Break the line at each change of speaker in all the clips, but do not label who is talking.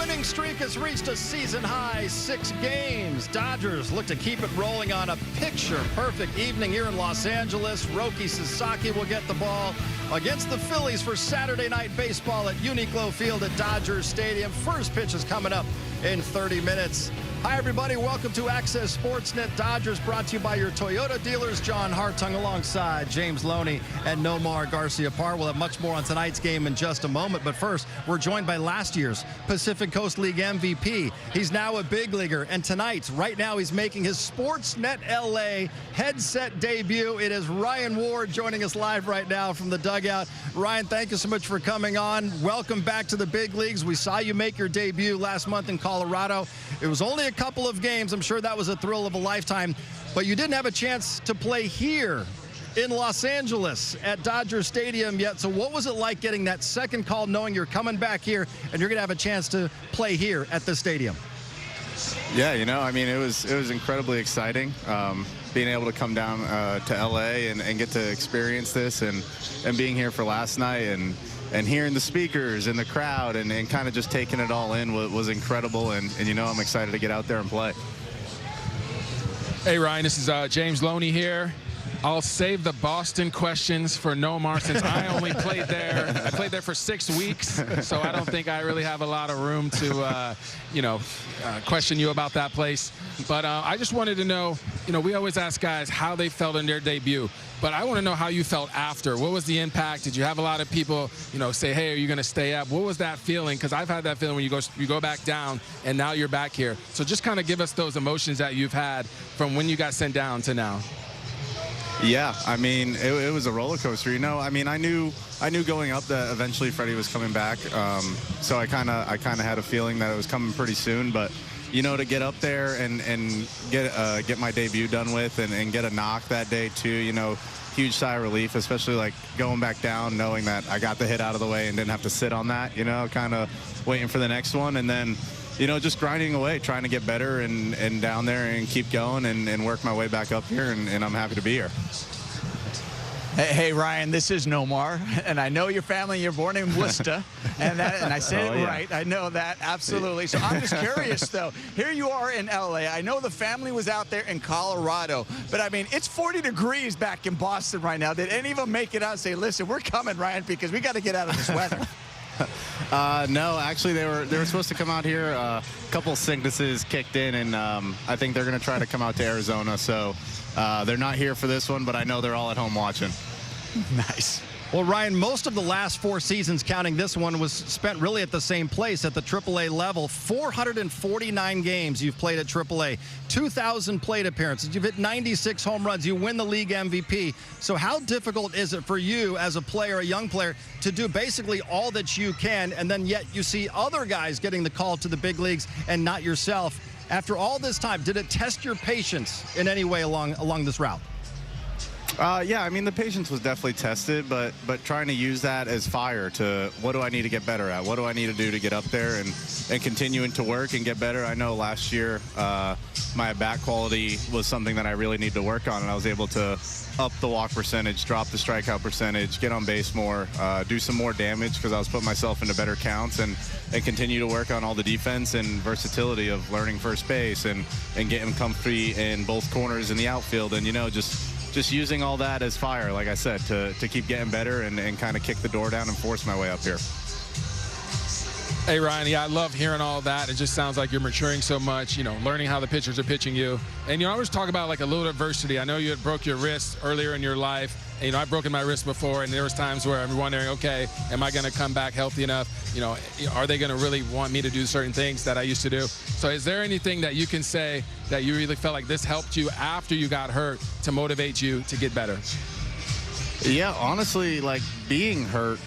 winning streak has reached a season-high 6 games. Dodgers look to keep it rolling on a picture-perfect evening here in Los Angeles. Roki Sasaki will get the ball against the Phillies for Saturday Night Baseball at Uniqlo Field at Dodgers Stadium. First pitch is coming up in 30 minutes. Hi, everybody. Welcome to Access Sportsnet Dodgers, brought to you by your Toyota dealers. John Hartung alongside James Loney and Nomar Garcia-Parr. We'll have much more on tonight's game in just a moment. But first, we're joined by last year's Pacific Coast League MVP. He's now a big leaguer. And tonight, right now, he's making his Sportsnet LA headset debut. It is Ryan Ward joining us live right now from the dugout. Ryan, thank you so much for coming on. Welcome back to the big leagues. We saw you make your debut last month in Colorado. It was only a couple of games. I'm sure that was a thrill of a lifetime, but you didn't have a chance to play here in Los Angeles at Dodger Stadium yet. So what was it like getting that second call, knowing you're coming back here and you're going to have a chance to play here at the stadium?
Yeah, you know, I mean, it was incredibly exciting being able to come down to LA and get to experience this and being here for last night and hearing the speakers and the crowd and kind of just taking it all in was incredible. And you know, I'm excited to get out there and play.
Hey, Ryan, this is James Loney here. I'll save the Boston questions for Nomar since I only played there. I played there for 6 weeks, so I don't think I really have a lot of room to, question you about that place. But I just wanted to know, we always ask guys how they felt in their debut. But I want to know how you felt after. What was the impact? Did you have a lot of people, say, hey, are you going to stay up? What was that feeling? Because I've had that feeling when you go back down, and now you're back here. So just kind of give us those emotions that you've had from when you got sent down to now.
Yeah, I mean, it was a roller coaster. I mean, I knew going up that eventually Freddie was coming back. So I kind of had a feeling that it was coming pretty soon. But to get up there and get my debut done with and get a knock that day too, huge sigh of relief, especially like going back down, knowing that I got the hit out of the way and didn't have to sit on that. Kind of waiting for the next one, and then just grinding away, trying to get better and down there and keep going and work my way back up here, and I'm happy to be here.
Hey, Ryan, this is Nomar, and I know your family, you're born in Worcester, and I said it right. I know that, absolutely. So I'm just curious, though. Here you are in L.A. I know the family was out there in Colorado, but, I mean, it's 40 degrees back in Boston right now. Did any of them make it out and say, listen, we're coming, Ryan, because we got to get out of this weather?
No, actually, they were supposed to come out here. A couple sicknesses kicked in, and I think they're going to try to come out to Arizona. So they're not here for this one, but I know they're all at home watching.
Nice.
Well, Ryan, most of the last 4 seasons, counting this one, was spent really at the same place, at the AAA level. 449 games you've played at AAA, 2,000 plate appearances. You've hit 96 home runs. You win the league MVP. So how difficult is it for you as a player, a young player, to do basically all that you can, and then yet you see other guys getting the call to the big leagues and not yourself? After all this time, did it test your patience in any way along this route?
Yeah, I mean, the patience was definitely tested, but trying to use that as fire to what do I need to get better at? What do I need to do to get up there and continuing to work and get better? I know last year my bat quality was something that I really need to work on, and I was able to up the walk percentage, drop the strikeout percentage, get on base more, do some more damage because I was putting myself into better counts, and continue to work on all the defense and versatility of learning first base and getting comfy in both corners in the outfield, and just using all that as fire, like I said, to keep getting better and kind of kick the door down and force my way up here.
Hey, Ryan, yeah, I love hearing all that. It just sounds like you're maturing so much, learning how the pitchers are pitching you. And, I always talk about, like, a little adversity. I know you had broke your wrist earlier in your life. And, I've broken my wrist before, and there was times where I'm wondering, okay, am I going to come back healthy enough? Are they going to really want me to do certain things that I used to do? So is there anything that you can say that you really felt like this helped you after you got hurt to motivate you to get better?
Yeah, honestly, like, being hurt,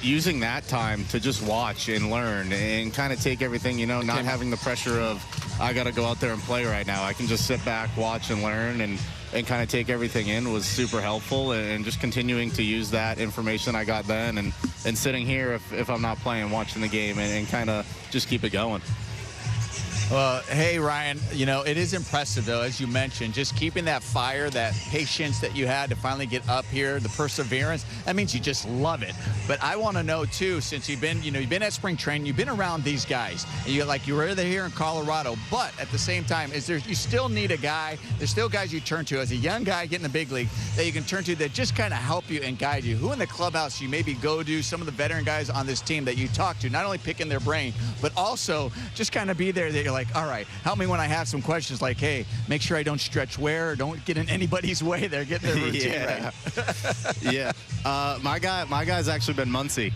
using that time to just watch and learn and kind of take everything, not having the pressure of, I got to go out there and play right now. I can just sit back, watch, and learn and kind of take everything in was super helpful, and just continuing to use that information I got then and sitting here if I'm not playing, watching the game and kind of just keep it going.
Well, hey, Ryan, you know, it is impressive, though, as you mentioned, just keeping that fire, that patience that you had to finally get up here, the perseverance. That means you just love it. But I want to know, too, since you've been at spring training, you've been around these guys, and you were here in Colorado, but at the same time, you still need a guy, there's still guys you turn to as a young guy getting the big league that you can turn to that just kind of help you and guide you. Who in the clubhouse you maybe go to, some of the veteran guys on this team that you talk to, not only picking their brain, but also just kind of be there that you're like, all right, help me when I have some questions like, hey, make sure I don't stretch wear or don't get in anybody's way. They're getting their routine right.
Yeah. My guy's actually been Muncie.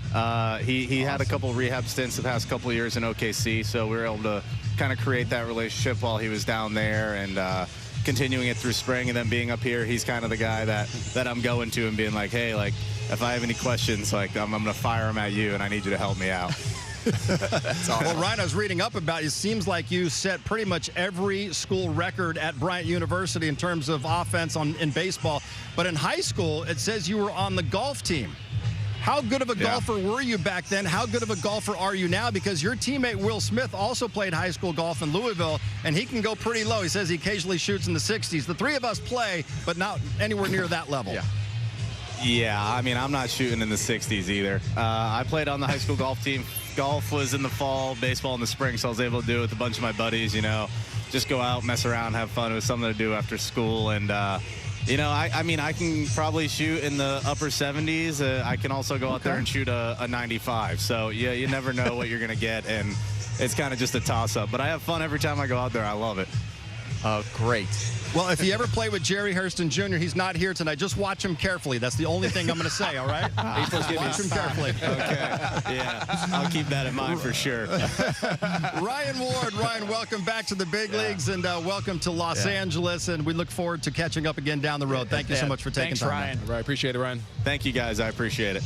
He had a couple rehab stints the past couple of years in OKC, so we were able to kind of create that relationship while he was down there and continuing it through spring, and then being up here, he's kind of the guy that I'm going to and being like, hey, like, if I have any questions, like, I'm going to fire them at you, and I need you to help me out.
That's awesome. Well, Ryan, I was reading up about you. Seems like you set pretty much every school record at Bryant University in terms of offense in baseball. But in high school, it says you were on the golf team. How good of a golfer were you back then? How good of a golfer are you now? Because your teammate Will Smith also played high school golf in Louisville, and he can go pretty low. He says he occasionally shoots in the 60s. The three of us play, but not anywhere near that level.
Yeah, I mean, I'm not shooting in the 60s either. I played on the high school golf team. Golf was in the fall, baseball in the spring, so I was able to do it with a bunch of my buddies, you know, just go out, mess around, have fun. It was something to do after school. And, you know, I mean, I can probably shoot in the upper 70s. I can also go out there and shoot a 95. So, yeah, you never know what you're going to get, and it's kind of just a toss-up. But I have fun every time I go out there. I love it.
Great.
Well, if you ever play with Jerry Hurston Jr., he's not here tonight. Just watch him carefully. That's the only thing I'm going to say, all right? Watch him carefully.
Okay. Yeah, I'll keep that in mind for sure.
Ryan Ward. Ryan, welcome back to the big leagues, and welcome to Los Angeles, and we look forward to catching up again down the road. Thank you so much for taking time.
Ryan.
All right, appreciate it, Ryan.
Thank you, guys. I appreciate it.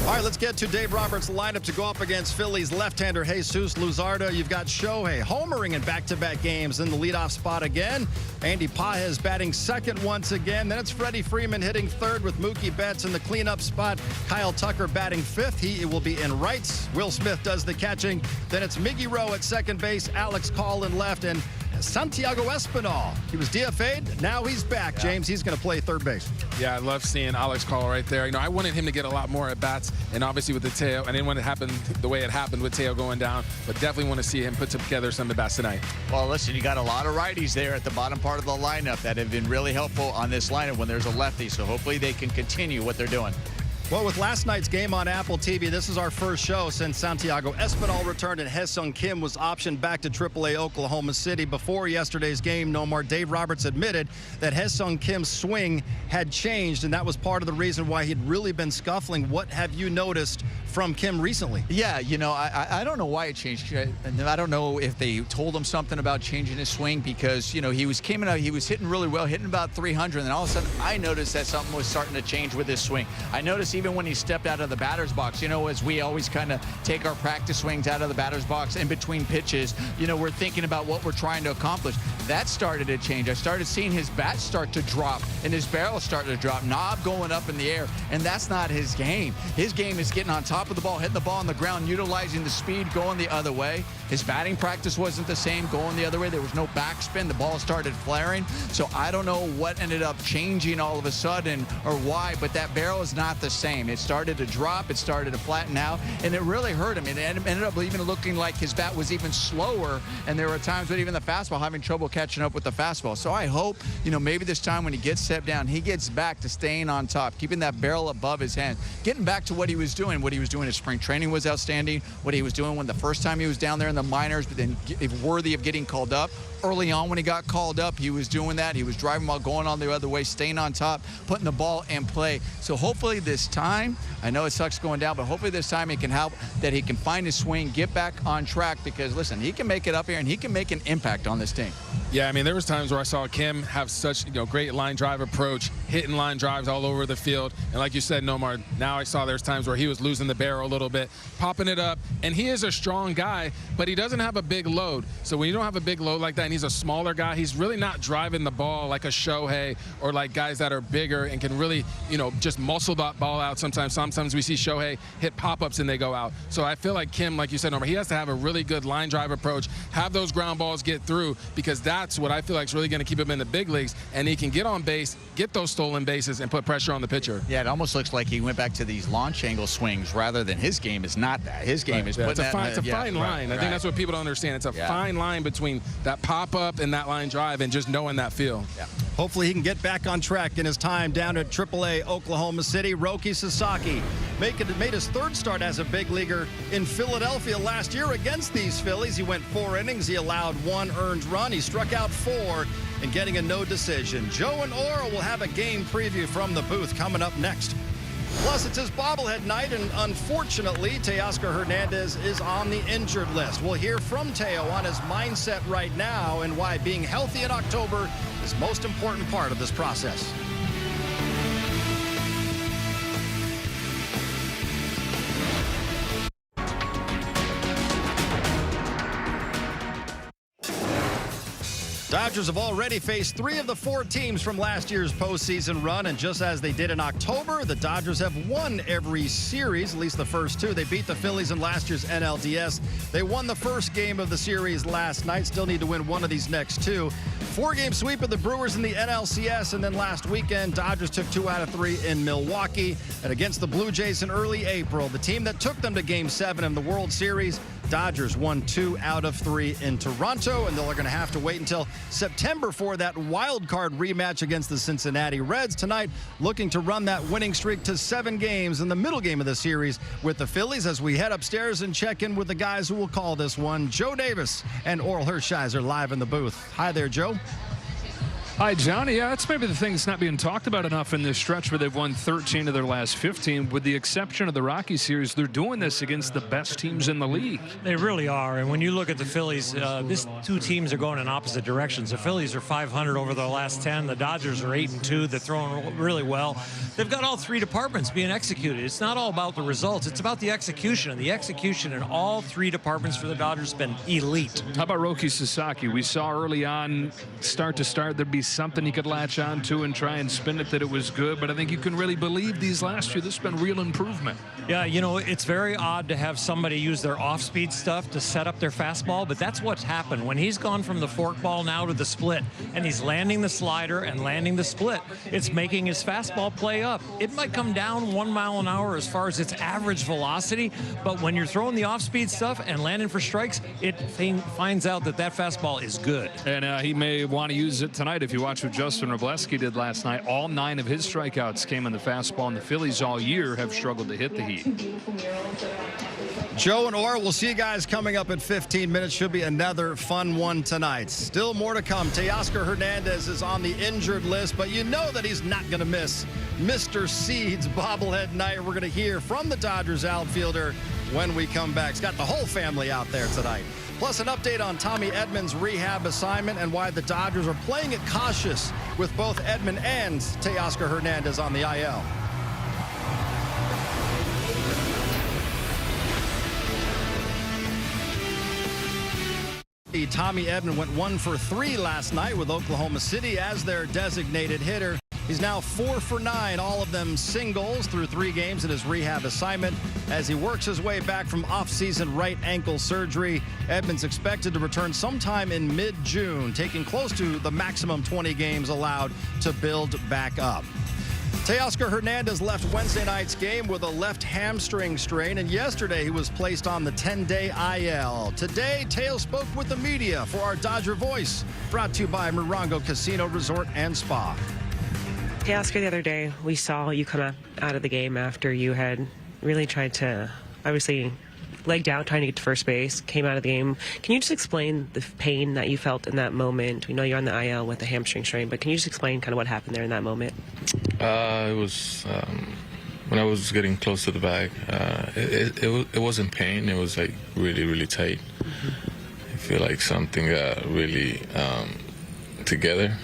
All right, let's get to Dave Roberts' lineup to go up against Phillies left-hander Jesus Luzardo. You've got Shohei homering in back-to-back games in the leadoff spot again. Andy Pages batting second once again. Then it's Freddie Freeman hitting third with Mookie Betts in the cleanup spot. Kyle Tucker batting fifth. He will be in rights. Will Smith does the catching. Then it's Miggy Rowe at second base. Alex Call in left. And Santiago Espinal. He was DFA'd. Now he's back, James. He's going to play third base.
Yeah, I love seeing Alex Call right there. You know, I wanted him to get a lot more at-bats, and obviously with the Teo, I didn't want it to happen the way it happened with Teo going down, but definitely want to see him put together some of the bats tonight.
Well, listen, you got a lot of righties there at the bottom part of the lineup that have been really helpful on this lineup when there's a lefty, so hopefully they can continue what they're doing.
Well, with last night's game on Apple TV, this is our first show since Santiago Espinal returned and Hae-Sung Kim was optioned back to AAA Oklahoma City. Before yesterday's game, Nomar, Dave Roberts admitted that Hae-Sung Kim's swing had changed, and that was part of the reason why he'd really been scuffling. What have you noticed from Kim recently?
Yeah, you know, I don't know why it changed. I don't know if they told him something about changing his swing because, you know, he was hitting really well, hitting about 300, and then all of a sudden I noticed that something was starting to change with his swing. I noticed even when he stepped out of the batter's box, you know, as we always kind of take our practice swings out of the batter's box in between pitches, you know, we're thinking about what we're trying to accomplish. That started to change. I started seeing his bat start to drop and his barrel start to drop, knob going up in the air, and that's not his game. His game is getting on top of the ball, hitting the ball on the ground, utilizing the speed, going the other way. His batting practice wasn't the same, going the other way. There was no backspin. The ball started flaring. So I don't know what ended up changing all of a sudden or why, but that barrel is not the same. It started to drop. It started to flatten out, and it really hurt him. It ended up even looking like his bat was even slower, and there were times with even the fastball having trouble catching up with the fastball. So I hope, you know, maybe this time when he gets stepped down, he gets back to staying on top, keeping that barrel above his hand, getting back to what he was doing. What he was doing at spring training was outstanding. What he was doing when the first time he was down there in the minors, but then worthy of getting called up. Early on when he got called up, he was doing that. He was driving while going on the other way, staying on top, putting the ball in play. So hopefully this time, I know it sucks going down, but hopefully this time he can help, that he can find his swing, get back on track, because listen, he can make it up here and he can make an impact on this team.
Yeah, I mean, there was times where I saw Kim have such, great line drive approach, hitting line drives all over the field. And like you said, Nomar, now I saw there's times where he was losing the barrel a little bit, popping it up. And he is a strong guy, but he doesn't have a big load. So when you don't have a big load like that and he's a smaller guy, he's really not driving the ball like a Shohei or like guys that are bigger and can really, just muscle that ball out sometimes. Sometimes we see Shohei hit pop-ups and they go out. So I feel like Kim, like you said, Nomar, he has to have a really good line drive approach, have those ground balls get through, because that's what I feel like is really going to keep him in the big leagues. And he can get on base, get those stolen bases, and put pressure on the pitcher.
Yeah, it almost looks like he went back to these launch angle swings rather than his game is not that. His game is putting that.
It's a fine line. I think that's what people don't understand. It's a fine line between that pop-up and that line drive and just knowing that feel.
Yeah.
Hopefully he can get back on track in his time down at AAA Oklahoma City. Roki Sasaki made his third start as a big leaguer in Philadelphia last year against these Phillies. He went 4 innings. He allowed 1 earned run. He struck out 4 and getting a no decision. Joe and Ora will have a game preview from the booth coming up next. Plus, it's his bobblehead night, and unfortunately, Teoscar Hernandez is on the injured list. We'll hear from Teo on his mindset right now and why being healthy in October is the most important part of this process. Dodgers have already faced 3 of the 4 teams from last year's postseason run, and just as they did in October, the Dodgers have won every series, at least the first 2. They beat the Phillies in last year's NLDS. They won the first game of the series last night, still need to win one of these next 2. 4-game sweep of the Brewers in the NLCS, and then last weekend, Dodgers took 2 out of 3 in Milwaukee. And against the Blue Jays in early April, the team that took them to Game 7 in the World Series, Dodgers won 2 out of 3 in Toronto, and they're going to have to wait until September for that wild card rematch against the Cincinnati Reds tonight, looking to run that winning streak to 7 games in the middle game of the series with the Phillies. As we head upstairs and check in with the guys who will call this one, Joe Davis and Oral Hershiser live in the booth. Hi there, Joe.
Hi, Johnny. Yeah, that's maybe the thing that's not being talked about enough in this stretch where they've won 13 of their last 15. With the exception of the Rockies series, they're doing this against the best teams in the league.
They really are. And when you look at the Phillies, these 2 teams are going in opposite directions. The Phillies are 500 over the last 10. The Dodgers are 8-2. They're throwing really well. They've got all 3 departments being executed. It's not all about the results. It's about the execution. And the execution in all 3 departments for the Dodgers has been elite.
How about Roki Sasaki? We saw early on, start to start, there'd be something he could latch on to and try and spin it that it was good, but I think you can really believe these last few, this has been real improvement.
Yeah, it's very odd to have somebody use their off-speed stuff to set up their fastball, but that's what's happened. When he's gone from the forkball now to the split, and he's landing the slider and landing the split, it's making his fastball play up. It might come down 1 mile an hour as far as its average velocity, but when you're throwing the off-speed stuff and landing for strikes, it finds out that fastball is good.
And he may want to use it tonight. If you watch what Justin Robleski did last night, all 9 of his strikeouts came in the fastball, and the Phillies all year have struggled to hit the heat.
Joe and Ora, we'll see you guys coming up in 15 minutes. Should be another fun one tonight. Still more to come. Teoscar Hernandez is on the injured list, but you know that he's not going to miss Mr. Seed's bobblehead night. We're going to hear from the Dodgers outfielder when we come back. He's got the whole family out there tonight. Plus an update on Tommy Edman's rehab assignment and why the Dodgers are playing it cautious with both Edman and Teoscar Hernandez on the IL. Tommy Edman went 1 for 3 last night with Oklahoma City as their designated hitter. He's now 4 for 9, all of them singles through 3 games in his rehab assignment. As he works his way back from off-season right ankle surgery, Edman's expected to return sometime in mid-June, taking close to the maximum 20 games allowed to build back up. Teoscar Hernandez left Wednesday night's game with a left hamstring strain, and yesterday he was placed on the 10-day IL. Today, Teo spoke with the media for our Dodger Voice, brought to you by Morongo Casino Resort and Spa.
Teoscar, the other day, we saw you come out of the game after you had really tried to, obviously, legged out trying to get to first base, came out of the game. Can you just explain the pain that you felt in that moment? We know you're on the IL with a hamstring strain, but can you just explain kind of what happened there in that moment?
It was when I was getting close to the bag. It wasn't pain. It was like really, really tight. I feel like something got really together,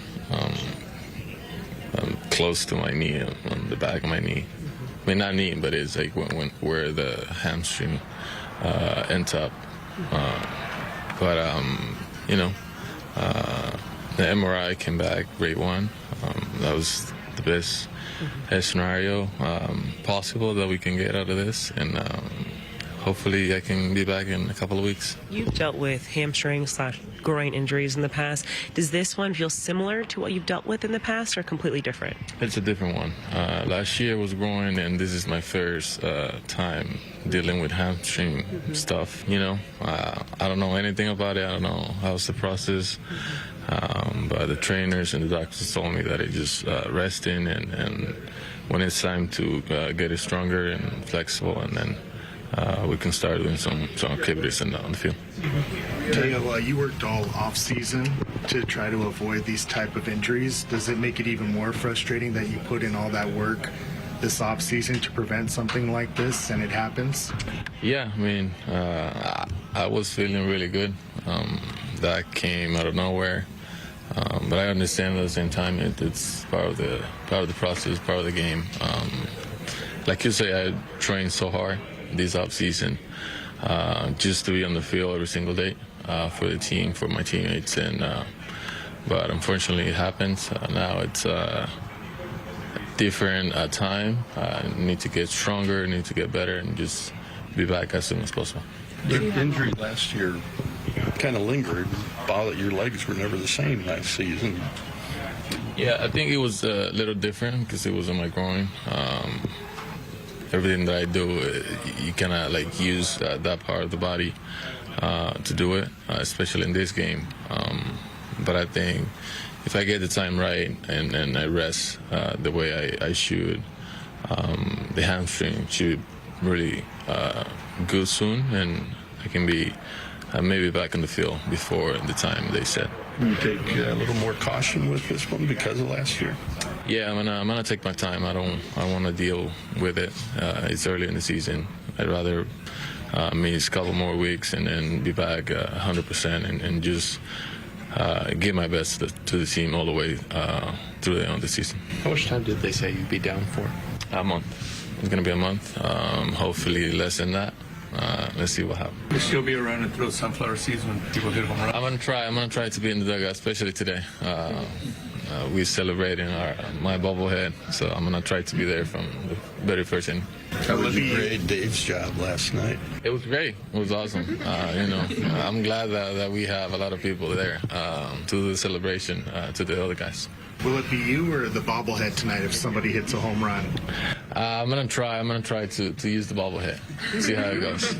close to my knee, on the back of my knee. I mean, not knee, but it's like where the hamstring ends up. You know, the MRI came back grade 1. That was the best scenario possible that we can get out of this, and hopefully I can be back in a couple of weeks.
You've dealt with hamstring/groin injuries in the past. Does this one feel similar to what you've dealt with in the past, or completely different?
It's a different one. Last year was groin, and this is my first time dealing with hamstring stuff. You know, I don't know anything about it. I don't know how's the process. But the trainers and the doctors told me that it's just resting, and when it's time to get it stronger and flexible, and then we can start doing some activities on the field.
Teo, you worked all off-season to try to avoid these type of injuries. Does it make it even more frustrating that you put in all that work this off-season to prevent something like this, and it happens?
Yeah, I mean, I was feeling really good. That came out of nowhere. But I understand at the same time it's part of the process, part of the game. Like you say, I trained so hard this off season just to be on the field every single day for the team, for my teammates, and but unfortunately it happens. Now it's a different time. I need to get stronger, need to get better, and just be back as soon as possible.
Your injury last year kind of lingered. Your legs were never the same last season.
Yeah, I think it was a little different because it was on my groin. Everything that I do, you cannot like use that part of the body to do it, especially in this game. But I think if I get the time right and I rest the way I should, the hamstring should really go soon, and I can be maybe back in the field before the time they said.
You take a little more caution with this one because of last year?
Yeah, I'm gonna take my time. I want to deal with it. It's early in the season. I'd rather miss a couple more weeks and then be back 100% and just give my best to the team all the way through the end of the season.
How much time did they say you'd be down for?
A month. It's gonna be a month. Hopefully less than that. Let's see what happens.
You'll still be around and throw sunflower seeds when people hit home run?
I'm gonna try to be in the dugout, especially today. We're celebrating my bobblehead, so I'm gonna try to be there from the very first inning.
How was Dave's job last night?
It was great. It was awesome. You know, I'm glad that we have a lot of people there to do the celebration to the other guys.
Will it be you or the bobblehead tonight if somebody hits a home run?
I'm gonna try to use the bobblehead. See how it goes.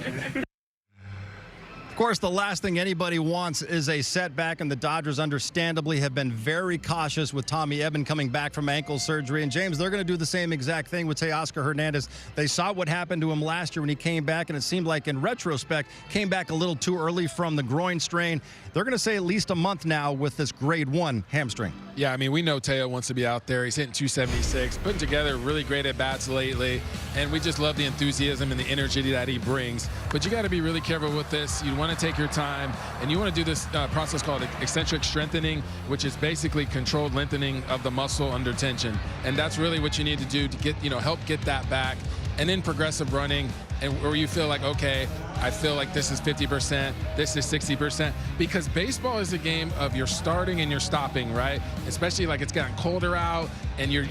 Of course, the last thing anybody wants is a setback, and the Dodgers understandably have been very cautious with Tommy Edman coming back from ankle surgery. And, James, they're going to do the same exact thing with Teoscar Hernandez. They saw what happened to him last year when he came back, and it seemed like, in retrospect, came back a little too early from the groin strain. They're going to say at least a month now with this grade 1 hamstring.
Yeah, I mean, we know Teo wants to be out there. He's hitting 276, putting together really great at-bats lately, and we just love the enthusiasm and the energy that he brings. But you got to be really careful with this. You want to take your time, and you want to do this process called eccentric strengthening, which is basically controlled lengthening of the muscle under tension. And that's really what you need to do to get, help get that back. And then progressive running, and where you feel like, okay, I feel like this is 50%, this is 60%, because baseball is a game of you're starting and you're stopping, right? Especially like it's gotten colder out, and you're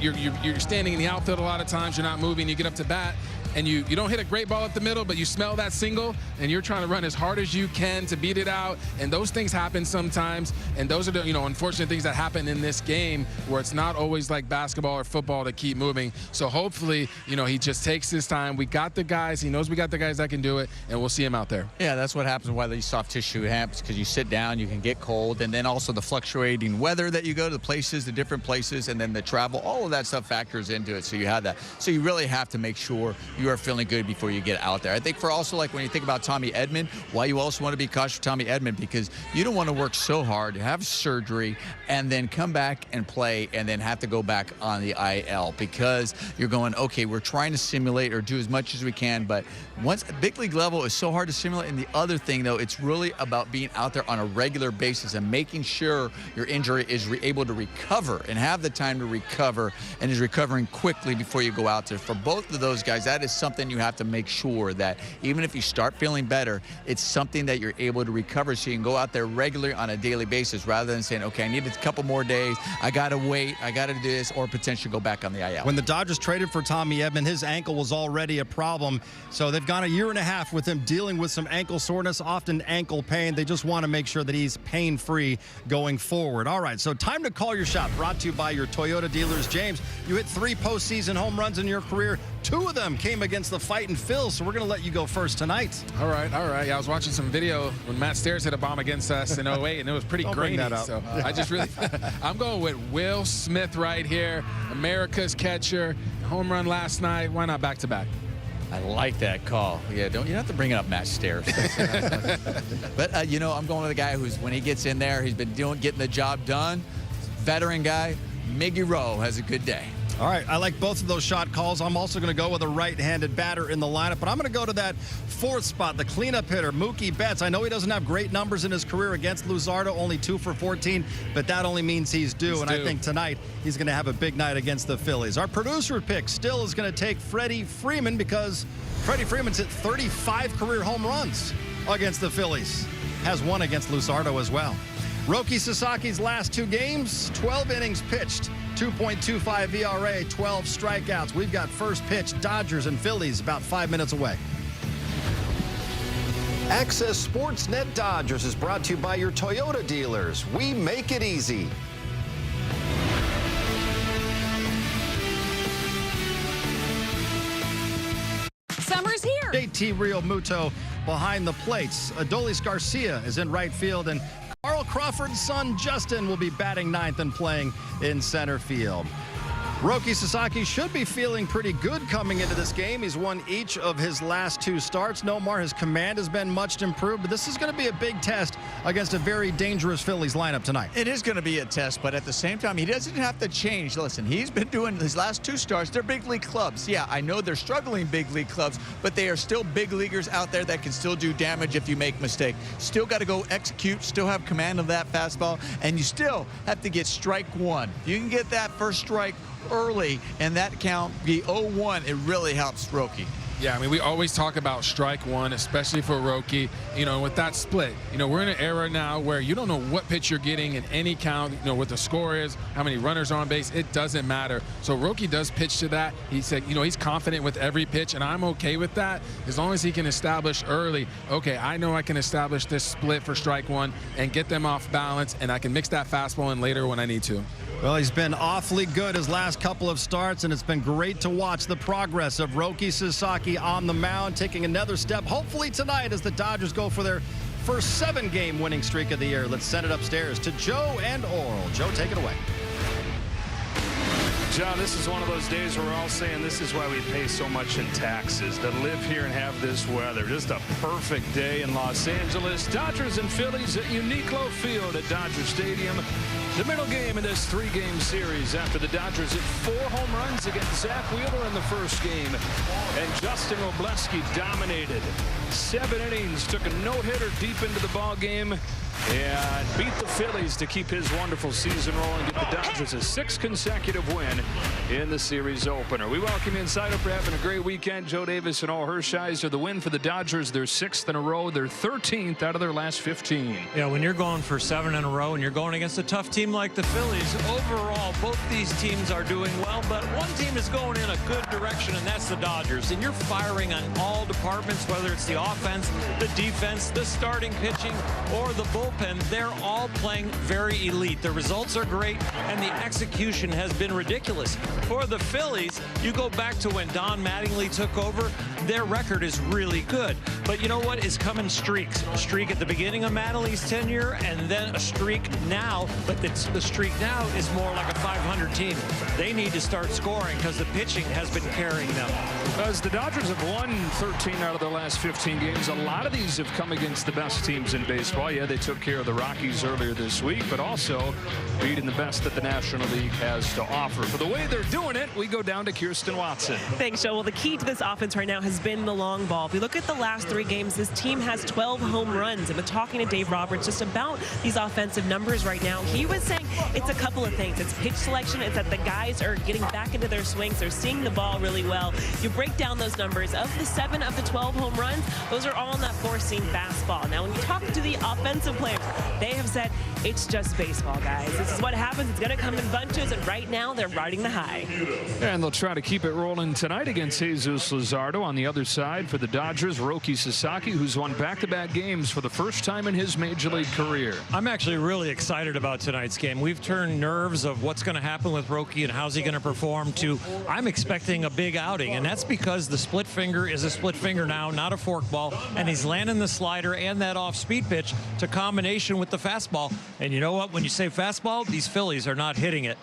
standing in the outfield a lot of times, you're not moving, you get up to bat, and you don't hit a great ball up the middle, but you smell that single, and you're trying to run as hard as you can to beat it out, and those things happen sometimes, and those are the unfortunate things that happen in this game where it's not always like basketball or football to keep moving. So hopefully, he just takes his time. We got the guys. He knows we got the guys that can do it, and we'll see him out there.
Yeah, that's what happens why these soft tissue happens, because you sit down, you can get cold, and then also the fluctuating weather that you go to, the different places, and then the travel, all of that stuff factors into it. So you have that. So you really have to make sure, you are feeling good before you get out there. I think for also, like, when you think about Tommy Edman, why you also want to be cautious for Tommy Edman, because you don't want to work so hard, have surgery, and then come back and play and then have to go back on the IL, because you're going, okay, we're trying to simulate or do as much as we can, but once big league level is so hard to simulate. And the other thing, though, it's really about being out there on a regular basis and making sure your injury is able to recover and have the time to recover and is recovering quickly before you go out there. For both of those guys, that is something you have to make sure that even if you start feeling better, it's something that you're able to recover so you can go out there regularly on a daily basis, rather than saying, okay, I need a couple more days, I got to wait, I got to do this, or potentially go back on the IL.
When the Dodgers traded for Tommy Edman, his ankle was already a problem. So they've gone a year and a half with him dealing with some ankle soreness, often ankle pain. They just want to make sure that he's pain-free going forward. All right, so time to call your shot. Brought to you by your Toyota dealers. James, you hit 3 postseason home runs in your career. 2 of them came against the Fightin' Phils, so we're going to let you go first tonight.
All right. Yeah, I was watching some video when Matt Stairs hit a bomb against us in 08, and it was pretty grainy. So I just really, I'm going with Will Smith right here, America's catcher, home run last night. Why not back-to-back?
I like that call. Yeah, you don't have to bring it up, Matt Stairs. But you know, I'm going with a guy who's, when he gets in there, he's been getting the job done. Veteran guy, Miggy Rowe has a good day.
All right, I like both of those shot calls. I'm also going to go with a right-handed batter in the lineup, but I'm going to go to that 4th spot, the cleanup hitter, Mookie Betts. I know he doesn't have great numbers in his career against Luzardo, only 2 for 14, but that only means he's due. I think tonight he's going to have a big night against the Phillies. Our producer pick still is going to take Freddie Freeman, because Freddie Freeman's hit 35 career home runs against the Phillies. Has 1 against Luzardo as well. Roki Sasaki's last 2 games, 12 innings pitched, 2.25 ERA, 12 strikeouts. We've got first pitch, Dodgers and Phillies, about 5 minutes away. Access Sportsnet Dodgers is brought to you by your Toyota dealers. We make it easy.
Summer's here.
JT Real Muto behind the plates. Adolis Garcia is in right field, and Carl Crawford's son Justin will be batting 9th and playing in center field. Roki Sasaki should be feeling pretty good coming into this game. He's won each of his last 2 starts. Nomar, his command has been much improved, but this is going to be a big test against a very dangerous Phillies lineup tonight.
It is going to be a test, but at the same time, he doesn't have to change. Listen, he's been doing his last 2 starts. They're big league clubs. Yeah, I know they're struggling big league clubs, but they are still big leaguers out there that can still do damage if you make mistakes. Still got to go execute, still have command of that fastball, and you still have to get strike 1. If you can get that first strike early and that count be 0-1, it really helps Roki.
Yeah, I mean, we always talk about strike 1, especially for Roki. You know, with that split, you know, we're in an era now where you don't know what pitch you're getting in any count, you know, what the score is, how many runners are on base, it doesn't matter. So Roki does pitch to that. He said, you know, he's confident with every pitch, and I'm okay with that as long as he can establish early, okay, I know I can establish this split for strike 1 and get them off balance, and I can mix that fastball in later when I need to.
Well, he's been awfully good his last couple of starts, and it's been great to watch the progress of Roki Sasaki on the mound, taking another step, hopefully tonight, as the Dodgers go for their first 7-game winning streak of the year. Let's send it upstairs to Joe and Oral. Joe, take it away.
John, this is one of those days where we're all saying this is why we pay so much in taxes, to live here and have this weather. Just a perfect day in Los Angeles. Dodgers and Phillies at Uniqlo Field at Dodger Stadium. The middle game in this 3-game series after the Dodgers hit 4 home runs against Zach Wheeler in the first game. And Justin Robleski dominated. 7 innings, took a no-hitter deep into the ball game, and beat the Phillies to keep his wonderful season rolling, get the Dodgers a 6th consecutive win in the series opener. We welcome you inside. Hope you're having a great weekend. Joe Davis and all Hershiser, the win for the Dodgers, their 6th in a row, their 13th out of their last 15.
Yeah, when you're going for 7 in a row and you're going against a tough team like the Phillies, overall, both these teams are doing well, but one team is going in a good direction, and that's the Dodgers. And you're firing on all departments, whether it's the offense, the defense, the starting pitching, or the bullpen. They're all playing very elite. The results are great, and the execution has been ridiculous. For the Phillies, you go back to when Don Mattingly took over, their record is really good. But you know what? It's come in streaks. A streak at the beginning of Mattingly's tenure, and then a streak now. But the streak now is more like a 500 team. They need to start scoring because the pitching has been carrying them.
As the Dodgers have won 13 out of their last 15 games, a lot of these have come against the best teams in baseball. Yeah, they took care of the Rockies earlier this week, but also beating the best that the National League has to offer. For the way they're doing it, we go down to Kirsten Watson.
Thanks, Joe. Well, the key to this offense right now has been the long ball. If you look at the last 3 games, this team has 12 home runs. And with talking to Dave Roberts just about these offensive numbers right now, he was saying it's a couple of things. It's pitch selection. It's that the guys are getting back into their swings. They're seeing the ball really well. You break down those numbers. Of the 7 of the 12 home runs, those are all in that 4-seam fastball. Now, when you talk to the offensive players, they have said it's just baseball, guys. This is what happens. It's going to come in bunches, and right now they're riding the high.
And they'll try to keep it rolling tonight against Jesus Luzardo. On the other side for the Dodgers, Roki Sasaki, who's won back-to-back games for the first time in his major league career.
I'm actually really excited about tonight's game. We've turned nerves of what's going to happen with Roki and how's he going to perform to I'm expecting a big outing, and that's because the split finger is a split finger now, not a forkball, and he's landing the slider and that off-speed pitch to combination with the fastball. And you know what? When you say fastball, these Phillies are not hitting it.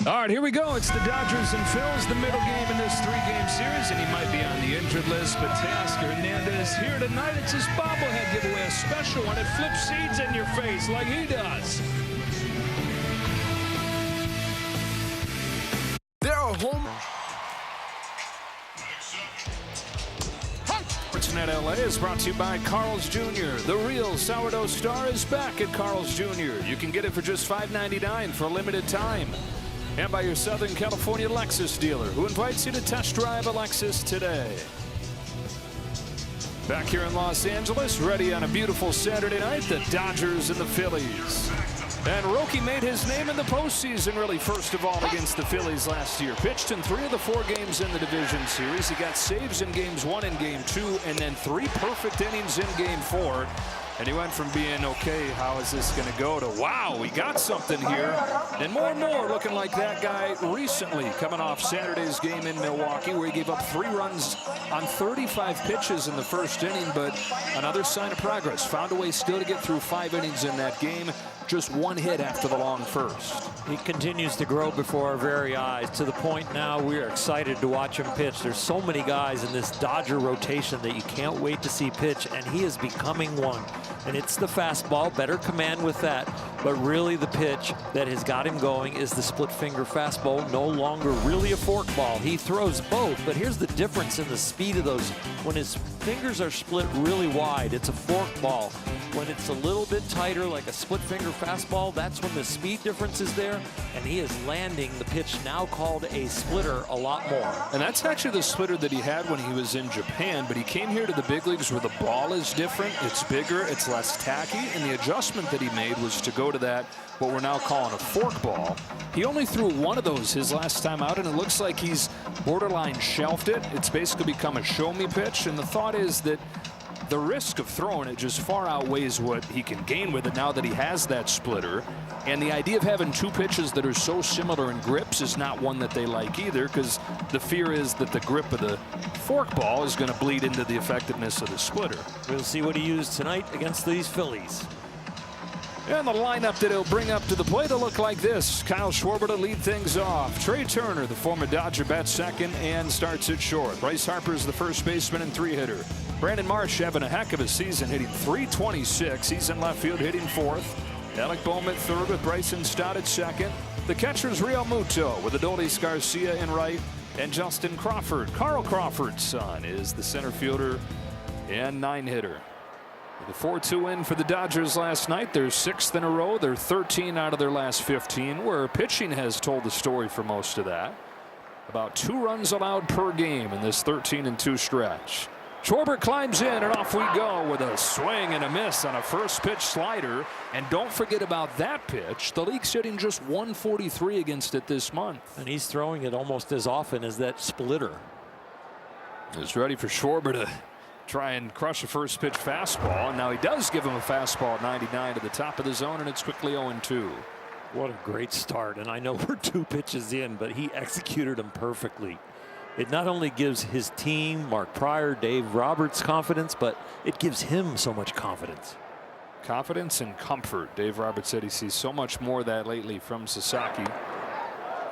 All right, here we go. It's the Dodgers and Phils, the middle game in this 3-game series, and he might be on the injured list, but Teoscar Hernandez here tonight. It's his bobblehead giveaway, a special one. It flips seeds in your face like he does.
There are home.
Sportsnet LA is brought to you by Carl's Jr. The real sourdough star is back at Carl's Jr. You can get it for just $5.99 for a limited time. And by your Southern California Lexus dealer, who invites you to test drive a Lexus today. Back here in Los Angeles, ready on a beautiful Saturday night, the Dodgers and the Phillies. And Roki made his name in the postseason, really, first of all, against the Phillies last year. Pitched in 3 of the 4 games in the division series. He got saves in games 1 and game 2, and then 3 perfect innings in game 4. And he went from being, okay, how is this going to go, to, wow, we got something here. And more looking like that guy recently, coming off Saturday's game in Milwaukee, where he gave up 3 runs on 35 pitches in the first inning, but another sign of progress. Found a way still to get through 5 innings in that game. Just 1 hit after the long first.
He continues to grow before our very eyes, to the point now we are excited to watch him pitch. There's so many guys in this Dodger rotation that you can't wait to see pitch, and he is becoming one. And it's the fastball, better command with that, but really the pitch that has got him going is the split finger fastball, no longer really a forkball. He throws both, but here's the difference in the speed of those. When his fingers are split really wide, it's a forkball. When it's a little bit tighter, like a split finger fastball, that's when the speed difference is there, and he is landing the pitch now called a splitter a lot more.
And that's actually the splitter that he had when he was in Japan, but he came here to the big leagues where the ball is different, it's bigger, it's less tacky, and the adjustment that he made was to go to that, what we're now calling a forkball. He only threw 1 of those his last time out, and it looks like he's borderline shelved it. It's basically become a show-me pitch, and the thought is that the risk of throwing it just far outweighs what he can gain with it now that he has that splitter. And the idea of having 2 pitches that are so similar in grips is not one that they like either, because the fear is that the grip of the forkball is going to bleed into the effectiveness of the splitter.
We'll see what he used tonight against these Phillies.
And the lineup that he'll bring up to the plate will look like this. Kyle Schwarber to lead things off. Trey Turner, the former Dodger, bats second and starts at short. Bryce Harper's the first baseman and 3-hitter. Brandon Marsh having a heck of a season, hitting .326. He's in left field, hitting 4th. Alec Bowman third with Bryson Stott at second. The catcher's Real Muto with Adolis Garcia in right. And Justin Crawford, Carl Crawford's son, is the center fielder and 9-hitter. The 4-2 win for the Dodgers last night. They're 6th in a row. They're 13 out of their last 15, where pitching has told the story for most of that. About 2 runs allowed per game in this 13-2 stretch. Schwarber climbs in, and off we go with a swing and a miss on a first pitch slider. And don't forget about that pitch. The league's hitting just 143 against it this month.
And he's throwing it almost as often as that splitter.
It's ready for Schwarber to try and crush a first pitch fastball, and now he does give him a fastball at 99 to the top of the zone, and it's quickly 0-2.
What a great start, and I know we're 2 pitches in, but he executed them perfectly.
It not only gives his team, Mark Pryor, Dave Roberts, confidence, but it gives him so much confidence.
Confidence and comfort. Dave Roberts said he sees so much more of that lately from Sasaki,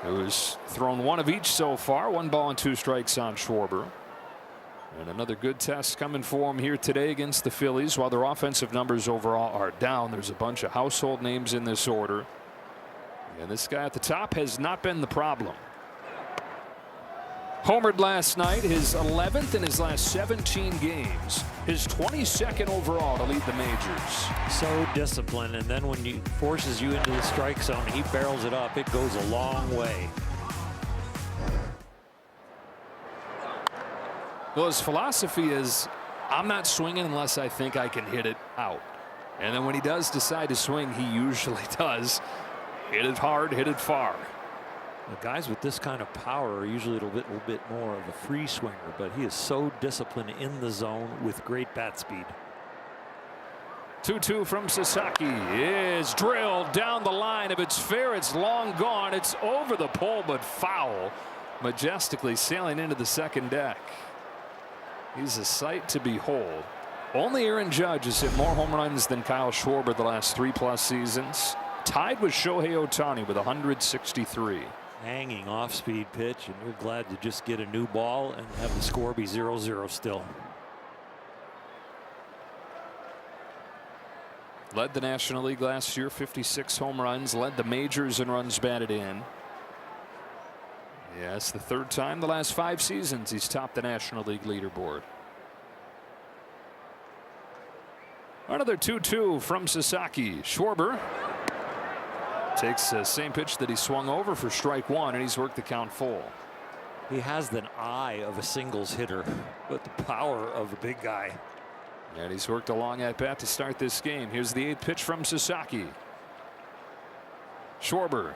who's thrown one of each so far. 1 ball and 2 strikes on Schwarber. And another good test coming for him here today against the Phillies. While their offensive numbers overall are down, there's a bunch of household names in this order. And this guy at the top has not been the problem. Homered last night, his 11th in his last 17 games, his 22nd overall to lead the majors.
So disciplined, and then when he forces you into the strike zone, he barrels it up. It goes a long way.
Well, his philosophy is, I'm not swinging unless I think I can hit it out. And then when he does decide to swing, he usually does. Hit it hard, hit it far.
The guys with this kind of power are usually a little bit more of a free swinger, but he is so disciplined in the zone with great bat speed.
2-2 from Sasaki is drilled down the line. If it's fair, it's long gone. It's over the pole, but foul. Majestically sailing into the second deck. He's a sight to behold. Only Aaron Judge has hit more home runs than Kyle Schwarber the last 3+ seasons. Tied with Shohei Ohtani with 163.
Hanging off-speed pitch, and you're glad to just get a new ball and have the score be 0-0 still.
Led the National League last year, 56 home runs, led the majors in runs batted in. Yeah, it's the 3rd time the last 5 seasons he's topped the National League leaderboard. Another 2-2 from Sasaki. Schwarber takes the same pitch that he swung over for strike 1, and he's worked the count full.
He has the eye of a singles hitter, but the power of a big guy.
And he's worked a long at bat to start this game. Here's the 8th pitch from Sasaki. Schwarber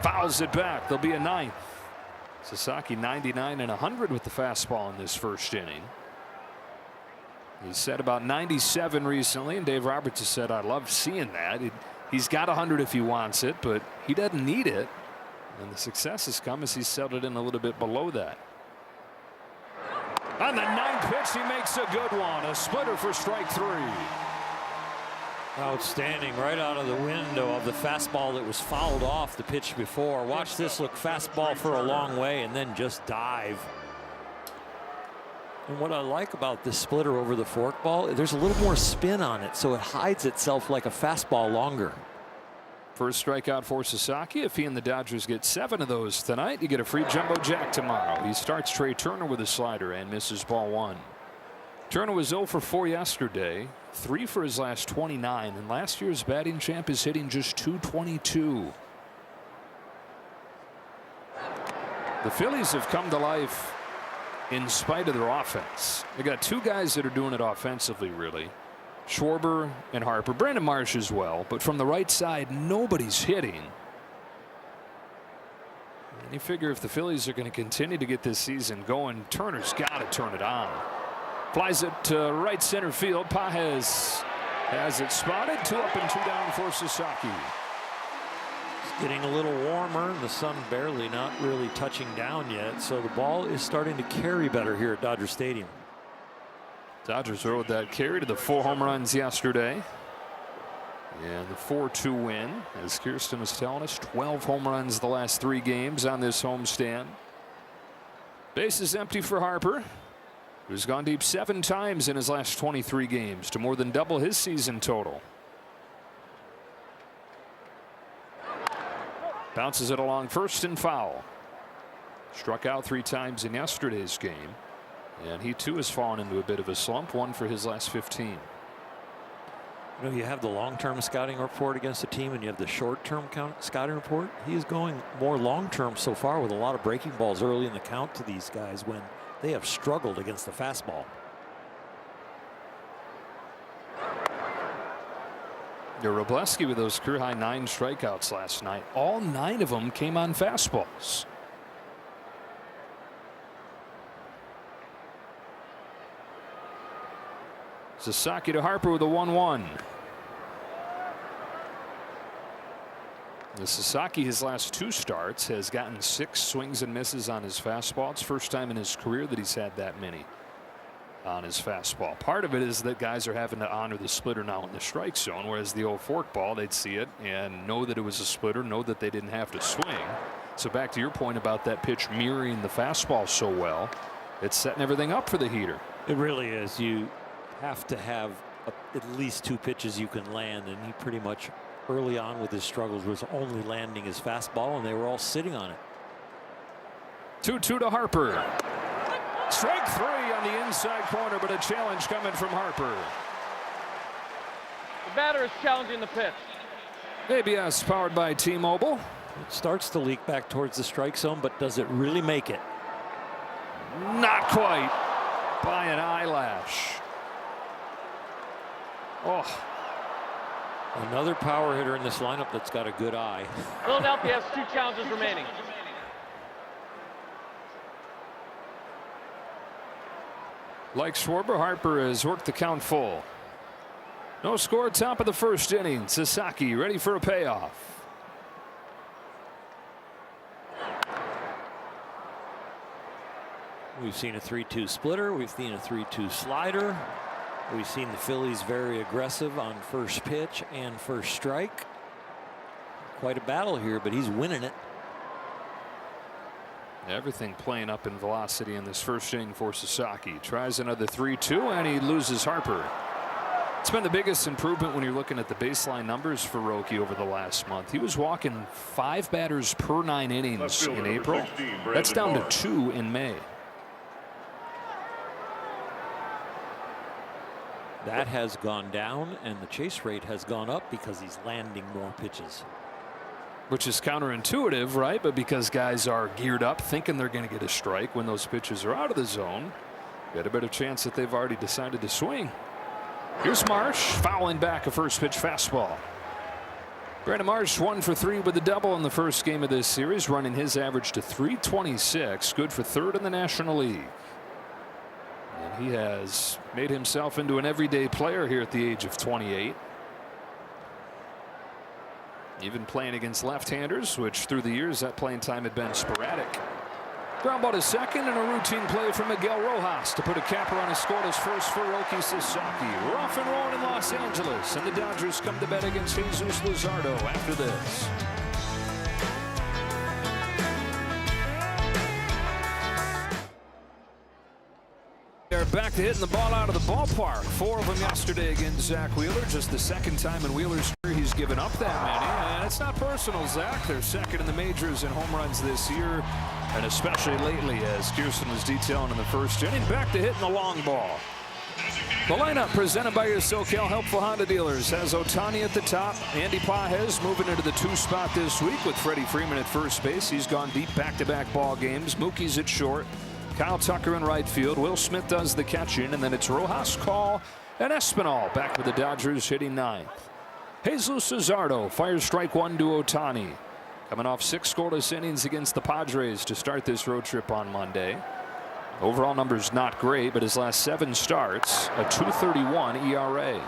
fouls it back. There'll be a 9th. Sasaki 99 and 100 with the fastball in this first inning. He's said about 97 recently, and Dave Roberts has said, I love seeing that. He's got 100 if he wants it, but he doesn't need it. And the success has come as he's settled in a little bit below that. On the 9th pitch, he makes a good one. A splitter for strike 3.
Outstanding, right out of the window of the fastball that was fouled off the pitch before. Watch this look, fastball for a long way and then just dive. And what I like about this splitter over the forkball, there's a little more spin on it, so it hides itself like a fastball longer.
First strikeout for Sasaki. If he and the Dodgers get 7 of those tonight, you get a free jumbo jack tomorrow. He starts Trey Turner with a slider and misses ball 1. Turner was 0 for 4 yesterday, 3 for his last 29, and last year's batting champ is hitting just .222. The Phillies have come to life in spite of their offense. They got 2 guys that are doing it offensively, really. Schwarber and Harper. Brandon Marsh as well, but from the right side, nobody's hitting. And you figure if the Phillies are going to continue to get this season going, Turner's got to turn it on. Flies it to right center field. Pages has it spotted. 2 up and 2 down for Sasaki.
It's getting a little warmer. The sun barely, not really touching down yet. So the ball is starting to carry better here at Dodger Stadium.
Dodgers rode that carry to the 4 home runs yesterday. And the 4-2 win, as Kirsten was telling us, 12 home runs the last 3 games on this homestand. Base is empty for Harper, who's gone deep 7 times in his last 23 games to more than double his season total. Bounces it along first and foul. Struck out 3 times in yesterday's game. And he too has fallen into a bit of a slump, 1 for his last 15.
You know, you have the long-term scouting report against the team and you have the short-term scouting report. He is going more long-term so far with a lot of breaking balls early in the count to these guys when they have struggled against the fastball.
Robleski with those career-high 9 strikeouts last night. All 9 of them came on fastballs. Sasaki to Harper with a 1-1. Sasaki, his last 2 starts, has gotten 6 swings and misses on his fastball. It's first time in his career that he's had that many on his fastball. Part of it is that guys are having to honor the splitter now in the strike zone, whereas the old forkball, they'd see it and know that it was a splitter, know that they didn't have to swing. So back to your point about that pitch mirroring the fastball so well, it's setting everything up for the heater.
It really is. You have to have at least 2 pitches you can land, and he pretty much early on with his struggles was only landing his fastball, and they were all sitting on it.
2-2 to Harper. Strike 3 on the inside corner, but a challenge coming from Harper.
The batter is challenging the pitch.
ABS powered by T-Mobile.
It starts to leak back towards the strike zone, but does it really make it?
Not quite. By an eyelash. Oh.
Another power hitter in this lineup that's got a good eye.
Philadelphia has 2 challenges remaining.
Like Schwarber, Harper has worked the count full. No score, top of the first inning. Sasaki ready for a payoff.
We've seen a 3-2 splitter. We've seen a 3-2 slider. We've seen the Phillies very aggressive on first pitch and first strike. Quite a battle here, but he's winning it.
Everything playing up in velocity in this first inning for Sasaki. Tries another 3-2 and he loses Harper. It's been the biggest improvement when you're looking at the baseline numbers for Roki over the last month. He was walking 5 batters per 9 innings in April. That's down to 2 in May.
That has gone down, and the chase rate has gone up because he's landing more pitches.
Which is counterintuitive, right? But because guys are geared up thinking they're going to get a strike when those pitches are out of the zone, got a better chance that they've already decided to swing. Here's Marsh fouling back a first pitch fastball. Brandon Marsh 1 for 3 with a double in the first game of this series, running his average to .326, good for 3rd in the National League. And he has made himself into an everyday player here at the age of 28. Even playing against left-handers, which through the years that playing time had been sporadic. Ground ball to second, and a routine play from Miguel Rojas to put a capper on a scoreless first for Roki Sasaki. We're off and rolling in Los Angeles, and the Dodgers come to bed against Jesus Luzardo after this. They're back to hitting the ball out of the ballpark. 4 of them yesterday against Zach Wheeler. Just the second time in Wheeler's career he's given up that many. And it's not personal, Zach. They're second in the majors in home runs this year, and especially lately, as Kirsten was detailing in the first inning. Back to hitting the long ball. The lineup presented by your SoCal Helpful Honda dealers has Ohtani at the top. Andy Pages moving into the 2 spot this week with Freddie Freeman at first base. He's gone deep back-to-back ball games. Mookie's at short. Kyle Tucker in right field. Will Smith does the catching, and then it's Rojas, Call, and Espinal back with the Dodgers hitting 9th. Jesus Luzardo fires strike 1 to Ohtani. Coming off 6 scoreless innings against the Padres to start this road trip on Monday. Overall numbers not great, but his last 7 starts, a .231 ERA.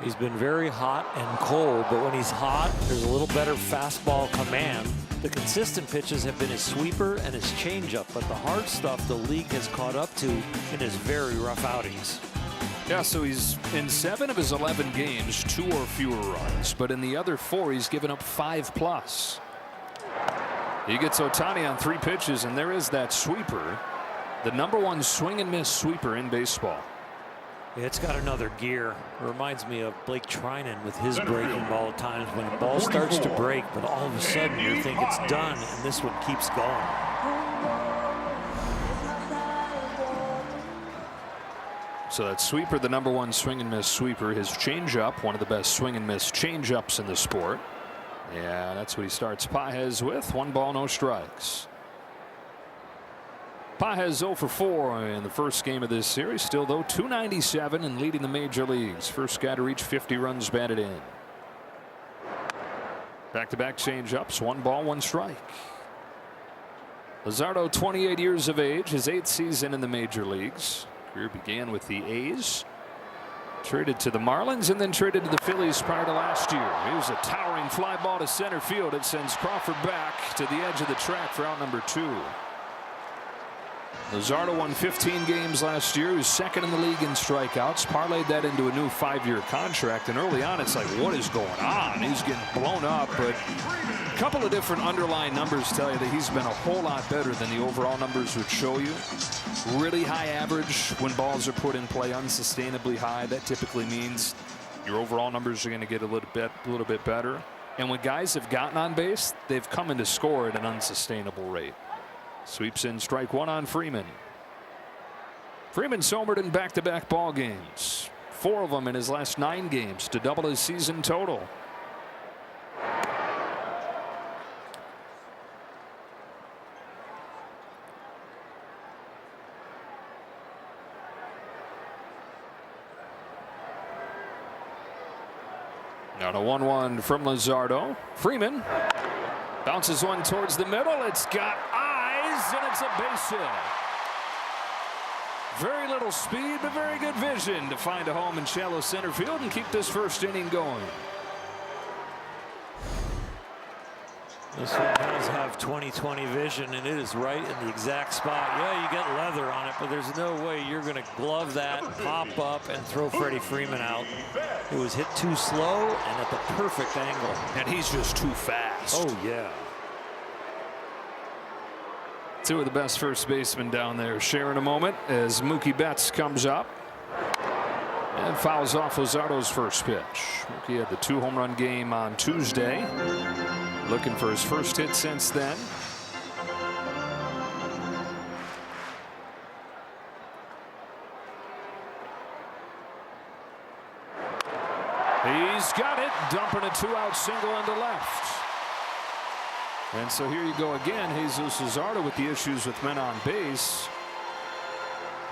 He's been very hot and cold, but when he's hot, there's a little better fastball command. The consistent pitches have been his sweeper and his changeup, but the hard stuff the league has caught up to in his very rough outings.
Yeah, so he's in 7 of his 11 games, 2 or fewer runs, but in the other 4, he's given up 5+. He gets Ohtani on 3 pitches, and there is that sweeper, the #1 swing and miss sweeper in baseball.
It's got another gear. It reminds me of Blake Trinan with his breaking ball at times when the ball starts to break, but all of a sudden you think it's done, and this one keeps going.
So that sweeper, the #1 swing and miss sweeper, his changeup, one of the best swing and miss changeups in the sport. Yeah, that's what he starts Pages with. 1 ball, no strikes. Pages 0 for 4 in the first game of this series. Still, though, .297 and leading the major leagues. First guy to reach 50 runs batted in. Back-to-back changeups. 1 ball, 1 strike. Luzardo, 28 years of age, his 8th season in the major leagues. Career began with the A's. Traded to the Marlins and then traded to the Phillies prior to last year. Here's a towering fly ball to center field. It sends Crawford back to the edge of the track for out number 2. Luzardo won 15 games last year. He was second in the league in strikeouts. Parlayed that into a new 5-year contract. And early on, it's like, what is going on? He's getting blown up. But a couple of different underlying numbers tell you that he's been a whole lot better than the overall numbers would show you. Really high average when balls are put in play, unsustainably high. That typically means your overall numbers are going to get a little bit better. And when guys have gotten on base, they've come in to score at an unsustainable rate. Sweeps in strike 1 on Freeman. Freeman's homered in back-to-back ball games. 4 of them in his last 9 games to double his season total. Now to 1-1 from Luzardo. Freeman bounces one towards the middle. It's got eyes, and it's a base hit. Very little speed, but very good vision to find a home in shallow center field and keep this first inning going.
This one does have 20/20 vision, and it is right in the exact spot. Yeah, you get leather on it, but there's no way you're going to glove that, pop up, and throw Freddie Freeman out. It was hit too slow and at the perfect angle.
And he's just too fast.
Oh, yeah.
2 of the best first basemen down there sharing a moment as Mookie Betts comes up and fouls off Luzardo's first pitch. Mookie had the 2-home run game on Tuesday. Looking for his first hit since then. He's got it, dumping a 2-out single into left. And so here you go again, Jesus Luzardo with the issues with men on base.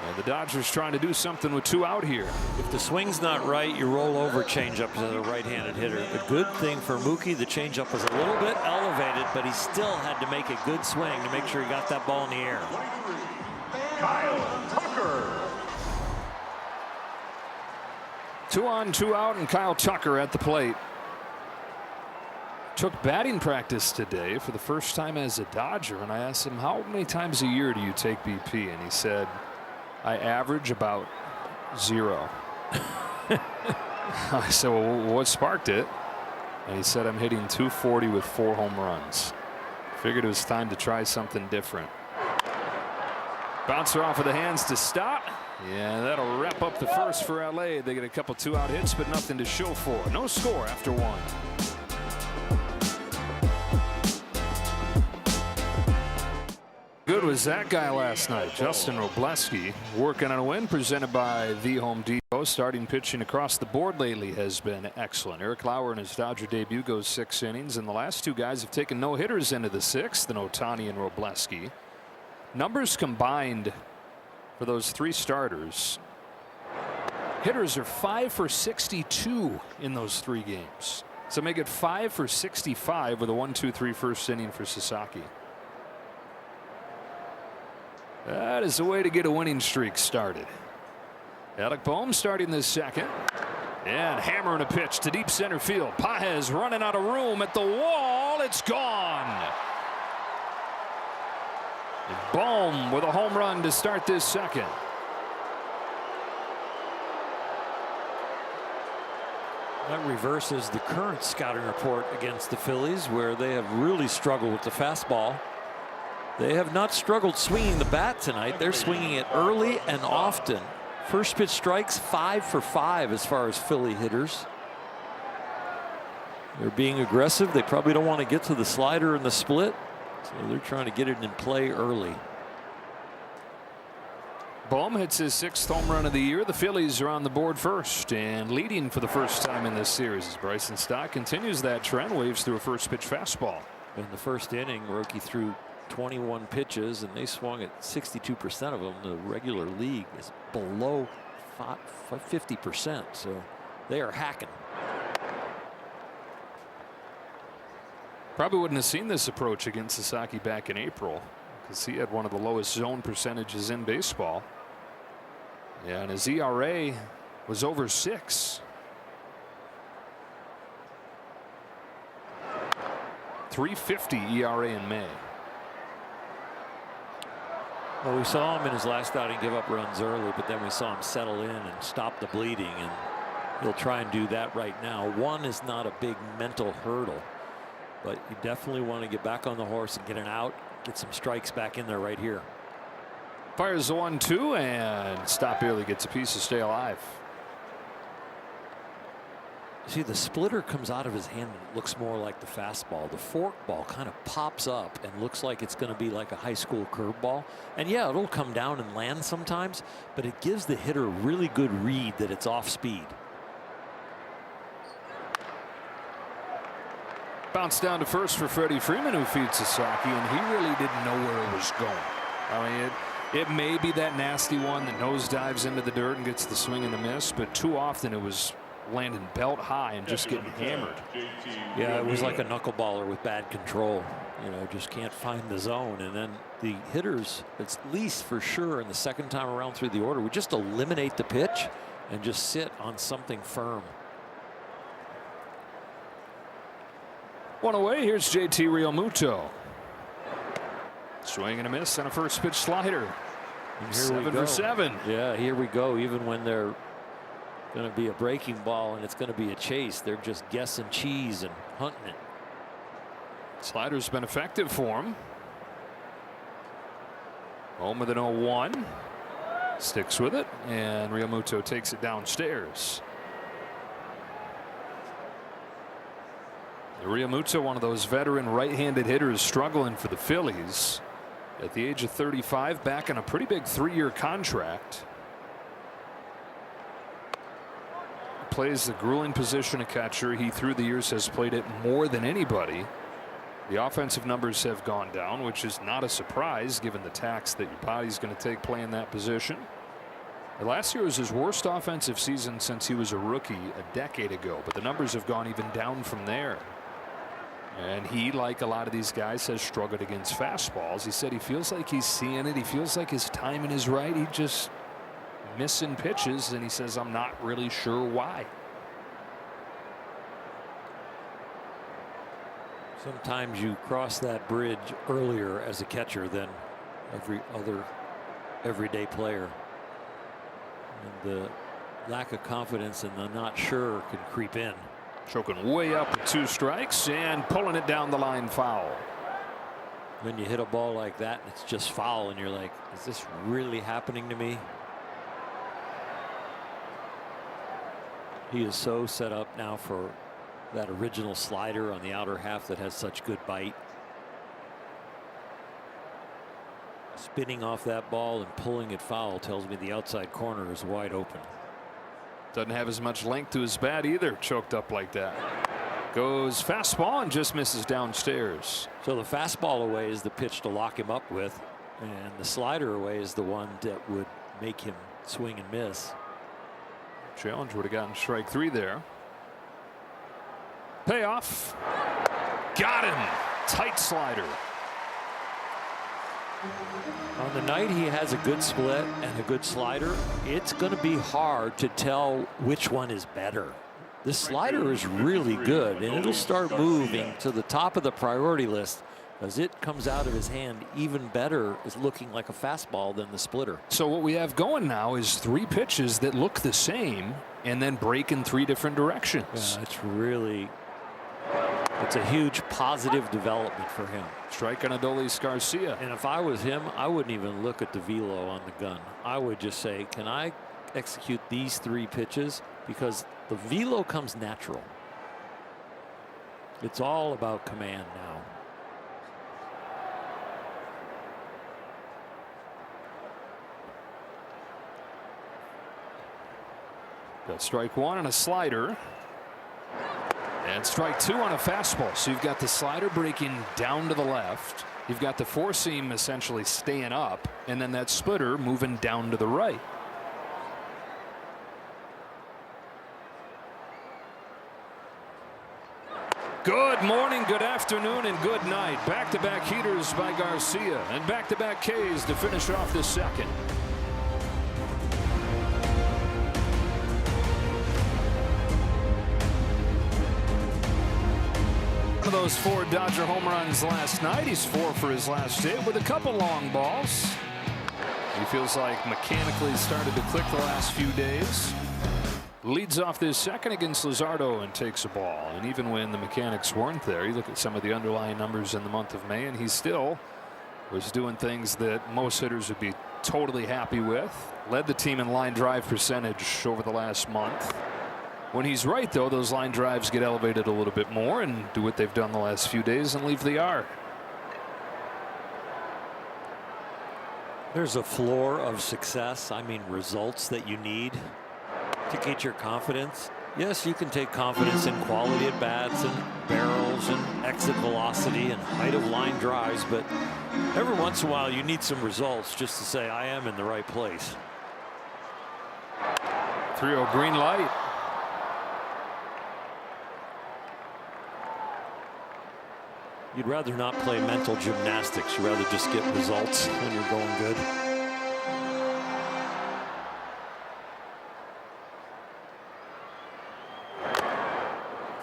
And the Dodgers trying to do something with 2 out here.
If the swing's not right, you roll over changeup as a right-handed hitter. The good thing for Mookie, the changeup was a little bit elevated, but he still had to make a good swing to make sure he got that ball in the air.
Kyle Tucker. 2 on, 2 out, and Kyle Tucker at the plate. Took batting practice today for the first time as a Dodger, and I asked him, how many times a year do you take BP? And he said, I average about 0. I said, well, what sparked it? And he said, I'm hitting .240 with 4 home runs. Figured it was time to try something different. Bouncer off of the hands to stop. Yeah, that'll wrap up the first for LA. They get a couple 2-out hits, but nothing to show for. No score after 1. Good was that guy last night, Justin Robleski, working on a win presented by The Home Depot. Starting pitching across the board lately has been excellent. Eric Lauer in his Dodger debut goes 6 innings, and the last 2 guys have taken no hitters into the 6th, and Ohtani and Robleski. Numbers combined for those 3 starters. Hitters are 5 for 62 in those 3 games. So make it 5 for 65 with a 1-2-3 first inning for Sasaki. That is the way to get a winning streak started. Alec Boehm starting this second. And hammering a pitch to deep center field. Pages running out of room at the wall. It's gone. And Boehm with a home run to start this second.
That reverses the current scouting report against the Phillies, where they have really struggled with the fastball. They have not struggled swinging the bat tonight. They're swinging it early and often. First pitch strikes 5 for 5 as far as Philly hitters. They're being aggressive. They probably don't want to get to the slider and the split, so they're trying to get it in play early.
Boehm hits his 6th home run of the year. The Phillies are on the board first and leading for the first time in this series as Bryson Stott continues that trend, waves through a first pitch fastball.
In the first inning, Rookie threw 21 pitches, and they swung at 62% of them. The regular league is below 50%, so they are hacking.
Probably wouldn't have seen this approach against Sasaki back in April because he had one of the lowest zone percentages in baseball. Yeah, and his ERA was over 6. .350 ERA in May.
Well, we saw him in his last outing give up runs early, but then we saw him settle in and stop the bleeding, and he'll try and do that right now. 1 is not a big mental hurdle, but you definitely want to get back on the horse and get an out, get some strikes back in there right here.
Fires the 1-2 and stop early, gets a piece to stay alive.
See, the splitter comes out of his hand and it looks more like the fastball. The forkball kind of pops up and looks like it's going to be like a high school curveball. And yeah, it'll come down and land sometimes, but it gives the hitter a really good read that it's off speed.
Bounce down to first for Freddie Freeman, who feeds Sasaki, and he really didn't know where it was going. I mean, it may be that nasty one that nosedives into the dirt and gets the swing and the miss, but too often it was landing belt high and just getting hammered.
Yeah, it was like a knuckleballer with bad control. You know, just can't find the zone. And then the hitters, at least for sure in the second time around through the order, would just eliminate the pitch and just sit on something firm.
1 away. Here's JT Realmuto. Swing and a miss on a first pitch slider.
And here
7 for 7.
Yeah, here we go. Even when they're going to be a breaking ball and it's going to be a chase, they're just guessing cheese and hunting it.
Slider's been effective for him. Home with an 0-1. Sticks with it, and Realmuto takes it downstairs. Realmuto, one of those veteran right-handed hitters struggling for the Phillies at the age of 35, back in a pretty big 3-year contract. Plays the grueling position of catcher. He through the years has played it more than anybody. The offensive numbers have gone down, which is not a surprise given the tax that your body's going to take playing that position. And last year was his worst offensive season since he was a rookie a decade ago, but the numbers have gone even down from there. And he, like a lot of these guys, has struggled against fastballs. He said he feels like he's seeing it. He feels like his timing is right. He just missing pitches, and he says, I'm not really sure why.
Sometimes you cross that bridge earlier as a catcher than every other everyday player. And the lack of confidence and the not sure can creep in.
Choking way up with 2 strikes and pulling it down the line foul.
When you hit a ball like that and it's just foul and you're like, is this really happening to me? He is so set up now for that original slider on the outer half that has such good bite. Spinning off that ball and pulling it foul tells me the outside corner is wide open.
Doesn't have as much length to his bat either, choked up like that. Goes fastball and just misses downstairs.
So the fastball away is the pitch to lock him up with, and the slider away is the one that would make him swing and miss.
Challenge would have gotten strike 3 there. Payoff. Got him. Tight slider.
On the night he has a good split and a good slider, it's going to be hard to tell which one is better. The slider is really good, and it'll start moving to the top of the priority list as it comes out of his hand even better, is looking like a fastball than the splitter.
So what we have going now is 3 pitches that look the same and then break in 3 different directions.
Yeah, it's a huge positive development for him.
Strike on Adolis Garcia.
And if I was him, I wouldn't even look at the velo on the gun. I would just say, can I execute these 3 pitches? Because the velo comes natural. It's all about command now.
Got strike 1 on a slider. And strike 2 on a fastball. So you've got the slider breaking down to the left. You've got the 4-seam essentially staying up. And then that splitter moving down to the right. Good morning, good afternoon, and good night. Back-to-back heaters by Garcia and back-to-back Ks to finish off the second. One of those 4 Dodger home runs last night. He's 4 for his last 8 with a couple long balls. He feels like mechanically started to click the last few days. Leads off this second against Luzardo and takes a ball. And even when the mechanics weren't there, you look at some of the underlying numbers in the month of May, and he still was doing things that most hitters would be totally happy with. Led the team in line drive percentage over the last month. When he's right, though, those line drives get elevated a little bit more and do what they've done the last few days and leave the yard.
There's a floor of success, I mean results, that you need to get your confidence. Yes, you can take confidence in quality at bats and barrels and exit velocity and height of line drives, but every once in a while you need some results just to say I am in the right place.
3-0 green light.
You'd rather not play mental gymnastics. You'd rather just get results when you're going good.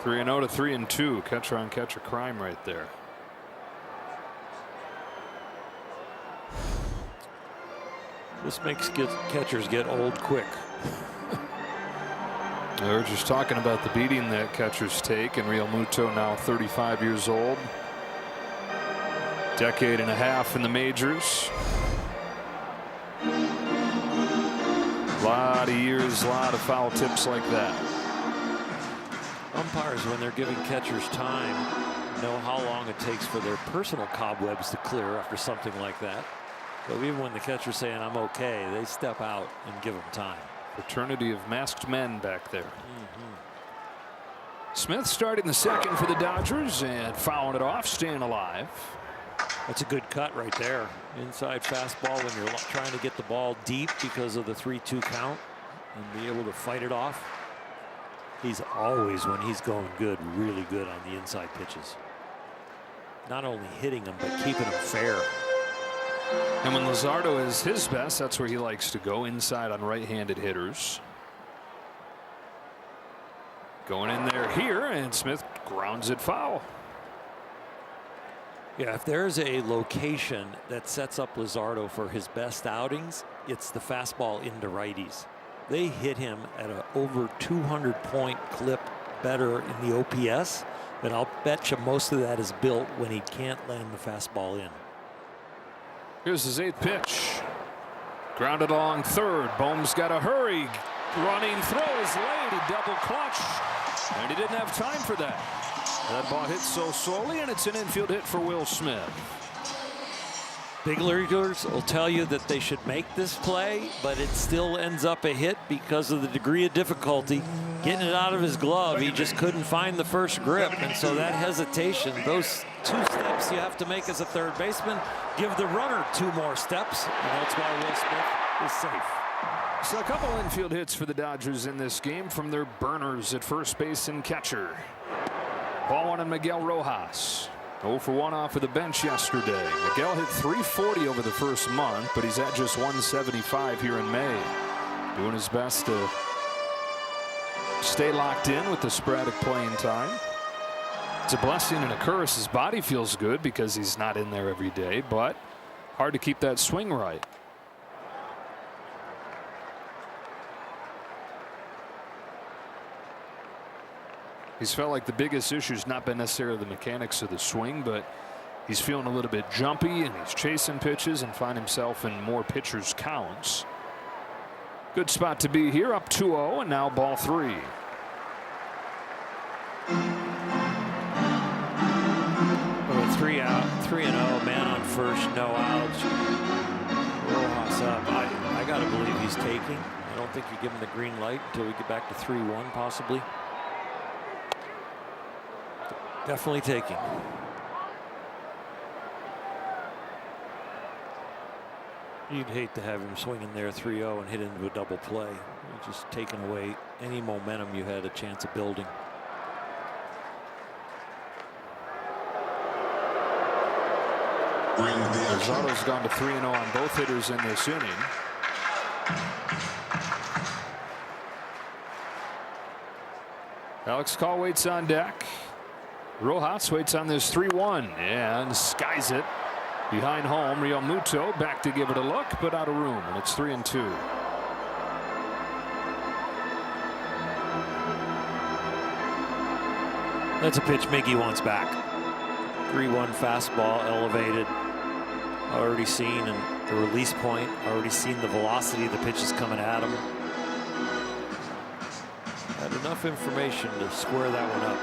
Three and 0 to 3-2. Catcher on catcher crime right there.
This makes catchers get old quick.
We were just talking about the beating that catchers take, and Real Muto now 35 years old. Decade and a half in the majors. A lot of years, a lot of foul tips like that.
Umpires, when they're giving catchers time, know how long it takes for their personal cobwebs to clear after something like that. But even when the catcher's saying I'm okay, they step out and give them time.
Fraternity of masked men back there. Smith starting the second for the Dodgers and fouling it off, staying alive.
That's a good cut right there. Inside fastball when you're trying to get the ball deep because of the 3-2 count and be able to fight it off. He's always, when he's going good, really good on the inside pitches. Not only hitting them, but keeping them fair.
And when Luzardo is his best, that's where he likes to go, inside on right-handed hitters. Going in there here, and Smith grounds it foul.
Yeah, if there's a location that sets up Luzardo for his best outings, it's the fastball into righties. They hit him at an over 200-point clip better in the OPS, but I'll bet you most of that is built when he can't land the fastball in.
Here's his 8th pitch. Grounded along third. Bohm's got to hurry. Running throws late. He double clutch. And he didn't have time for that. That ball hits so slowly, and it's an infield hit for Will Smith.
Big leaguers will tell you that they should make this play, but it still ends up a hit because of the degree of difficulty. Getting it out of his glove, he just couldn't find the first grip, and so that hesitation, those 2 steps you have to make as a third baseman, give the runner 2 more steps, and that's why Will Smith is safe.
So a couple infield hits for the Dodgers in this game from their burners at first base and catcher. Ball 1 on Miguel Rojas. 0 for 1 off of the bench yesterday. Miguel hit .340 over the first month, but he's at just .175 here in May. Doing his best to stay locked in with the sporadic playing time. It's a blessing and a curse. His body feels good because he's not in there every day, but hard to keep that swing right. He's felt like the biggest issue has not been necessarily the mechanics of the swing, but he's feeling a little bit jumpy, and he's chasing pitches and find himself in more pitchers' counts. Good spot to be here, up 2-0, and now ball 3.
Well, 3-0, man on first, no outs. Rojas up. I got to believe he's taking. I don't think you give him the green light until we get back to 3-1, possibly. Definitely taking. You'd hate to have him swinging there 3-0 and hit into a double play. You're just taking away any momentum you had a chance of building.
Luzardo's gone to 3-0 on both hitters in this inning. Alex Call waits on deck. Rojas waits on this 3-1 and skies it behind home. Real Muto back to give it a look, but out of room, and it's 3-2.
That's a pitch Miggy wants back. 3-1 fastball, elevated. Already seen, and the release point. Already seen the velocity of the pitch is coming at him. Had enough information to square that one up.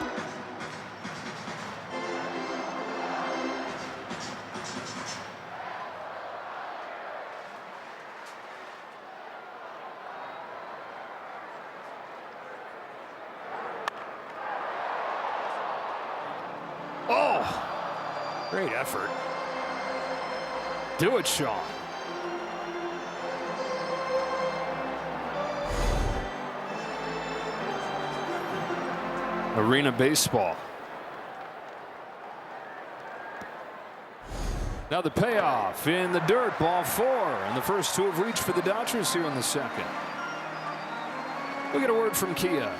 Oh, great effort. Do it, Sean. Arena baseball. Now the payoff in the dirt, ball 4, and the first 2 have reached for the Dodgers here in the second. We'll get a word from Kia.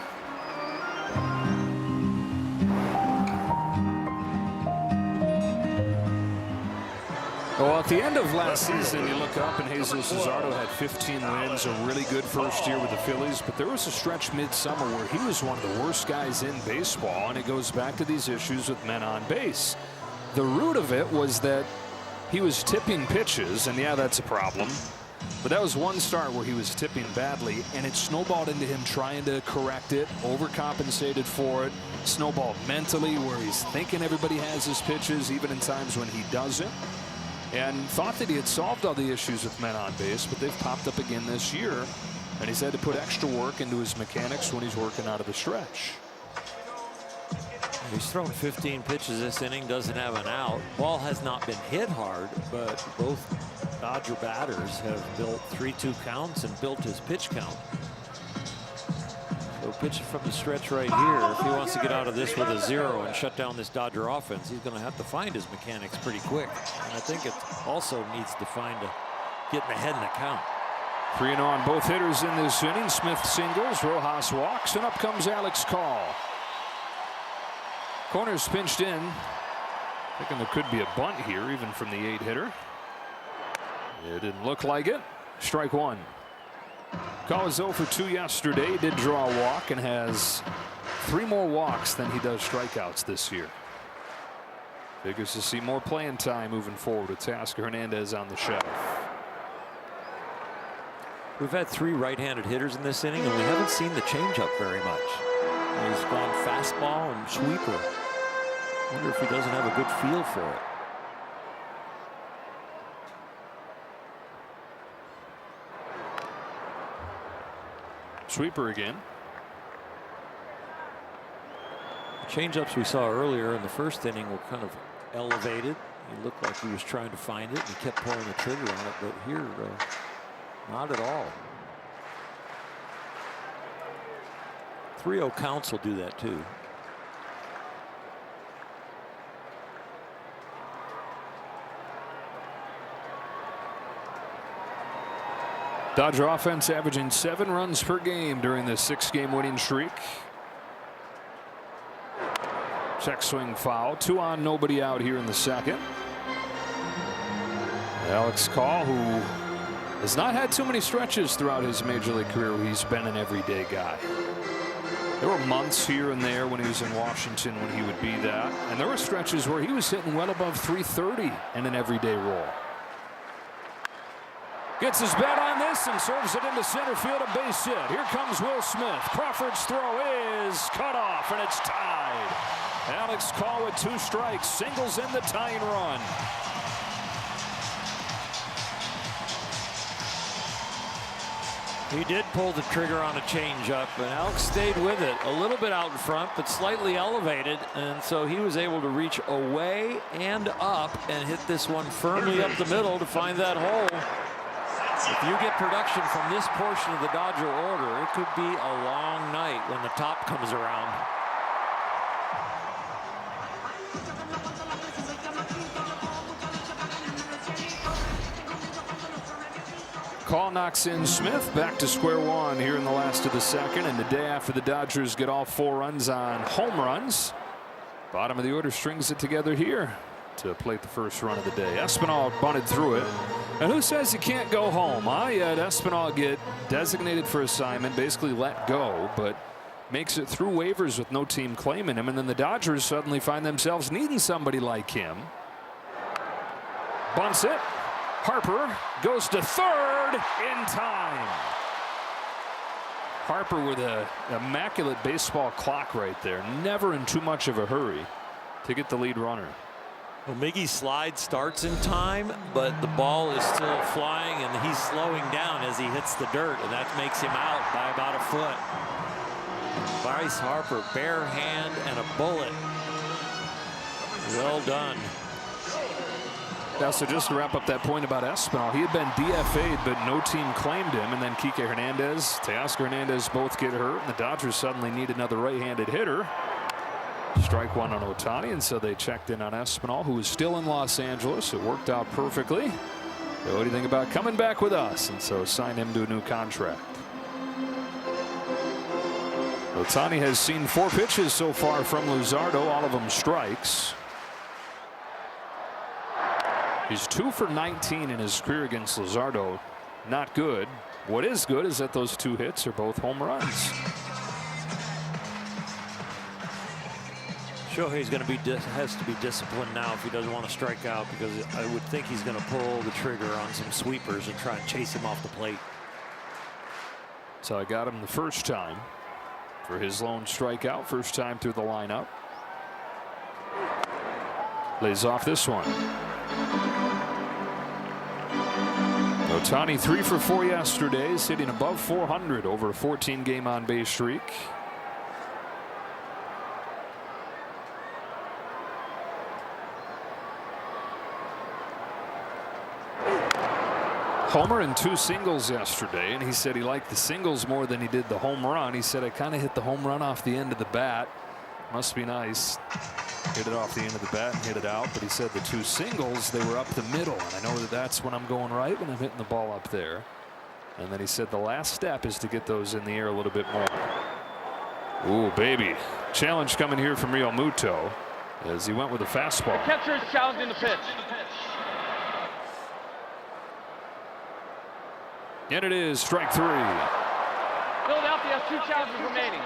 Well, at the end of last season, you look up and Jesus Luzardo had 15 wins, a really good first year with the Phillies, but there was a stretch midsummer where he was one of the worst guys in baseball, and it goes back to these issues with men on base. The root of it was that he was tipping pitches, and yeah, that's a problem, but that was one start where he was tipping badly, and it snowballed into him trying to correct it, overcompensated for it, snowballed mentally where he's thinking everybody has his pitches, even in times when he doesn't. And thought that he had solved all the issues with men on base, but they've popped up again this year, and he's had to put extra work into his mechanics when he's working out of the stretch.
He's thrown 15 pitches this inning, doesn't have an out. Ball has not been hit hard, but both Dodger batters have built 3-2 counts and built his pitch count. So pitching from the stretch right here, if he wants to get out of this with a 0 and shut down this Dodger offense, he's going to have to find his mechanics pretty quick. And I think it also needs to find getting ahead in the count.
3-0 on both hitters in this inning. Smith singles, Rojas walks, and up comes Alex Call. Corner's pinched in. Thinking there could be a bunt here, even from the 8-hitter. It didn't look like it. Strike 1. Call was 0 for 2 yesterday. He did draw a walk and has 3 more walks than he does strikeouts this year. Figures to see more playing time moving forward with Tasker Hernandez on the shelf.
We've had 3 right-handed hitters in this inning, and we haven't seen the changeup very much. He's gone fastball and sweeper. I wonder if he doesn't have a good feel for it.
Sweeper again.
The changeups we saw earlier in the first inning were kind of elevated. He looked like he was trying to find it, and he kept pulling the trigger on it, but here, not at all. 3-0 counts will do that too.
Dodger offense averaging 7 runs per game during this 6-game winning streak. Check swing foul. 2 on, nobody out here in the second. Alex Call, who has not had too many stretches throughout his major league career where he's been an everyday guy. There were months here and there when he was in Washington when he would be that, and there were stretches where he was hitting well above 330 in an everyday role. Gets his bat on this and serves it into center field, a base hit. Here comes Will Smith. Crawford's throw is cut off, and it's tied. Alex Call with 2 strikes, singles in the tying run.
He did pull the trigger on a changeup, and Alex stayed with it a little bit out in front, but slightly elevated, and so he was able to reach away and up and hit this one firmly up the middle to find that hole. If you get production from this portion of the Dodger order, it could be a long night when the top comes around.
Call knocks in Smith. Back to square one here in the last of the second, and the day after the Dodgers get all 4 runs on home runs. Bottom of the order strings it together here to plate the first run of the day. Espinal bunted through it. And who says he can't go home? Yet Espinal get designated for assignment, basically let go, but makes it through waivers with no team claiming him. And then the Dodgers suddenly find themselves needing somebody like him. Bunts it. Harper goes to third in time. Harper with an immaculate baseball clock right there. Never in too much of a hurry to get the lead runner.
Well, Miggy's slide starts in time, but the ball is still flying, and he's slowing down as he hits the dirt, and that makes him out by about a foot. Bryce Harper, bare hand and a bullet. Well done.
Now, so just to wrap up that point about Espinal, he had been DFA'd, but no team claimed him. And then Kike Hernandez, Teoscar Hernandez both get hurt, and the Dodgers suddenly need another right-handed hitter. Strike one on Ohtani, and so they checked in on Espinal, who is still in Los Angeles. It worked out perfectly. So what do you think about coming back with us? And so sign him to a new contract. Ohtani has seen 4 pitches so far from Luzardo, all of them strikes. He's 2 for 19 in his career against Luzardo. Not good. What is good is that those 2 hits are both home runs.
Shohei's going to be has to be disciplined now if he doesn't want to strike out, because I would think he's going to pull the trigger on some sweepers and try and chase him off the plate.
So I got him the first time for his lone strikeout, first time through the lineup. Lays off this one. Ohtani 3 for 4 yesterday, sitting above 400 over a 14-game on-base streak. Homer and 2 singles yesterday, and he said he liked the singles more than he did the home run. He said, I kind of hit the home run off the end of the bat. Must be nice. Hit it off the end of the bat and hit it out. But he said the 2 singles, they were up the middle. And I know that that's when I'm going right, when I'm hitting the ball up there. And then he said the last step is to get those in the air a little bit more. Ooh, baby. Challenge coming here from Real Muto as he went with a fastball.
The catcher is challenging the pitch.
And it is strike 3.
Philadelphia has 2 challenges remaining.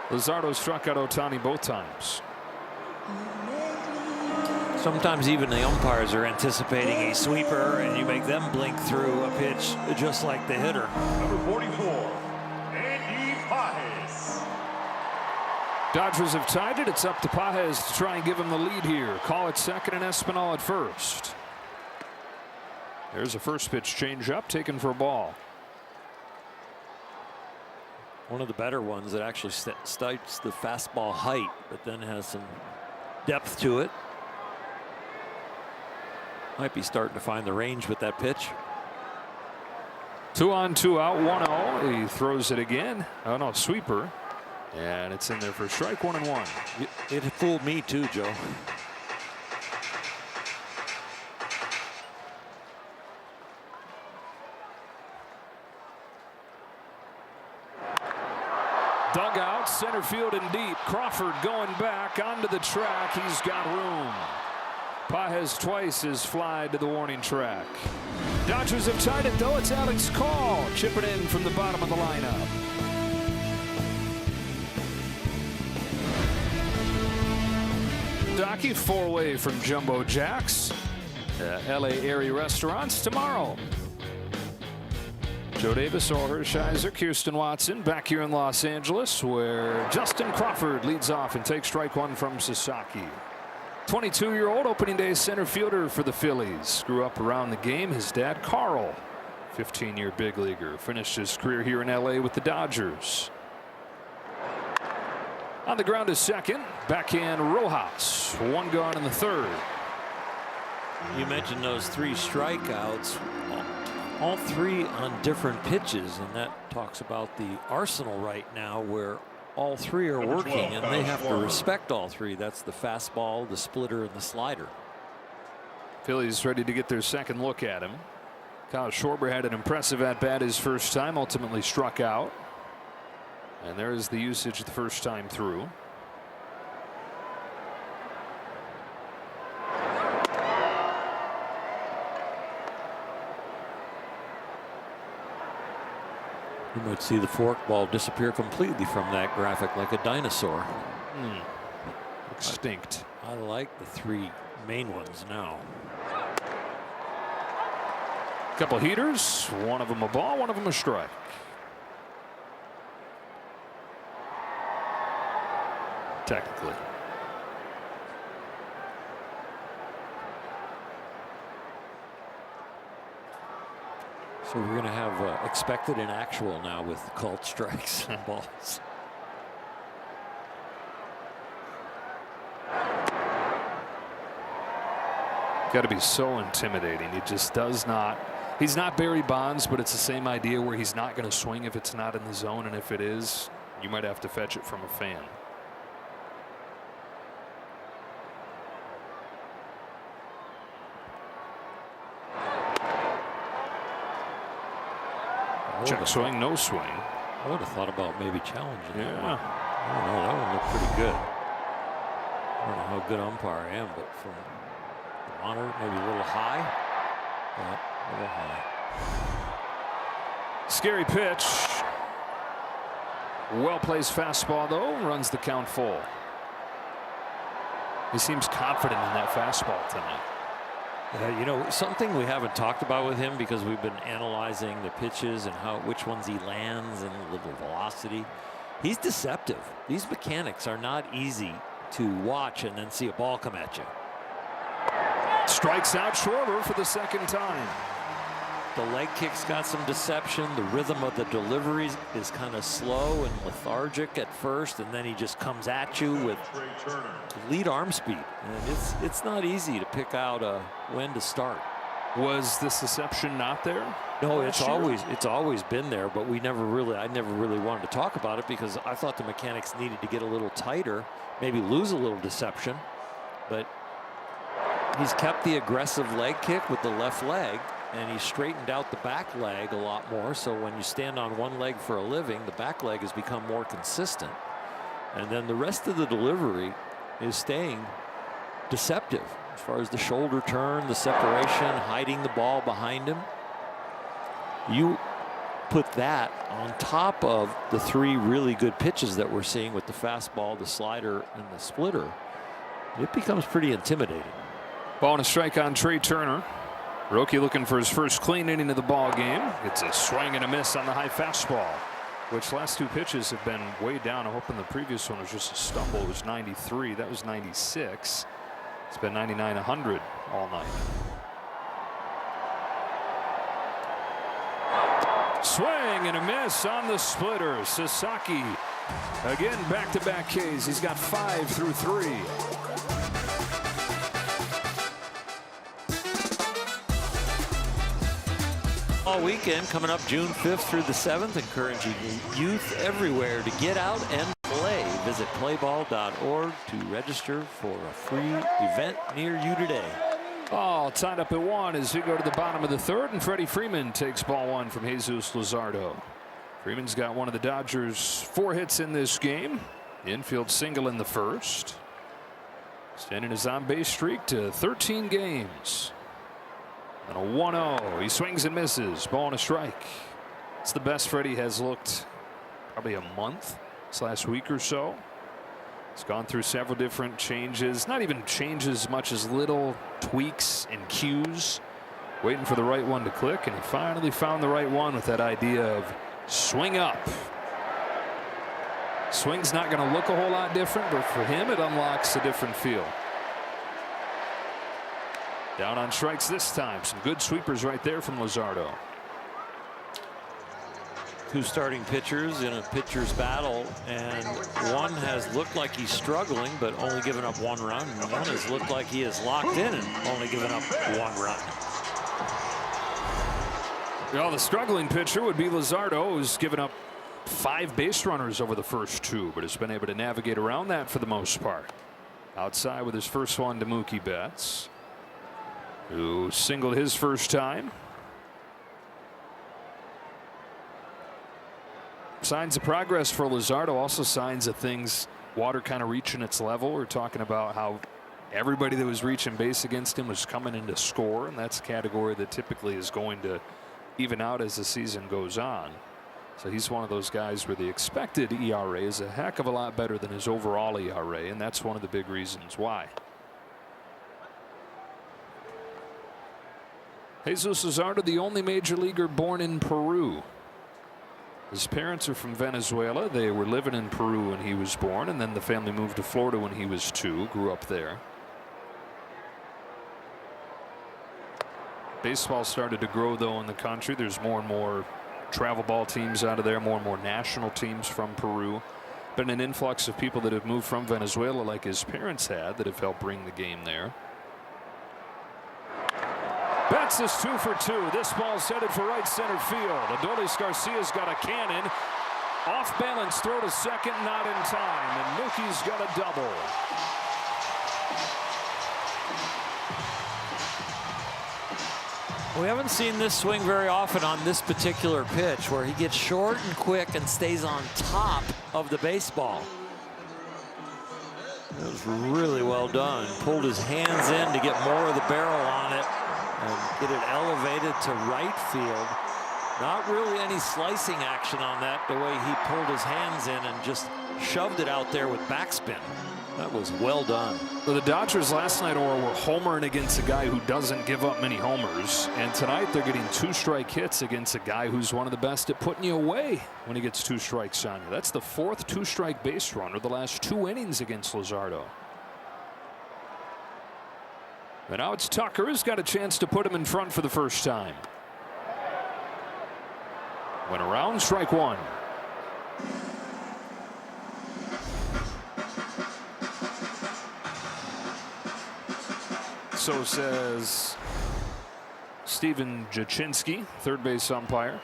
Luzardo struck out Ohtani both times.
Sometimes even the umpires are anticipating a sweeper, and you make them blink through a pitch just like the hitter.
Number 44, Andy Pages.
Dodgers have tied it. It's up to Pages to try and give him the lead here. Call it second and Espinal at first. There's a first pitch change up, taken for a ball.
One of the better ones that actually starts the fastball height, but then has some depth to it. Might be starting to find the range with that pitch.
2 on, 2 out, 1-0. He throws it again. Oh no, sweeper. And it's in there for strike 1-1.
It fooled me too, Joe.
Dugout, center field and deep. Crawford going back onto the track. He's got room. Pages twice has fly to the warning track. Dodgers have tied it though. It's Alex Call chipping in from the bottom of the lineup. Docky 4-way from Jumbo Jack's. LA area restaurants tomorrow. Joe Davis, Orr Hershiser, Kirsten Watson back here in Los Angeles, where Justin Crawford leads off and takes strike 1 from Sasaki. 22-year-old opening day center fielder for the Phillies. Grew up around the game. His dad, Carl, 15-year big leaguer, finished his career here in LA with the Dodgers. On the ground is second. Backhand Rojas. 1 gone in the 3rd.
You mentioned those 3 strikeouts. All 3 on different pitches, and that talks about the arsenal right now where all 3 are working, and they have to respect all 3. That's the fastball, the splitter, and the slider.
Phillies ready to get their second look at him. Kyle Schwarber had an impressive at-bat his first time, ultimately struck out. And there's the usage the first time through.
You might see the forkball disappear completely from that graphic like a dinosaur.
Extinct.
I like the 3 main ones now.
Couple heaters, one of them a ball, one of them a strike. Technically.
So we're going to have expected and actual now with called strikes and balls.
Got to be so intimidating. He just does not. He's not Barry Bonds, but it's the same idea where he's not going to swing if it's not in the zone, and if it is, you might have to fetch it from a fan. Check swing, no swing.
I would have thought about maybe challenging that one.
Yeah.
I don't know. That one looked pretty good. I don't know how good umpire I am, but from the monitor, maybe a little high. Yeah, a little high.
Scary pitch. Well placed fastball, though. Runs the count full. He seems confident in that fastball tonight.
You know, something we haven't talked about with him because we've been analyzing the pitches and which ones he lands and the velocity. He's deceptive. These mechanics are not easy to watch and then see a ball come at you.
Strikes out Schwarber for the second time.
The leg kick's got some deception. The rhythm of the deliveries is kind of slow and lethargic at first, and then he just comes at you with lead arm speed. And it's not easy to pick out when to start.
Was this deception not there?
No, it's always been there, but I never really wanted to talk about it because I thought the mechanics needed to get a little tighter, maybe lose a little deception, but he's kept the aggressive leg kick with the left leg, and he straightened out the back leg a lot more. So when you stand on one leg for a living, the back leg has become more consistent. And then the rest of the delivery is staying deceptive as far as the shoulder turn, the separation, hiding the ball behind him. You put that on top of the 3 really good pitches that we're seeing with the fastball, the slider, and the splitter, it becomes pretty intimidating.
Ball and a strike on Trey Turner. Roki looking for his first clean inning of the ball game. It's a swing and a miss on the high fastball, which last 2 pitches have been way down. I'm hoping the previous one was just a stumble. It was 93. That was 96. It's been 99, 100 all night. Swing and a miss on the splitter. Sasaki again, back-to-back Ks. He's got 5 through 3.
All weekend coming up June 5th through the 7th, encouraging youth everywhere to get out and play. Visit playball.org to register for a free event near you today.
All tied up at 1 as we go to the bottom of the 3rd, and Freddie Freeman takes ball 1 from Jesus Luzardo. Freeman's got one of the Dodgers' 4 hits in this game. Infield single in the 1st. Extending his on-base streak to 13 games. And a 1-0. He swings and misses. Ball and a strike. It's the best Freddie has looked probably a month this last week or so. He's gone through several different changes. Not even changes as much as little tweaks and cues. Waiting for the right one to click, and he finally found the right one with that idea of swing up. Swing's not going to look a whole lot different, but for him it unlocks a different feel. Down on strikes this time. Some good sweepers right there from Luzardo.
2 starting pitchers in a pitcher's battle, and one has looked like he's struggling but only given up 1 run, and one has looked like he is locked in and only given up 1 run.
Well, the struggling pitcher would be Luzardo, who's given up 5 base runners over the first 2, but has been able to navigate around that for the most part. Outside with his first one to Mookie Betts, who singled his first time. Signs of progress for Luzardo, also signs of things, water kind of reaching its level. We're talking about how everybody that was reaching base against him was coming in to score, and that's a category that typically is going to even out as the season goes on. So he's one of those guys where the expected ERA is a heck of a lot better than his overall ERA, and that's one of the big reasons why. Jesus Luzardo, the only major leaguer born in Peru. His parents are from Venezuela. They were living in Peru when he was born, and then the family moved to Florida when he was 2, grew up there. Baseball started to grow, though, in the country. There's more and more travel ball teams out of there, more and more national teams from Peru. Been an influx of people that have moved from Venezuela, like his parents had, that have helped bring the game there. Betts is 2 for 2. This ball's headed for right center field. Adolis Garcia's got a cannon. Off balance throw to second, not in time. And Mookie's got a double.
We haven't seen this swing very often on this particular pitch, where he gets short and quick and stays on top of the baseball. It was really well done. Pulled his hands in to get more of the barrel on it and get it elevated to right field. Not really any slicing action on that, the way he pulled his hands in and just shoved it out there with backspin. That was well done.
Well, the Dodgers last night, were homering against a guy who doesn't give up many homers. And tonight they're getting 2-strike hits against a guy who's one of the best at putting you away when he gets 2 strikes on you. That's the 4th 2-strike base runner the last 2 innings against Luzardo. And now it's Tucker who's got a chance to put him in front for the first time. Went around, strike 1. So says Steven Jaczynski, third base umpire.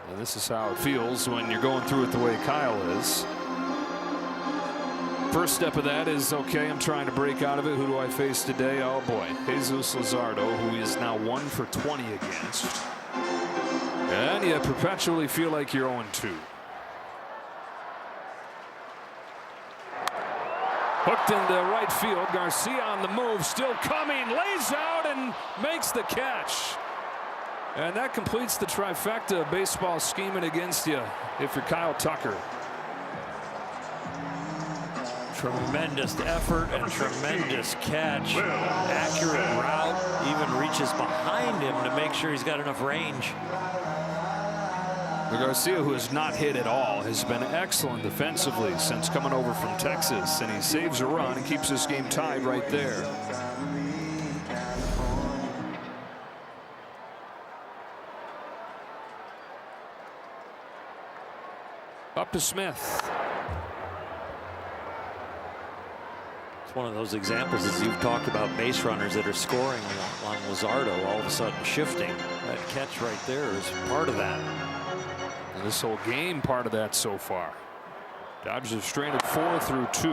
And this is how it feels when you're going through it the way Kyle is. First step of that is, okay, I'm trying to break out of it. Who do I face today? Oh boy, Jesus Luzardo, who is now 1 for 20 against. And you perpetually feel like you're 0-2. Hooked into right field. Garcia on the move, still coming, lays out and makes the catch. And that completes the trifecta of baseball scheming against you if you're Kyle Tucker.
Tremendous effort and tremendous catch. Accurate route, even reaches behind him to make sure he's got enough range.
Garcia, who has not hit at all, has been excellent defensively since coming over from Texas, and he saves a run and keeps this game tied right there. Up to Smith.
It's one of those examples, as you've talked about, base runners that are scoring on Luzardo all of a sudden shifting. That catch right there is part of that.
And this whole game part of that so far. Dodgers have stranded 4 through 2.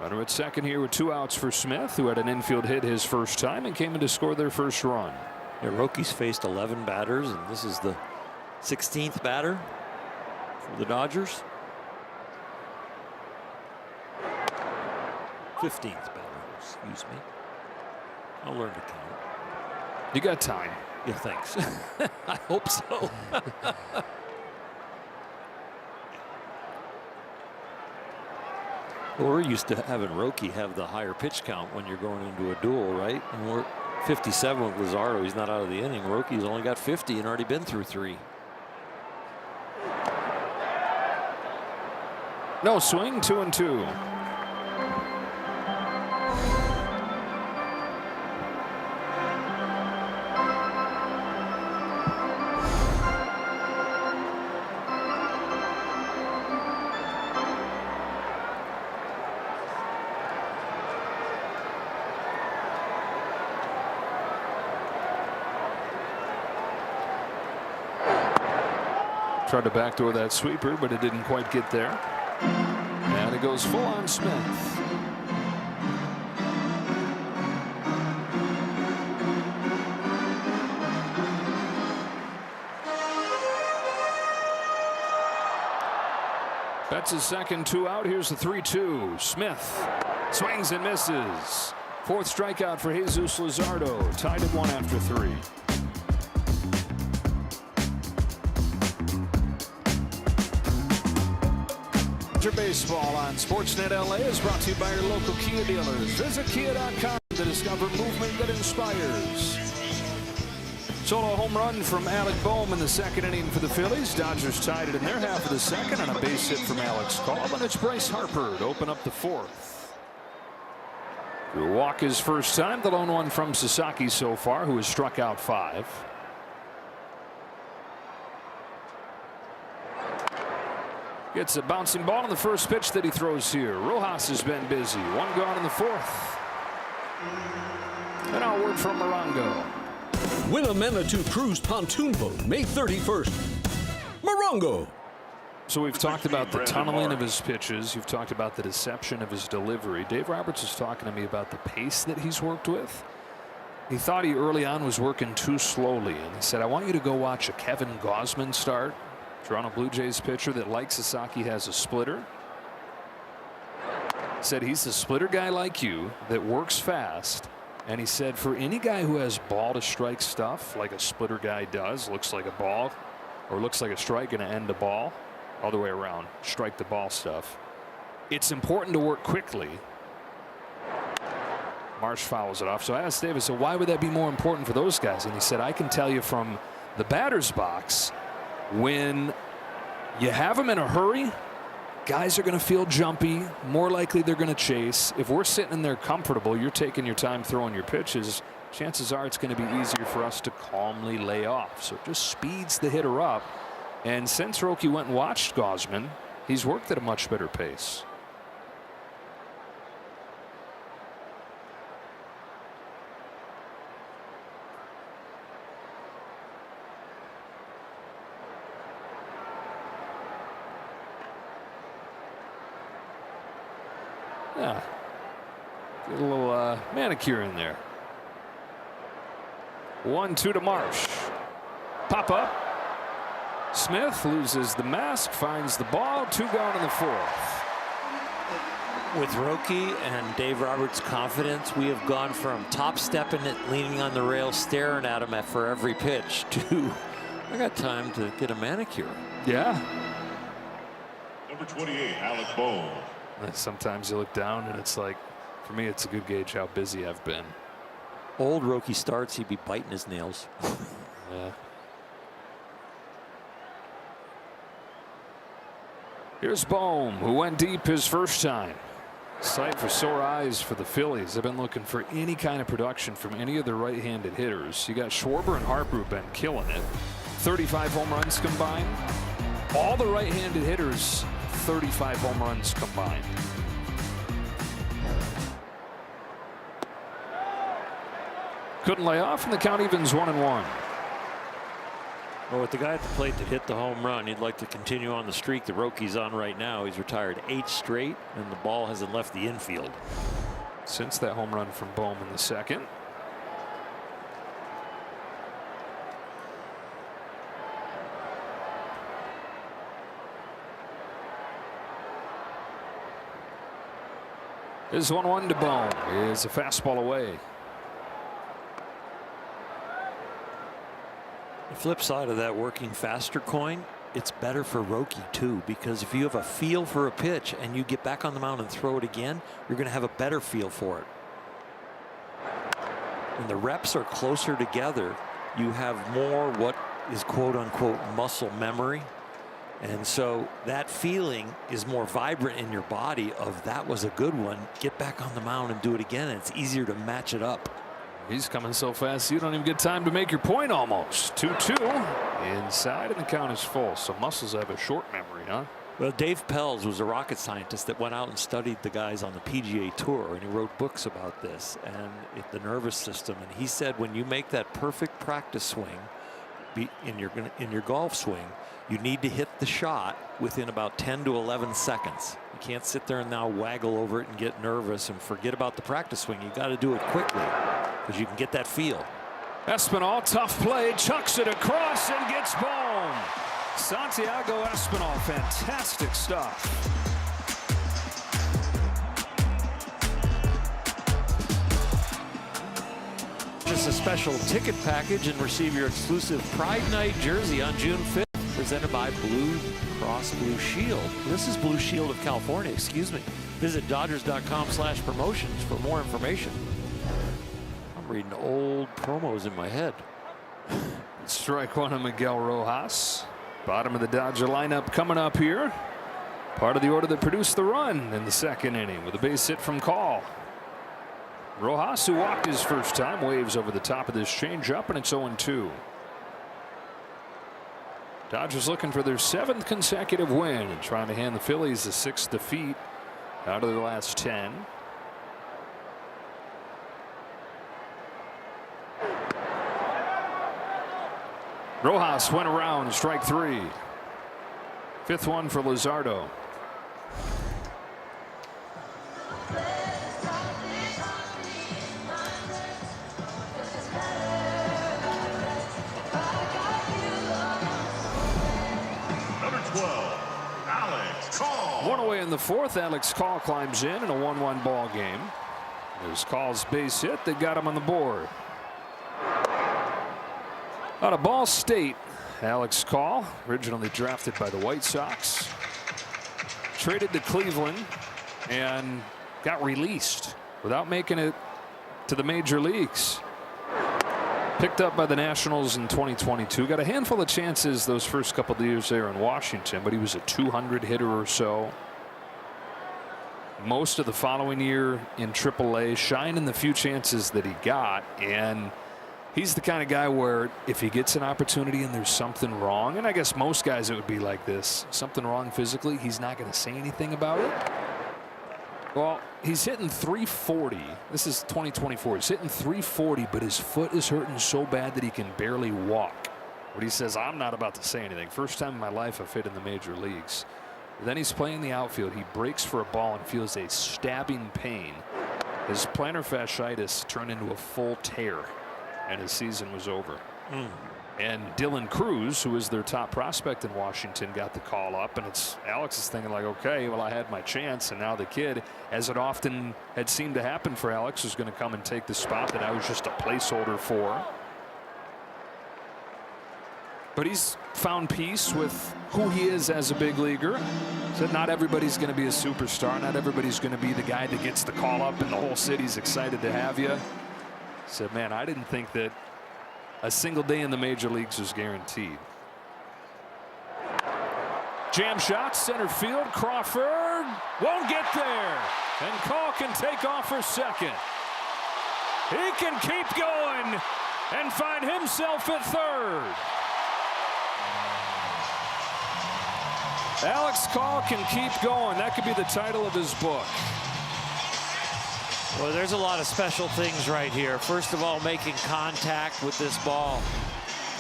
Runner at second here with 2 outs for Smith, who had an infield hit his first time and came in to score their first run.
Yeah, Rocky's faced 11 batters, and this is the 16th batter for the Dodgers. 15th batter, excuse me. I'll learn to count.
You got time.
Yeah, thanks. I hope so. Well, we're used to having Roky have the higher pitch count when you're going into a duel, right? And we're 57 with Luzardo. He's not out of the inning. Roky's only got 50 and already been through 3.
No swing, 2-2. Tried to backdoor that sweeper, but it didn't quite get there. And it goes full on Smith. Betts is second, 2 out. Here's the 3-2. Smith swings and misses. 4th strikeout for Jesus Luzardo. Tied at 1 after 3. Dodger Baseball on Sportsnet LA is brought to you by your local Kia dealers. Visit Kia.com to discover movement that inspires. Solo home run from Alec Boehm in the second inning for the Phillies. Dodgers tied it in their half of the second on a base hit from Alex Cobb, and it's Bryce Harper to open up the fourth. Drew walk his first time, the lone one from Sasaki so far, who has struck out 5. Gets a bouncing ball on the first pitch that he throws here. Rojas has been busy. 1 gone in the 4th. And now word from Morongo.
Win a Manitou Cruise pontoon boat May 31st. Morongo.
So we've talked about the tunneling of his pitches. You've talked about the deception of his delivery. Dave Roberts was talking to me about the pace that he's worked with. He thought he early on was working too slowly, and he said, I want you to go watch a Kevin Gausman start. Toronto Blue Jays pitcher that, like Sasaki, has a splitter. Said he's a splitter guy like you that works fast. And he said for any guy who has ball to strike stuff like a splitter guy does, looks like a ball or looks like a strike and end a ball, all the way around, strike the ball stuff, it's important to work quickly. Marsh fouls it off. So I asked Davis, so why would that be more important for those guys? And he said, I can tell you from the batter's box, when you have them in a hurry, guys are going to feel jumpy, more likely they're going to chase. If we're sitting in there comfortable, you're taking your time throwing your pitches, chances are it's going to be easier for us to calmly lay off. So it just speeds the hitter up. And since Roki went and watched Gausman, he's worked at a much better pace. Yeah, get a little manicure in there. 1-2 to Marsh. Pop up. Smith loses the mask, finds the ball. 2 gone in the 4th.
With Roki and Dave Roberts' confidence, we have gone from top stepping it, leaning on the rail, staring at him for every pitch, to I got time to get a manicure.
Yeah.
Number 28, Alec Boehm.
Sometimes you look down and it's like, for me, it's a good gauge how busy I've been.
Old Roki starts, he'd be biting his nails.
Yeah. Here's Boehm, who went deep his first time. Sight for sore eyes for the Phillies. They've been looking for any kind of production from any of the right-handed hitters. You got Schwarber and Harper who've been killing it. 35 home runs combined. All the right-handed hitters, 35 home runs combined. Couldn't lay off, and the count evens 1-1.
Well, with the guy at the plate that hit the home run, he'd like to continue on the streak that Roki's on right now. He's retired 8 straight, and the ball hasn't left the infield
since that home run from Boehm in the second. This 1-1 to Boehm is a fastball away.
The flip side of that working faster coin, it's better for Roki too, because if you have a feel for a pitch and you get back on the mound and throw it again, you're going to have a better feel for it. When the reps are closer together, you have more what is quote unquote muscle memory. And so that feeling is more vibrant in your body of that was a good one. Get back on the mound and do it again. And it's easier to match it up.
He's coming so fast you don't even get time to make your point almost. 2-2 inside, and the count is full. So muscles have a short memory, huh?
Well, Dave Pelz was a rocket scientist that went out and studied the guys on the PGA Tour, and he wrote books about this and the nervous system. And he said when you make that perfect practice swing in your golf swing, you need to hit the shot within about 10 to 11 seconds. You can't sit there and now waggle over it and get nervous and forget about the practice swing. You got to do it quickly because you can get that feel.
Espinal, tough play, chucks it across and gets Boehm. Santiago Espinal, fantastic stuff.
Just a special ticket package and receive your exclusive Pride Night jersey on June 5th. presented by Blue Cross Blue Shield. This is Blue Shield of California, excuse me. Visit Dodgers.com/promotions for more information. I'm reading old promos in my head.
Strike one on Miguel Rojas. Bottom of the Dodger lineup coming up here. Part of the order that produced the run in the second inning with a base hit from Call. Rojas, who walked his first time, waves over the top of this changeup, and it's 0-2. Dodgers looking for their 7th consecutive win and trying to hand the Phillies a 6th defeat out of their last 10. Rojas went around, strike 3. 5th one for Luzardo. One away in the 4th. Alex Call climbs in a 1-1 ball game. There's Call's base hit that got him on the board. Out of Ball State, Alex Call, originally drafted by the White Sox, traded to Cleveland and got released without making it to the major leagues. Picked up by the Nationals in 2022. Got a handful of chances those first couple of years there in Washington, but he was a 200 hitter or so. Most of the following year in AAA, shining the few chances that he got, and he's the kind of guy where if he gets an opportunity and there's something wrong, and I guess most guys it would be like this, something wrong physically, he's not going to say anything about it. Well, he's hitting 340. This is 2024. He's hitting 340, but his foot is hurting so bad that he can barely walk. But he says, I'm not about to say anything. First time in my life I've hit in the major leagues. Then he's playing the outfield. He breaks for a ball and feels a stabbing pain. His plantar fasciitis turned into a full tear, and his season was over. And Dylan Cruz, who is their top prospect in Washington, got the call up, and it's Alex is thinking like, okay, well, I had my chance, and now the kid, as it often had seemed to happen for Alex, is going to come and take the spot that I was just a placeholder for. But he's found peace with who he is as a big leaguer. Said not everybody's going to be a superstar, not everybody's going to be the guy that gets the call up and the whole city's excited to have you. Said, man, I didn't think that a single day in the major leagues was guaranteed. Jam shot, center field. Crawford won't get there. And Call can take off for second. He can keep going and find himself at third. Alex Call can keep going. That could be the title of his book.
Well, there's a lot of special things right here. First of all, making contact with this ball.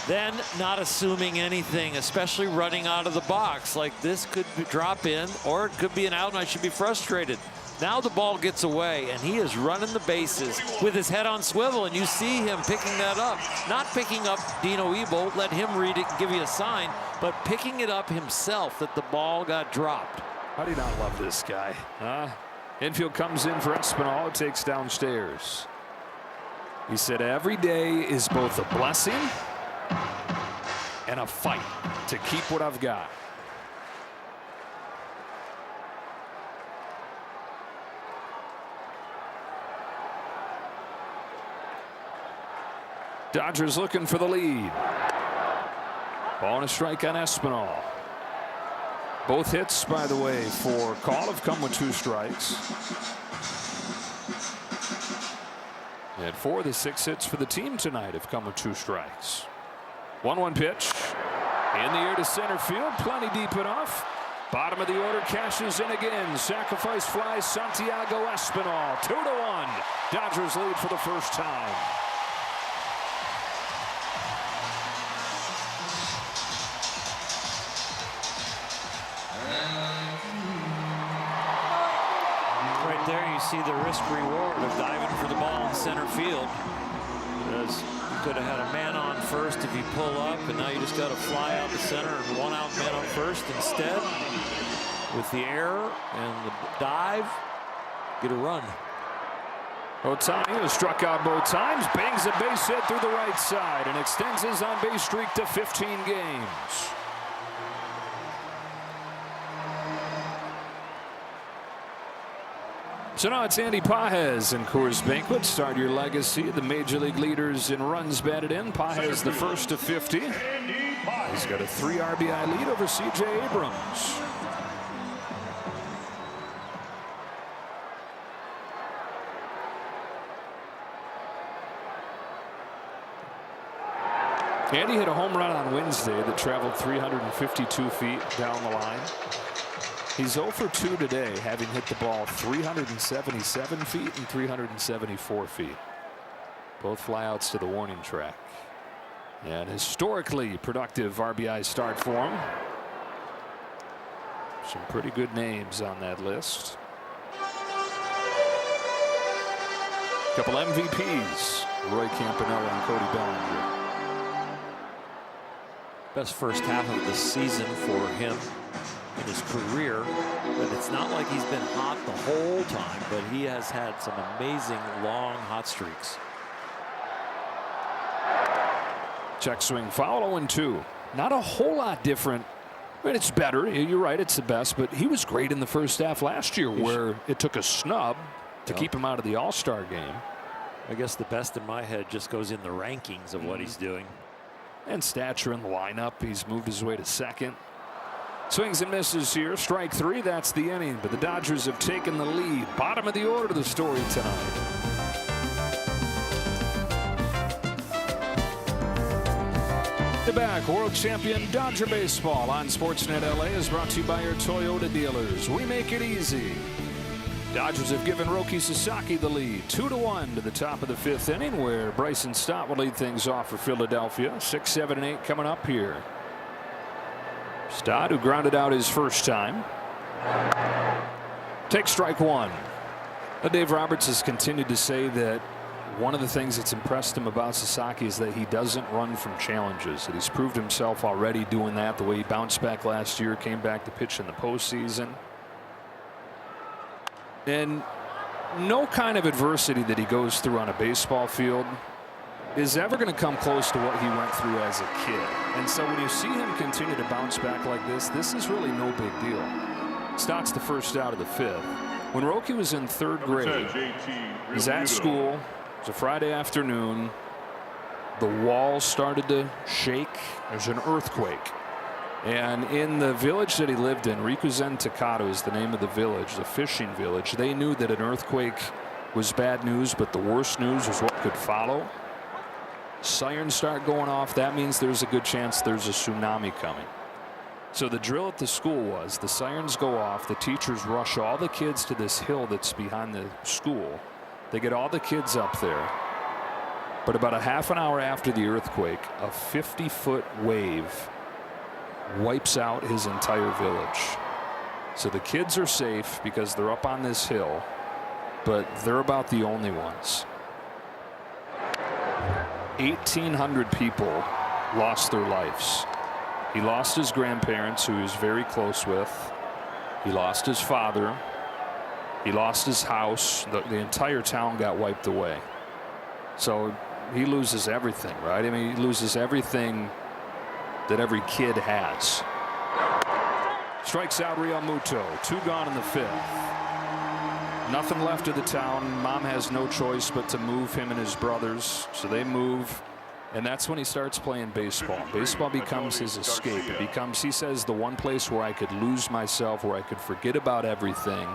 Then not assuming anything, especially running out of the box. Like this could drop in, or it could be an out, and I should be frustrated. Now the ball gets away, and he is running the bases with his head on swivel, and you see him picking that up. Not picking up Dino Ebo, let him read it and give you a sign, but picking it up himself that the ball got dropped.
How do you not love this guy? Infield comes in for Espinal. It takes downstairs. He said every day is both a blessing and a fight to keep what I've got. Dodgers looking for the lead. Ball and a strike on Espinal. Both hits, by the way, for Call have come with 2 strikes. And 4 of the 6 hits for the team tonight have come with 2 strikes. 1-1 pitch. In the air to center field. Plenty deep enough. Bottom of the order cashes in again. Sacrifice fly Santiago Espinal. 2-1. Dodgers lead for the first time.
Right there you see the risk reward of diving for the ball in center field. Because you could have had a man on first if you pull up, and now you just got to fly out the center and 1 out man on first instead. With the error and the dive, get a run.
Ohtani was struck out both times, bangs a base hit through the right side, and extends his on-base streak to 15 games. So now it's Andy Pages and Coors Banquet. Start your legacy. The major league leaders in runs batted in. Pages the first to 50. He's got a 3 RBI lead over C.J. Abrams. Andy hit a home run on Wednesday that traveled 352 feet down the line. He's 0 for 2 today, having hit the ball 377 feet and 374 feet. Both flyouts to the warning track. And historically productive RBI start for him. Some pretty good names on that list. Couple MVPs, Roy Campanella and Cody Bellinger.
Best first half of the season for him in his career, but it's not like he's been hot the whole time, but he has had some amazing long hot streaks.
Check swing foul, 0-2. Not a whole lot different. I mean, it's better. You're right, it's the best, but he was great in the first half last year where it took a snub to keep him out of the All-Star game.
I guess the best in my head just goes in the rankings of what he's doing.
And stature in the lineup. He's moved his way to second. Swings and misses here. Strike 3. That's the inning. But the Dodgers have taken the lead. Bottom of the order, the story tonight. The back world champion Dodger baseball on Sportsnet LA is brought to you by your Toyota dealers. We make it easy. Dodgers have given Roki Sasaki the lead 2-1 to the top of the 5th inning, where Bryson Stott will lead things off for Philadelphia. 6, 7, and 8 coming up here. Stott, who grounded out his first time, takes strike 1. Dave Roberts has continued to say that one of the things that's impressed him about Sasaki is that he doesn't run from challenges. That he's proved himself already doing that. The way he bounced back last year, came back to pitch in the postseason. And no kind of adversity that he goes through on a baseball field is ever going to come close to what he went through as a kid. And so when you see him continue to bounce back like this is really no big deal. Stott's the first out of the 5th. When Roki was in 3rd grade, he's at school. It's a Friday afternoon. The walls started to shake. There's an earthquake. And in the village that he lived in, Rikuzen Takato is the name of the village, the fishing village. They knew that an earthquake was bad news, but the worst news was what could follow. Sirens start going off. That means there's a good chance there's a tsunami coming. So the drill at the school was the sirens go off. The teachers rush all the kids to this hill that's behind the school. They get all the kids up there. But about a half an hour after the earthquake, a 50-foot wave wipes out his entire village. So the kids are safe because they're up on this hill, but they're about the only ones. 1,800 people lost their lives. He lost his grandparents, who he was very close with. He lost his father. He lost his house. The entire town got wiped away. So he loses everything, right? I mean, he loses everything that every kid has. Strikes out Real Muto. 2 gone in the 5th. Nothing left of the town. Mom has no choice but to move him and his brothers. So they move. And that's when he starts playing baseball. Baseball becomes his escape. It becomes, he says, the one place where I could lose myself, where I could forget about everything.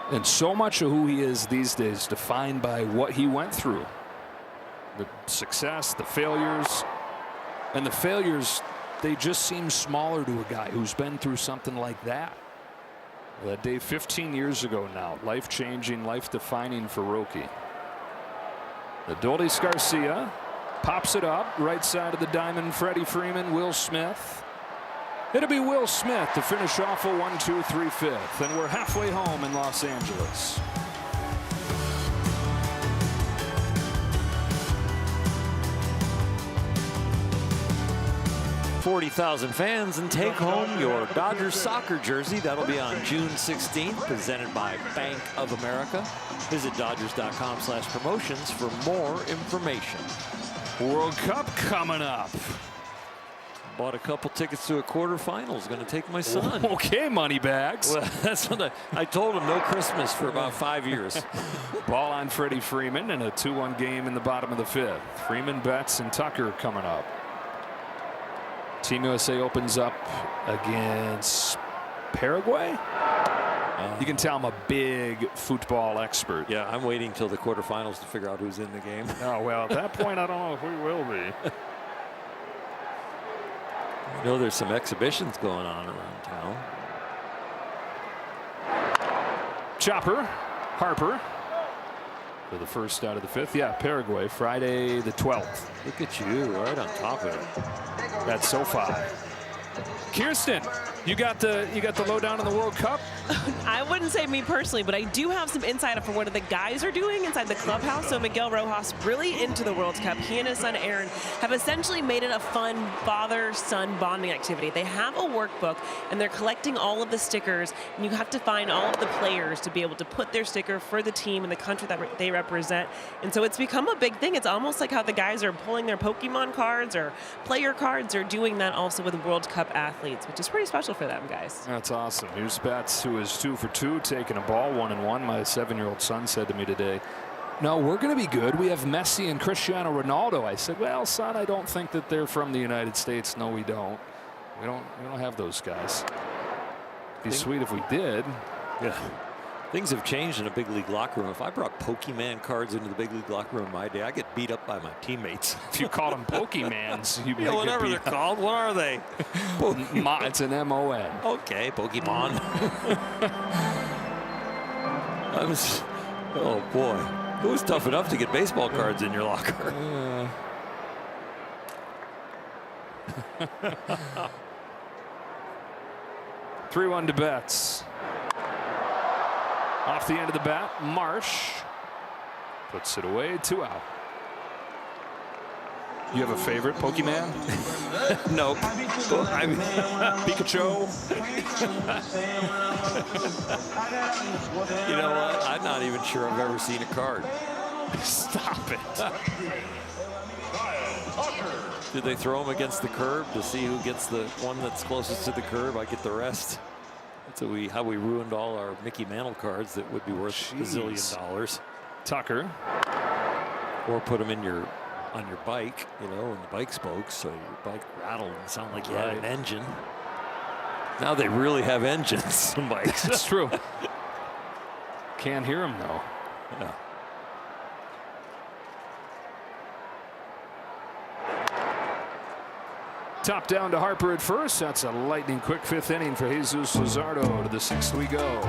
And so much of who he is these days defined by what he went through. The success, the failures. And the failures, they just seem smaller to a guy who's been through something like that. That day 15 years ago now, life-changing, life-defining for Roki. Adolis Garcia pops it up, right side of the diamond. Freddie Freeman, Will Smith. It'll be Will Smith to finish off a 1-2-3 5th, and we're halfway home in Los Angeles.
40,000 fans and take home your Dodgers soccer jersey. That'll be on June 16th, presented by Bank of America. Visit Dodgers.com/promotions for more information.
World Cup coming up.
Bought a couple tickets to a quarterfinals. Going to take my son.
Okay, money bags.
Well, that's what I told him. No Christmas for about 5 years.
Ball on Freddie Freeman in a 2-1 game in the bottom of the 5th. Freeman, Betts, and Tucker coming up. Team USA opens up against Paraguay. You can tell I'm a big football expert.
Yeah, I'm waiting till the quarterfinals to figure out who's in the game.
Oh, well, at that point, I don't know if we will be.
I know there's some exhibitions going on around town.
Chopper, Harper for the first out of the 5th. Yeah, Paraguay, Friday the 12th.
Look at you, right on top of it.
That's SoFi. Kirsten, you got the lowdown on the World Cup?
I wouldn't say me personally, but I do have some insight for what the guys are doing inside the clubhouse. So Miguel Rojas really into the World Cup. He and his son Aaron have essentially made it a fun father-son bonding activity. They have a workbook and they're collecting all of the stickers, and you have to find all of the players to be able to put their sticker for the team and the country that they represent. And so it's become a big thing. It's almost like how the guys are pulling their Pokemon cards or player cards. They're doing that also with World Cup athletes, which is pretty special for them, guys.
That's awesome. Here's Betts, who is 2 for 2, taking a ball 1-1. My 7-year-old son said to me today, "No, we're going to be good. We have Messi and Cristiano Ronaldo." I said, "Well, son, I don't think that they're from the United States." "No, we don't. We don't have those guys." It'd be sweet if we did.
Yeah. Things have changed in a big league locker room. If I brought Pokemon cards into the big league locker room in my day, I get beat up by my teammates.
If you called them Pokemans, you
know, whatever they're called. What are they?
It's an M-O-N.
Okay, Pokemon. Oh boy, it was tough enough to get baseball cards in your locker.
3-1 to Betts. Off the end of the bat, Marsh puts it away, 2 out. You have a favorite Pokemon?
Nope.
Pikachu.
You know what? I'm not even sure I've ever seen a card.
Stop it.
Did they throw them against the curb to see who gets the one that's closest to the curb? I get the rest. That's how we ruined all our Mickey Mantle cards that would be worth $1 zillion.
Tucker.
Or put them in on your bike, you know, in the bike spokes, so your bike rattled and sounded like you had an engine. Now they really have engines on bikes.
That's true. Can't hear them though.
Yeah.
Top down to Harper at first. That's a lightning quick 5th inning for Jesus Luzardo. To the 6th we go.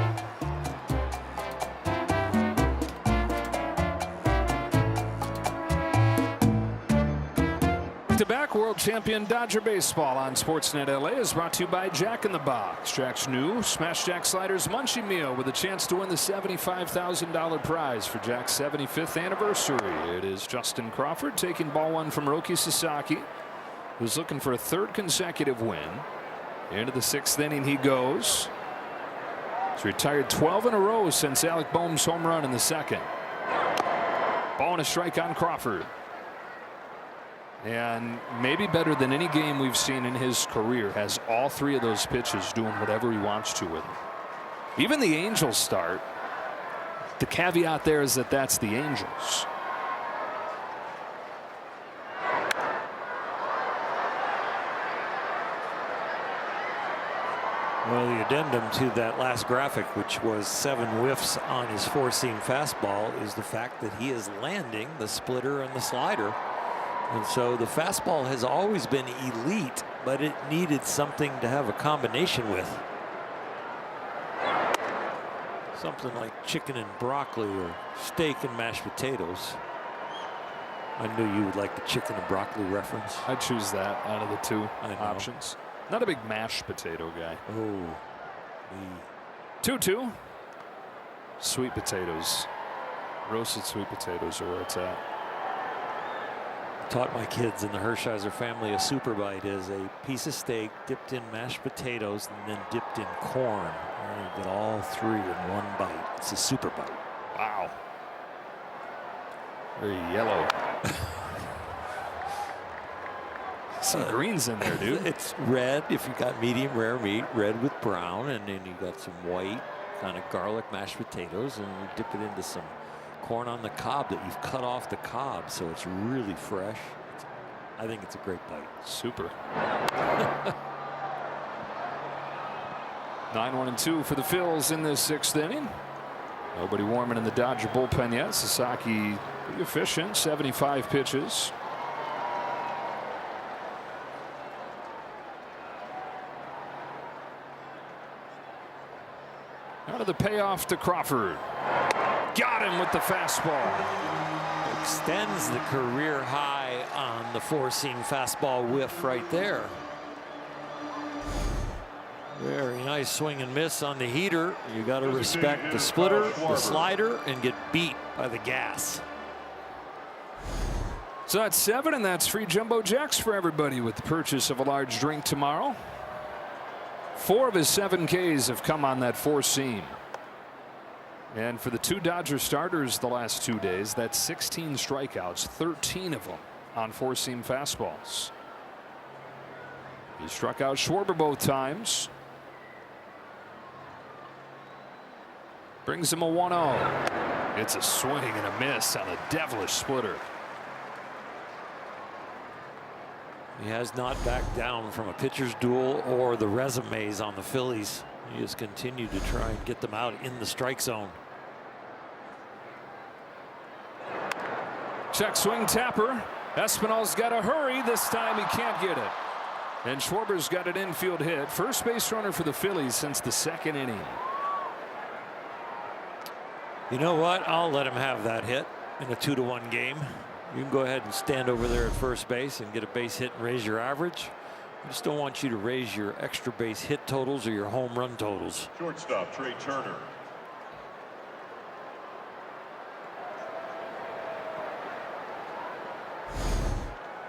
Back-to-back world champion Dodger baseball on Sportsnet LA is brought to you by Jack in the Box. Jack's new Smash Jack Sliders Munchie Meal with a chance to win the $75,000 prize for Jack's 75th anniversary. It is Justin Crawford taking ball 1 from Roki Sasaki, who's looking for a 3rd consecutive win. Into the 6th inning he goes. He's retired 12 in a row since Alec Boehm's home run in the 2nd. Ball and a strike on Crawford. And maybe better than any game we've seen in his career, has all 3 of those pitches doing whatever he wants to with them. Even the Angels start. The caveat there is that that's the Angels.
Well, the addendum to that last graphic, which was 7 whiffs on his 4-seam fastball, is the fact that he is landing the splitter and the slider. And so the fastball has always been elite, but it needed something to have a combination with. Something like chicken and broccoli or steak and mashed potatoes. I knew you would like the chicken and broccoli reference.
I'd choose that out of the 2 options. Not a big mashed potato guy.
Oh.
2-2. Sweet potatoes. Roasted sweet potatoes are where it's at.
Taught my kids in the Hershiser family a super bite is a piece of steak dipped in mashed potatoes and then dipped in corn. And you get all 3 in one bite. It's a super bite.
Wow. Very yellow. some greens in there, dude.
It's red if you got medium rare meat, red with brown, and then you got some white kind of garlic mashed potatoes, and you dip it into some corn on the cob that you've cut off the cob, so it's really fresh. I think it's a great bite.
Super. 9-1-2 for the Phils in this 6th inning. Nobody warming in the Dodger bullpen yet. Sasaki pretty efficient, 75 pitches. Out of the payoff to Crawford. Got him with the fastball.
Extends the career high on the four-seam fastball whiff right there. Very nice swing and miss on the heater. You got to respect the splitter, the slider, and get beat by the gas.
So that's 7, and that's free jumbo jacks for everybody with the purchase of a large drink tomorrow. 4 of his 7 Ks have come on that four-seam. And for the 2 Dodger starters the last 2 days, that's 16 strikeouts, 13 of them on four-seam fastballs. He struck out Schwarber both times. Brings him a 1-0. It's a swing and a miss on a devilish splitter.
He has not backed down from a pitcher's duel or the resumes on the Phillies. He has continued to try and get them out in the strike zone.
Check swing tapper. Espinal's got to hurry. This time he can't get it. And Schwarber's got an infield hit. First base runner for the Phillies since the 2nd inning.
You know what? I'll let him have that hit in a 2-1 game. You can go ahead and stand over there at first base and get a base hit and raise your average. I just don't want you to raise your extra base hit totals or your home run totals.
Shortstop, Trey Turner.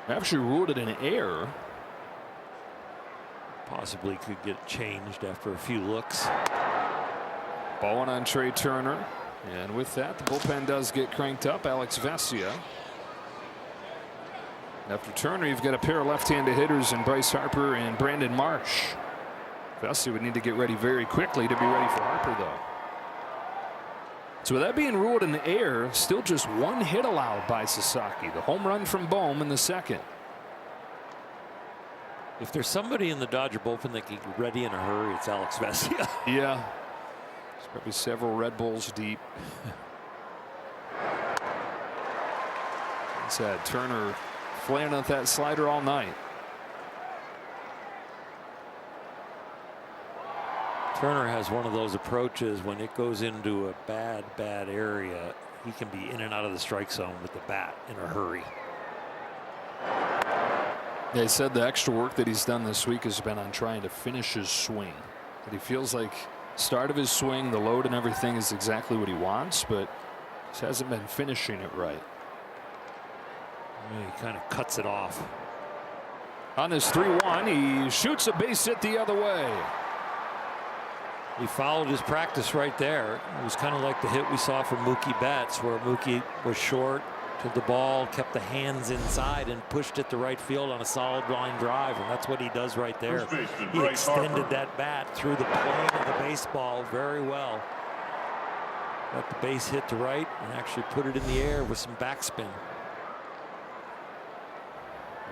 Actually ruled it an error.
Possibly could get changed after a few looks.
Ball one on Trey Turner. And with that, the bullpen does get cranked up. Alex Vesia. After Turner, you've got a pair of left-handed hitters in Bryce Harper and Brandon Marsh. Vesia would need to get ready very quickly to be ready for Harper, though. So with that being ruled an error, still just 1 hit allowed by Sasaki. The home run from Bohm in the 2nd.
If there's somebody in the Dodger bullpen that can get ready in a hurry, it's Alex Vesia.
Yeah. There's probably several Red Bulls deep. It's had Turner flaring at that slider all night.
Turner has one of those approaches when it goes into a bad area. He can be in and out of the strike zone with the bat in a hurry.
They said the extra work that he's done this week has been on trying to finish his swing. That he feels like start of his swing, the load and everything is exactly what he wants, but just hasn't been finishing it right.
He kind of cuts it off.
On this 3-1, he shoots a base hit the other way.
He followed his practice right there. It was kind of like the hit we saw from Mookie Betts, where Mookie was short, took the ball, kept the hands inside, and pushed it to right field on a solid line drive, and that's what he does right there. He extended that bat through the plane of the baseball very well. Got the base hit to right and actually put it in the air with some backspin.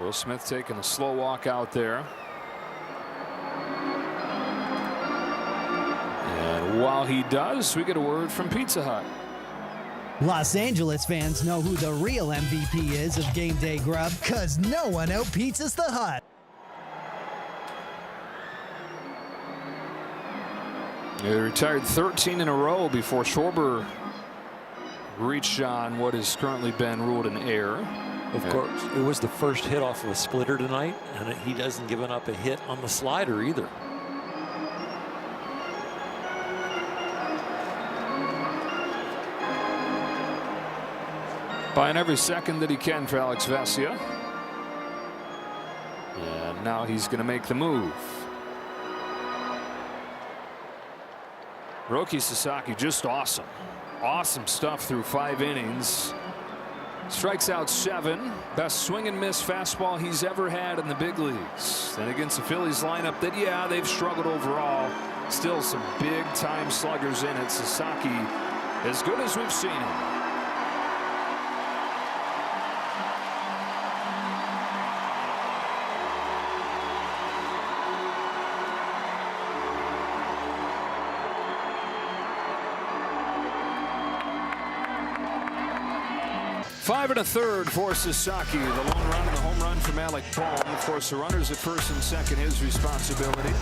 Will Smith taking a slow walk out there. And while he does, we get a word from Pizza Hut.
Los Angeles fans know who the real MVP is of game day grub, because no one out-pizzas the Hut.
They retired 13 in a row before Schwarber reached on what has currently been ruled an error.
Of course, it was the first hit off of a splitter tonight, and he doesn't give up a hit on the slider either.
Buying every second that he can for Alex Vesia. And now he's going to make the move. Roki Sasaki just awesome. Awesome stuff through 5 innings. Strikes out 7. Best swing and miss fastball he's ever had in the big leagues. And against the Phillies lineup that, yeah, they've struggled overall. Still some big time sluggers in it. Sasaki, as good as we've seen him. Five and a third for Sasaki. The lone run and the home run from Alec Bohm. Of course, the runners at first and second, his responsibility.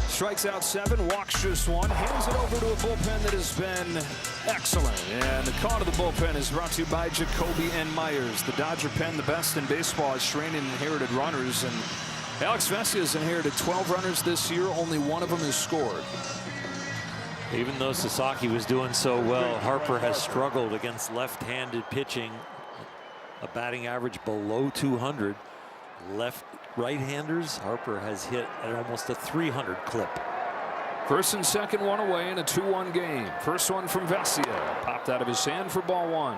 Strikes out 7, walks just 1, hands it over to a bullpen that has been excellent. And the call to the bullpen is brought to you by Jacoby and Myers. The Dodger pen, the best in baseball, is training inherited runners. And Alex Vesia has inherited 12 runners this year. Only one of them has scored.
Even though Sasaki was doing so well, Harper has struggled against left-handed pitching. A batting average below 200. Right-handers, Harper has hit at almost a 300 clip.
First and second, one away in a 2-1 game. First one from Vesia. Popped out of his hand for ball 1.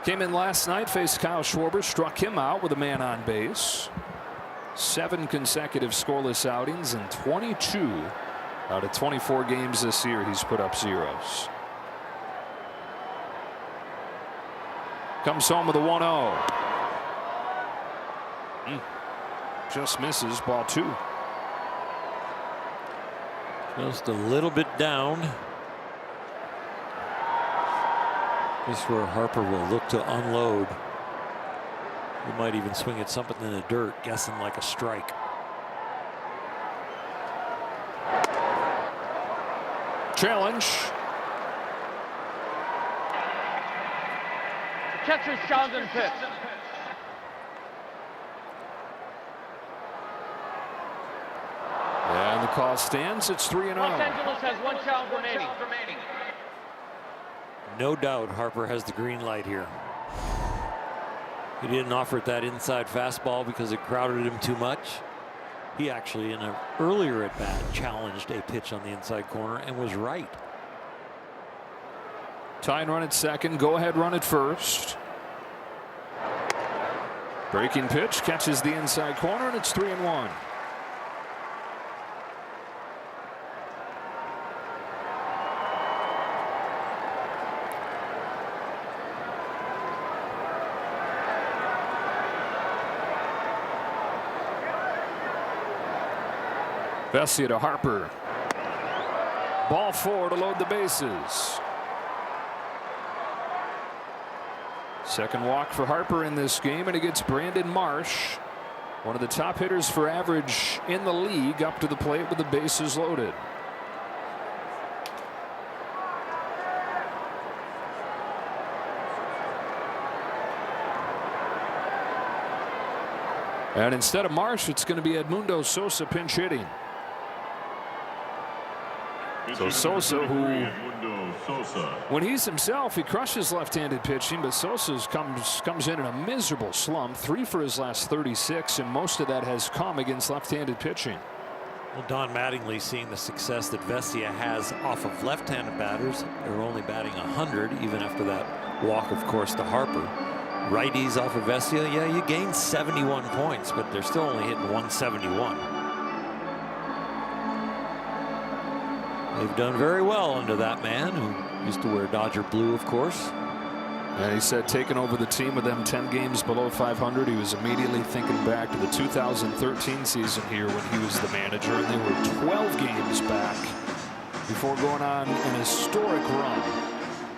Came in last night, faced Kyle Schwarber, struck him out with a man on base. 7 consecutive scoreless outings, and 22 out of 24 games this year he's put up zeros. Comes home with a 1-0. Just misses, ball 2.
Just a little bit down. This is where Harper will look to unload. He might even swing at something in the dirt, guessing like a strike.
Challenge.
The catcher's challenging the pitch.
And the call stands. It's 3-0.
Los Angeles has 1 challenge remaining.
No doubt Harper has the green light here. He didn't offer it that inside fastball because it crowded him too much. He actually, in an earlier at bat, challenged a pitch on the inside corner and was right.
Tying run at second, go ahead run at first. Breaking pitch, catches the inside corner, and it's 3-1. Vesia to Harper. Ball 4 to load the bases. Second walk for Harper in this game, and he gets Brandon Marsh, one of the top hitters for average in the league, up to the plate with the bases loaded. And instead of Marsh, it's going to be Edmundo Sosa pinch hitting. So Sosa, who, when he's himself, he crushes left-handed pitching, but Sosa comes in a miserable slump. 3 for his last 36, and most of that has come against left-handed pitching.
Well, Don Mattingly, seeing the success that Vesia has off of left-handed batters, they're only batting 100, even after that walk, of course, to Harper. Righties off of Vesia, yeah, you gain 71 points, but they're still only hitting 171. They've done very well under that man who used to wear Dodger blue, of course.
And he said taking over the team with them 10 games below 500, he was immediately thinking back to the 2013 season here when he was the manager, and they were 12 games back before going on an historic run,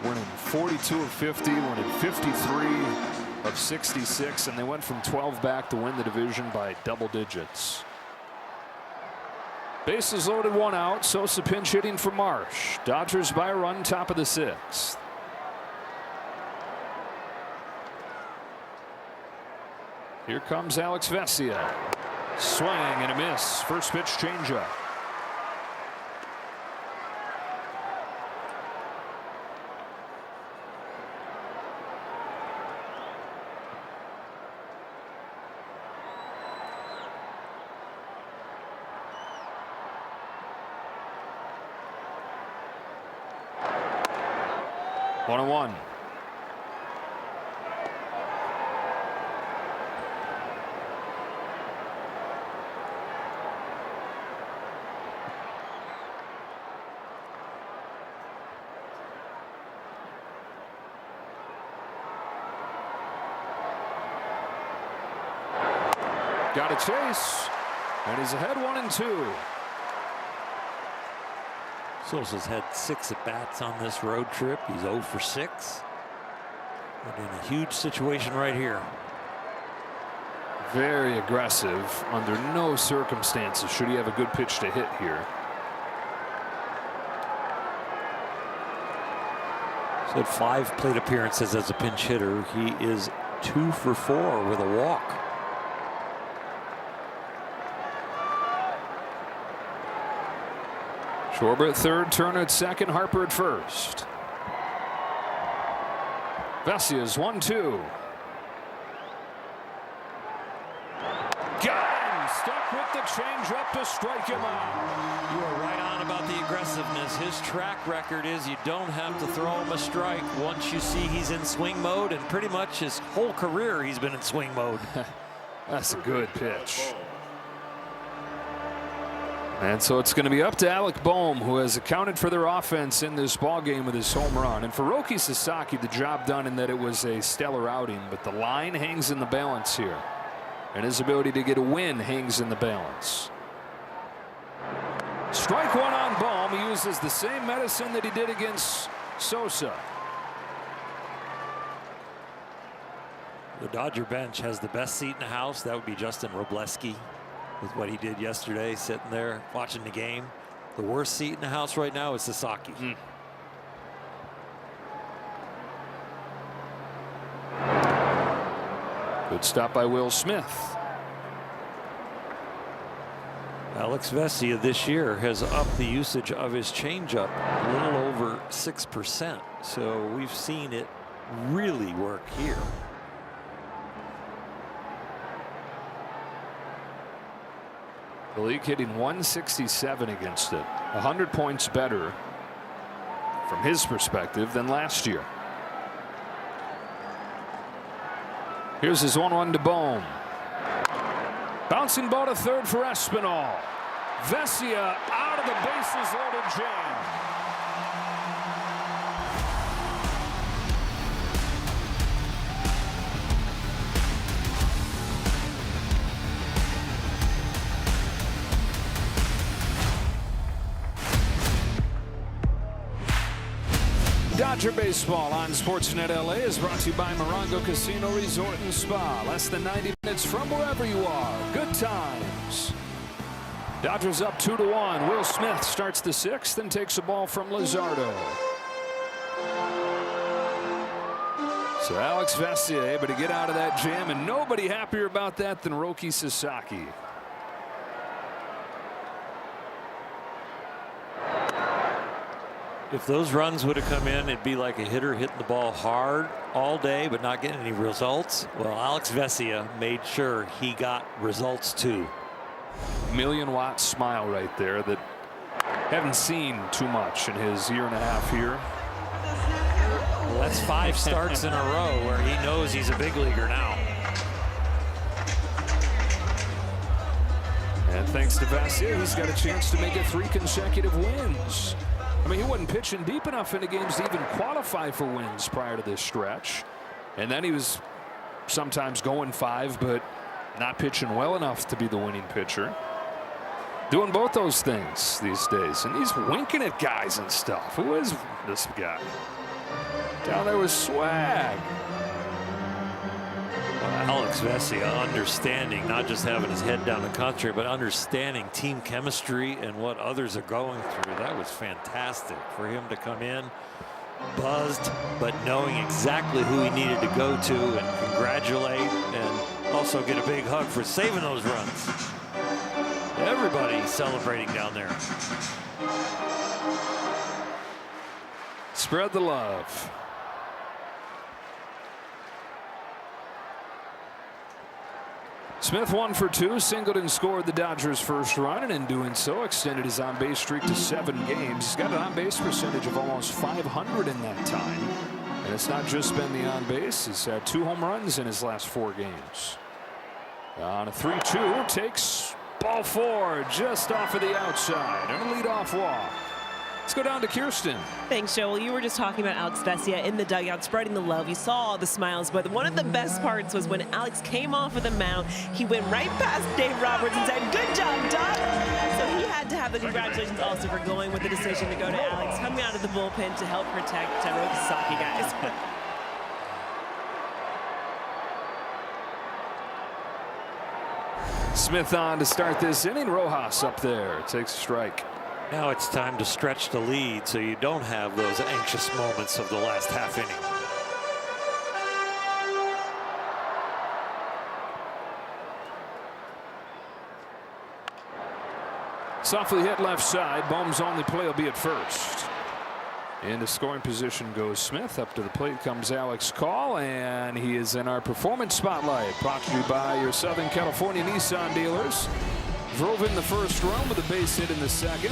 winning 42 of 50, winning 53 of 66, and they went from 12 back to win the division by double digits. Bases loaded, 1 out. Sosa pinch hitting for Marsh. Dodgers by a run, top of the 6th. Here comes Alex Vesia. Swing and a miss. First pitch changeup. Got a chase, and he's ahead 1-2.
Sosa's had 6 at-bats on this road trip. He's 0 for 6. But in a huge situation right here.
Very aggressive under no circumstances should he have a good pitch to hit here.
He's had 5 plate appearances as a pinch hitter. He is 2 for 4 with a walk.
Schwarber at third, Turner at second, Harper at first. Vessia's 1-2. Got him! Stuck with the changeup to strike him out.
You are right on about the aggressiveness. His track record is you don't have to throw him a strike once you see he's in swing mode, and pretty much his whole career he's been in swing mode.
That's a good pitch. And so it's going to be up to Alec Boehm, who has accounted for their offense in this ballgame with his home run. And for Roki Sasaki, the job done in that it was a stellar outing, but the line hangs in the balance here. And his ability to get a win hangs in the balance. Strike one on Boehm. He uses the same medicine that he did against Sosa.
The Dodger bench has the best seat in the house. That would be Justin Robleski. With what he did yesterday, sitting there watching the game. The worst seat in the house right now is Sasaki.
Good stop by Will Smith.
Alex Vesia this year has upped the usage of his changeup a little over 6%. So we've seen it really work here.
The league hitting 167 against it. 100 points better from his perspective than last year. Here's his 1-1 to Boehm. Bouncing ball to third for Espinal. Vesia out of the bases loaded jam. Dodger Baseball on Sportsnet LA is brought to you by Morongo Casino Resort and Spa. Less than 90 minutes from wherever you are. Good times. Dodgers up 2-1. Will Smith starts the 6th and takes a ball from Luzardo. So Alex Vesia able to get out of that jam, and nobody happier about that than Roki Sasaki.
If those runs would have come in, it'd be like a hitter hitting the ball hard all day but not getting any results. Well, Alex Vesia made sure he got results too.
Million-watt smile right there that haven't seen too much in his year and a half here.
Well, that's 5 starts in a row where he knows he's a big leaguer now.
And thanks to Vesia, he's got a chance to make it 3 consecutive wins. I mean, he wasn't pitching deep enough into games to even qualify for wins prior to this stretch. And then he was sometimes going 5, but not pitching well enough to be the winning pitcher. Doing both those things these days. And he's winking at guys and stuff. Who is this guy? Down there with swag.
Alex Vesia understanding, not just having his head down the country, but understanding team chemistry and what others are going through. That was fantastic for him to come in buzzed, but knowing exactly who he needed to go to and congratulate, and also get a big hug for saving those runs. Everybody celebrating down there.
Spread the love. Smith 1 for 2. Singleton scored the Dodgers' first run, and in doing so extended his on-base streak to 7 games. He's got an on-base percentage of almost 500 in that time. And it's not just been the on-base. He's had 2 home runs in his last 4 games. On a 3-2, takes ball 4 just off of the outside. And a leadoff walk. Let's go down to Kirsten.
Thanks, Joel. You were just talking about Alex Vesia in the dugout, spreading the love. You saw all the smiles, but one of the best parts was when Alex came off of the mound. He went right past Dave Roberts and said, "Good job, Doc." So he had to have the congratulations also for going with the decision to go to Alex, coming out of the bullpen to help protect Roki Sasaki, guys.
Smith on to start this inning. Rojas up there takes a strike.
Now it's time to stretch the lead so you don't have those anxious moments of the last half inning.
Softly hit left side. Bohm's only play will be at first. Into scoring position goes Smith. Up to the plate comes Alex Call, and he is in our performance spotlight. Brought to you by your Southern California Nissan dealers. Drove in the first run with a base hit in the second.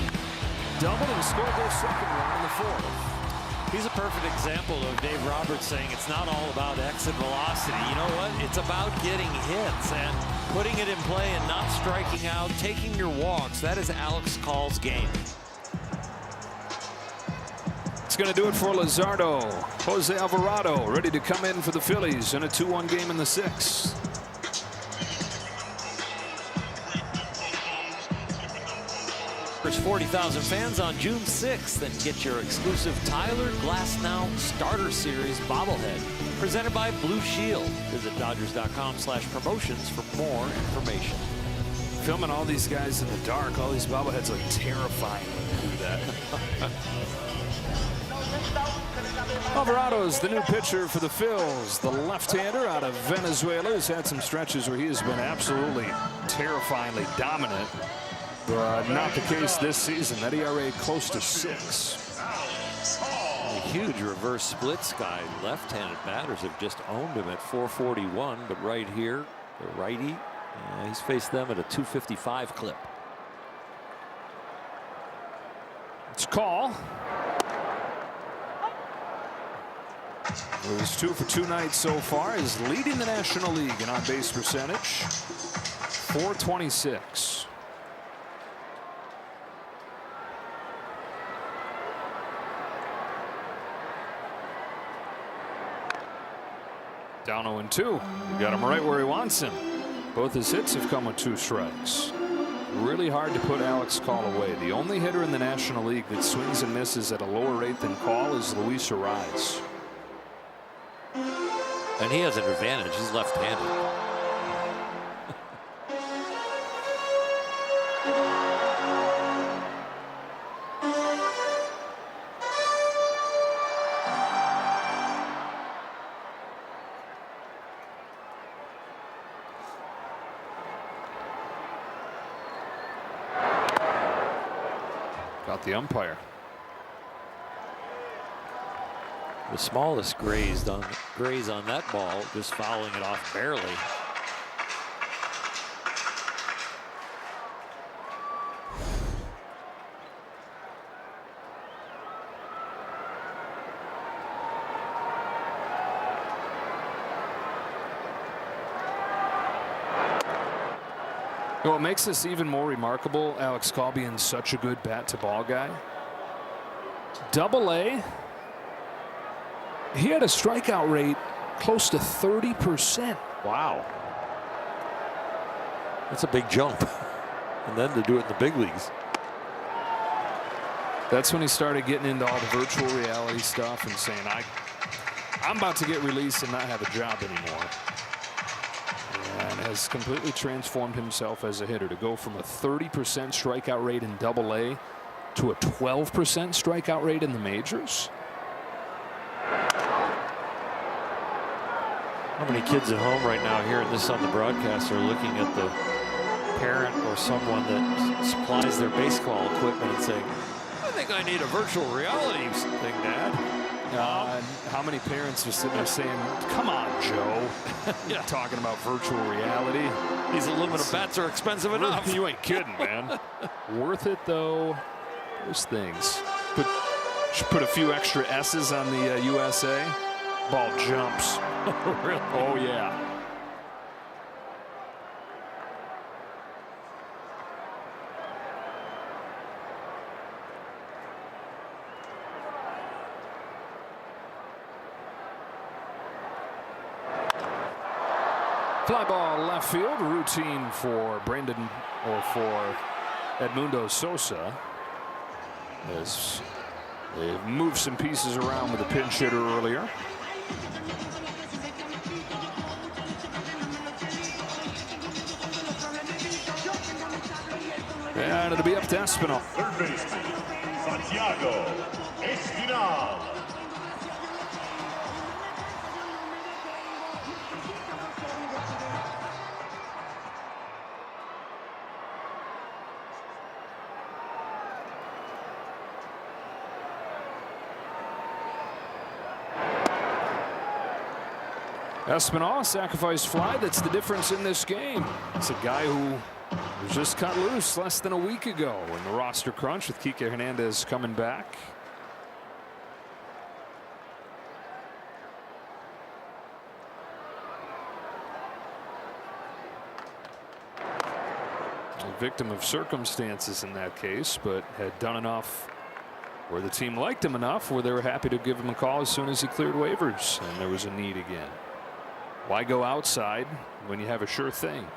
Doubled and scored their second run in the fourth.
He's a perfect example of Dave Roberts saying it's not all about exit velocity. You know what? It's about getting hits and putting it in play and not striking out, taking your walks. That is Alex Call's game.
It's going to do it for Luzardo. Jose Alvarado ready to come in for the Phillies in a 2-1 game in the sixth.
There's 40,000 fans on June 6th, and get your exclusive Tyler Glasnow Starter Series bobblehead presented by Blue Shield. Visit Dodgers.com/promotions for more information.
Filming all these guys in the dark, all these bobbleheads look terrifying when they do that. Alvarado is the new pitcher for the Phils. The left-hander out of Venezuela has had some stretches where he has been absolutely terrifyingly dominant. But not the case this season. That ERA close to 6.
A huge reverse splits guy. Left-handed batters have just owned him at 441, but right here, the righty, he's faced them at a 255 clip.
It's Call. He's 2 for 2 nights so far. Is leading the National League in on-base percentage. 426. Down 0-2. We got him right where he wants him. Both his hits have come with 2 strikes. Really hard to put Alex Call away. The only hitter in the National League that swings and misses at a lower rate than Call is Luis Arraez.
And he has an advantage. He's left-handed.
Got the umpire.
The smallest graze on that ball, just fouling it off barely.
What makes this even more remarkable, Alex Call being such a good bat-to-ball guy. Double-A, he had a strikeout rate close to 30%.
Wow. That's a big jump. And then to do it in the big leagues.
That's when he started getting into all the virtual reality stuff and saying, I'm about to get released and not have a job anymore. And has completely transformed himself as a hitter to go from a 30% strikeout rate in Double-A to a 12% strikeout rate in the majors.
How many kids at home right now hearing this on the broadcast are looking at the parent or someone that supplies their baseball equipment and saying, I think I need a virtual reality thing, Dad.
How many parents are sitting there saying, come on, Joe. You're talking about virtual reality.
These aluminum bats are expensive enough.
You ain't kidding, man. Worth it, though. Those things. Should put a few extra S's on the USA. Ball jumps.
Really?
Oh, yeah. Fly ball left field, routine for Brandon or for Edmundo Sosa. As they've moved some pieces around with a pinch hitter earlier. And it'll be up to Espinal.
Third baseman, Santiago Espinal.
Espinal, sacrifice fly. That's the difference in this game. It's a guy who was just cut loose less than a week ago in the roster crunch with Kike Hernandez coming back. A victim of circumstances in that case, but had done enough where the team liked him enough where they were happy to give him a call as soon as he cleared waivers and there was a need again. Why go outside when you have a sure thing?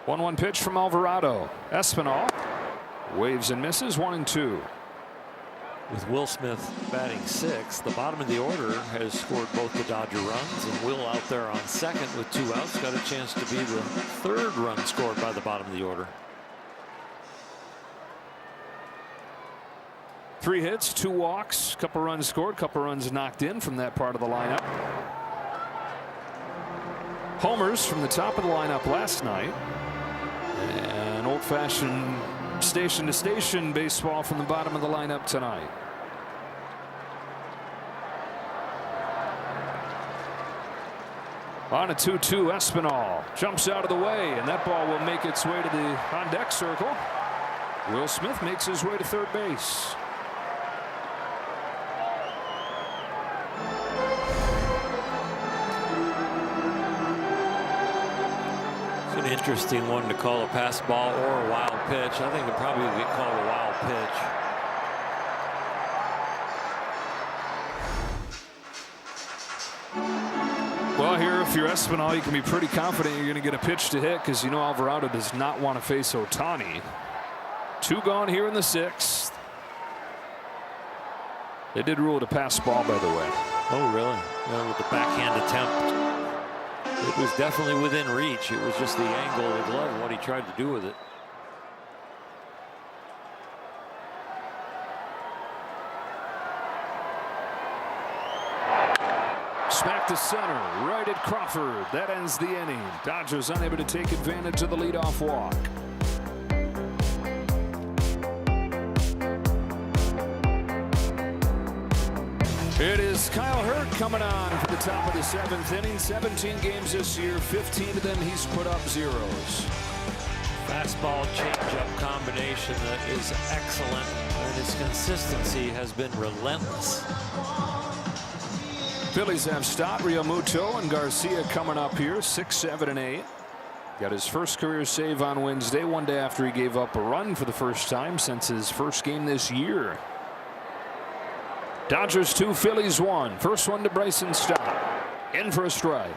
One pitch from Alvarado. Espinal waves and misses. 1-2.
With Will Smith batting 6th, the bottom of the order has scored both the Dodger runs, and Will out there on second with 2 outs got a chance to be the 3rd run scored by the bottom of the order.
3 hits, 2 walks, couple runs scored, couple runs knocked in from that part of the lineup. Homers from the top of the lineup last night. And old-fashioned station-to-station baseball from the bottom of the lineup tonight. On a 2-2, Espinal jumps out of the way, and that ball will make its way to the on-deck circle. Will Smith makes his way to third base.
Interesting one to call a pass ball or a wild pitch. I think it probably would get called a wild pitch.
Well, here, if you're Espinal, you can be pretty confident you're going to get a pitch to hit because you know Alvarado does not want to face Ohtani. 2 gone here in the 6th. They did rule it a pass ball, by the way.
Oh, really? Well, with the backhand attempt. It was definitely within reach. It was just the angle of the glove and what he tried to do with it.
Smack to center, right at Crawford. That ends the inning. Dodgers unable to take advantage of the leadoff walk. It is Kyle Hurt coming on for the top of the 7th inning. 17 games this year, 15 of them he's put up zeros.
Fastball changeup combination that is excellent, and his consistency has been relentless.
Phillies have Stott, Realmuto, and Garcia coming up here, 6, 7, and 8. Got his first career save on Wednesday, one day after he gave up a run for the first time since his first game this year. Dodgers 2, Phillies 1. First one to Bryson Stott. In for a strike.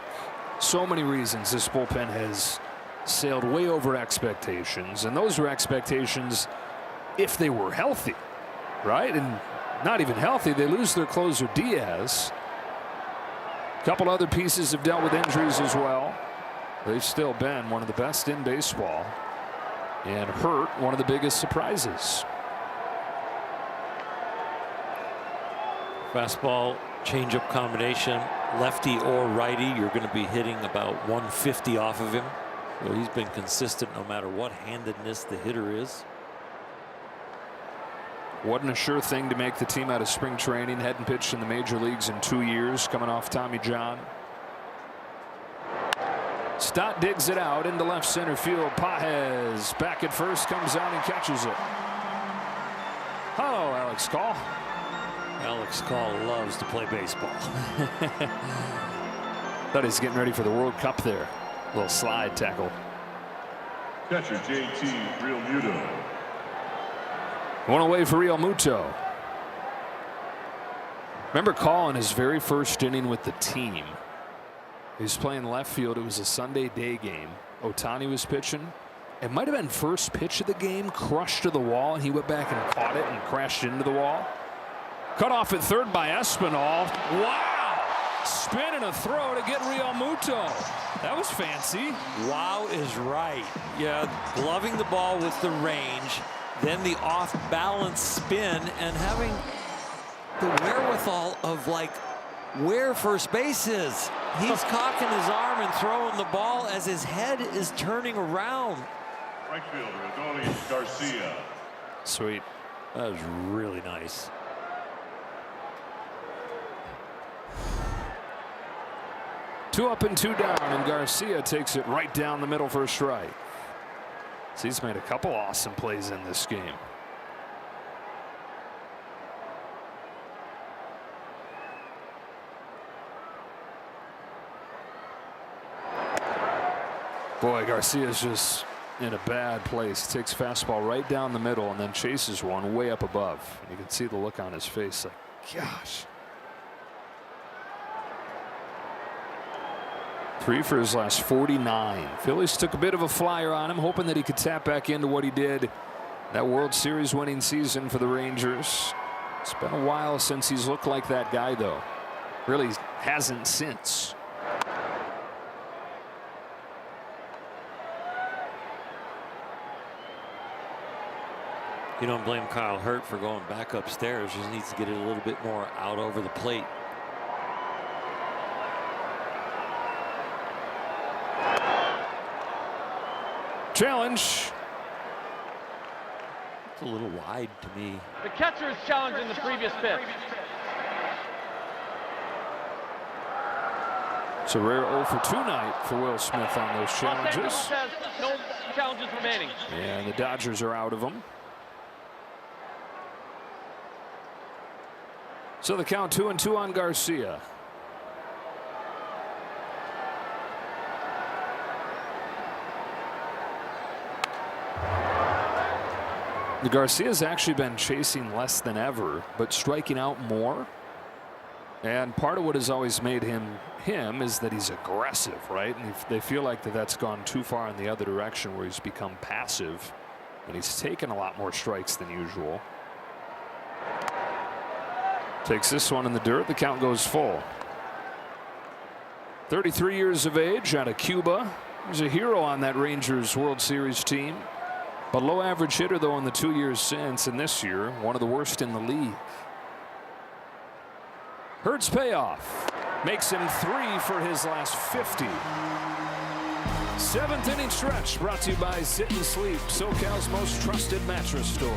So many reasons this bullpen has sailed way over expectations, and those were expectations if they were healthy, right? And not even healthy. They lose their closer Diaz. A couple other pieces have dealt with injuries as well. They've still been one of the best in baseball, and Hurt one of the biggest surprises.
Fastball changeup combination, lefty or righty, you're going to be hitting about 150 off of him. So he's been consistent no matter what handedness the hitter is.
Wasn't a sure thing to make the team out of spring training. Hadn't pitched in the major leagues in 2 years, coming off Tommy John. Stott digs it out into left center field. Pages back at first, comes out and catches it. Hello, Alex Call.
Alex Call loves to play baseball.
Thought he's getting ready for the World Cup there. A little slide tackle.
Catcher JT Realmuto.
One away for Realmuto. Remember calling his very first inning with the team. He was playing left field. It was a Sunday day game. Ohtani was pitching. It might have been first pitch of the game, crushed to the wall, and he went back and caught it and crashed into the wall. Cut off at third by Espinal. Wow! Spin and a throw to get Real Muto. That was fancy.
Wow is right. Yeah, gloving the ball with the range, then the off-balance spin, and having the wherewithal of like where first base is. He's cocking his arm and throwing the ball as his head is turning around.
Right fielder, Adolis Garcia.
Sweet.
That was really nice.
Two up and two down, and Garcia takes it right down the middle for a strike. So he's made a couple awesome plays in this game. Boy, Garcia's just in a bad place. Takes fastball right down the middle and then chases one way up above. And you can see the look on his face like, gosh. 3 for his last 49. Phillies took a bit of a flyer on him, hoping that he could tap back into what he did that World Series winning season for the Rangers. It's been a while since he's looked like that guy, though. Really hasn't since.
You don't blame Kyle Hurt for going back upstairs. Just needs to get it a little bit more out over the plate.
Challenge.
It's a little wide to me.
The catcher is challenging the previous pitch.
It's a rare 0 for 2 night for Will Smith on those challenges.
Los Angeles has no challenges remaining.
And the Dodgers are out of them. So the count 2-2 on Garcia. The Garcia's actually been chasing less than ever, but striking out more. And part of what has always made him is that he's aggressive, right? And if they feel like that's gone too far in the other direction where he's become passive, and he's taken a lot more strikes than usual. Takes this one in the dirt. The count goes full. 33 years of age, out of Cuba. He's a hero on that Rangers World Series team. But low average hitter, though, in the 2 years since, and this year, one of the worst in the league. Hurt's payoff makes him 3 for his last 50. 7th inning stretch brought to you by Sit and Sleep, SoCal's most trusted mattress store.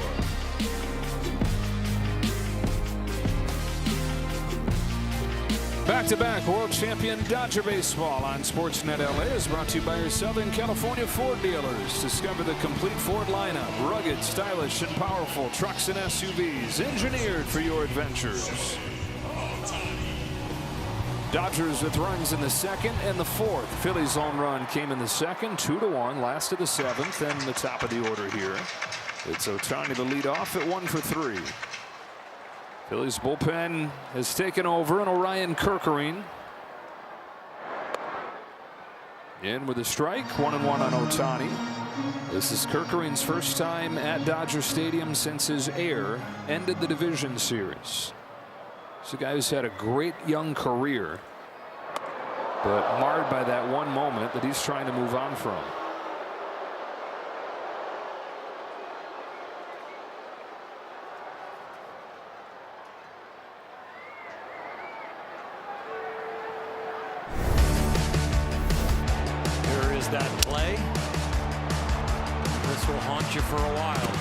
Back-to-back world champion Dodger baseball on Sportsnet LA is brought to you by your Southern California Ford dealers. Discover the complete Ford lineup, rugged, stylish, and powerful trucks and SUVs engineered for your adventures. Dodgers with runs in the 2nd and the 4th. Phillies' home run came in the 2nd, 2-1, last of the 7th, and the top of the order here. It's Ohtani to lead off at 1 for 3. Phillies bullpen has taken over, and Orion Kerkering in with a strike. 1-1 on Ohtani. This is Kerkering's first time at Dodger Stadium since his heir ended the division series. He's a guy who's had a great young career, but marred by that one moment that he's trying to move on from.
That play. This will haunt you for a while.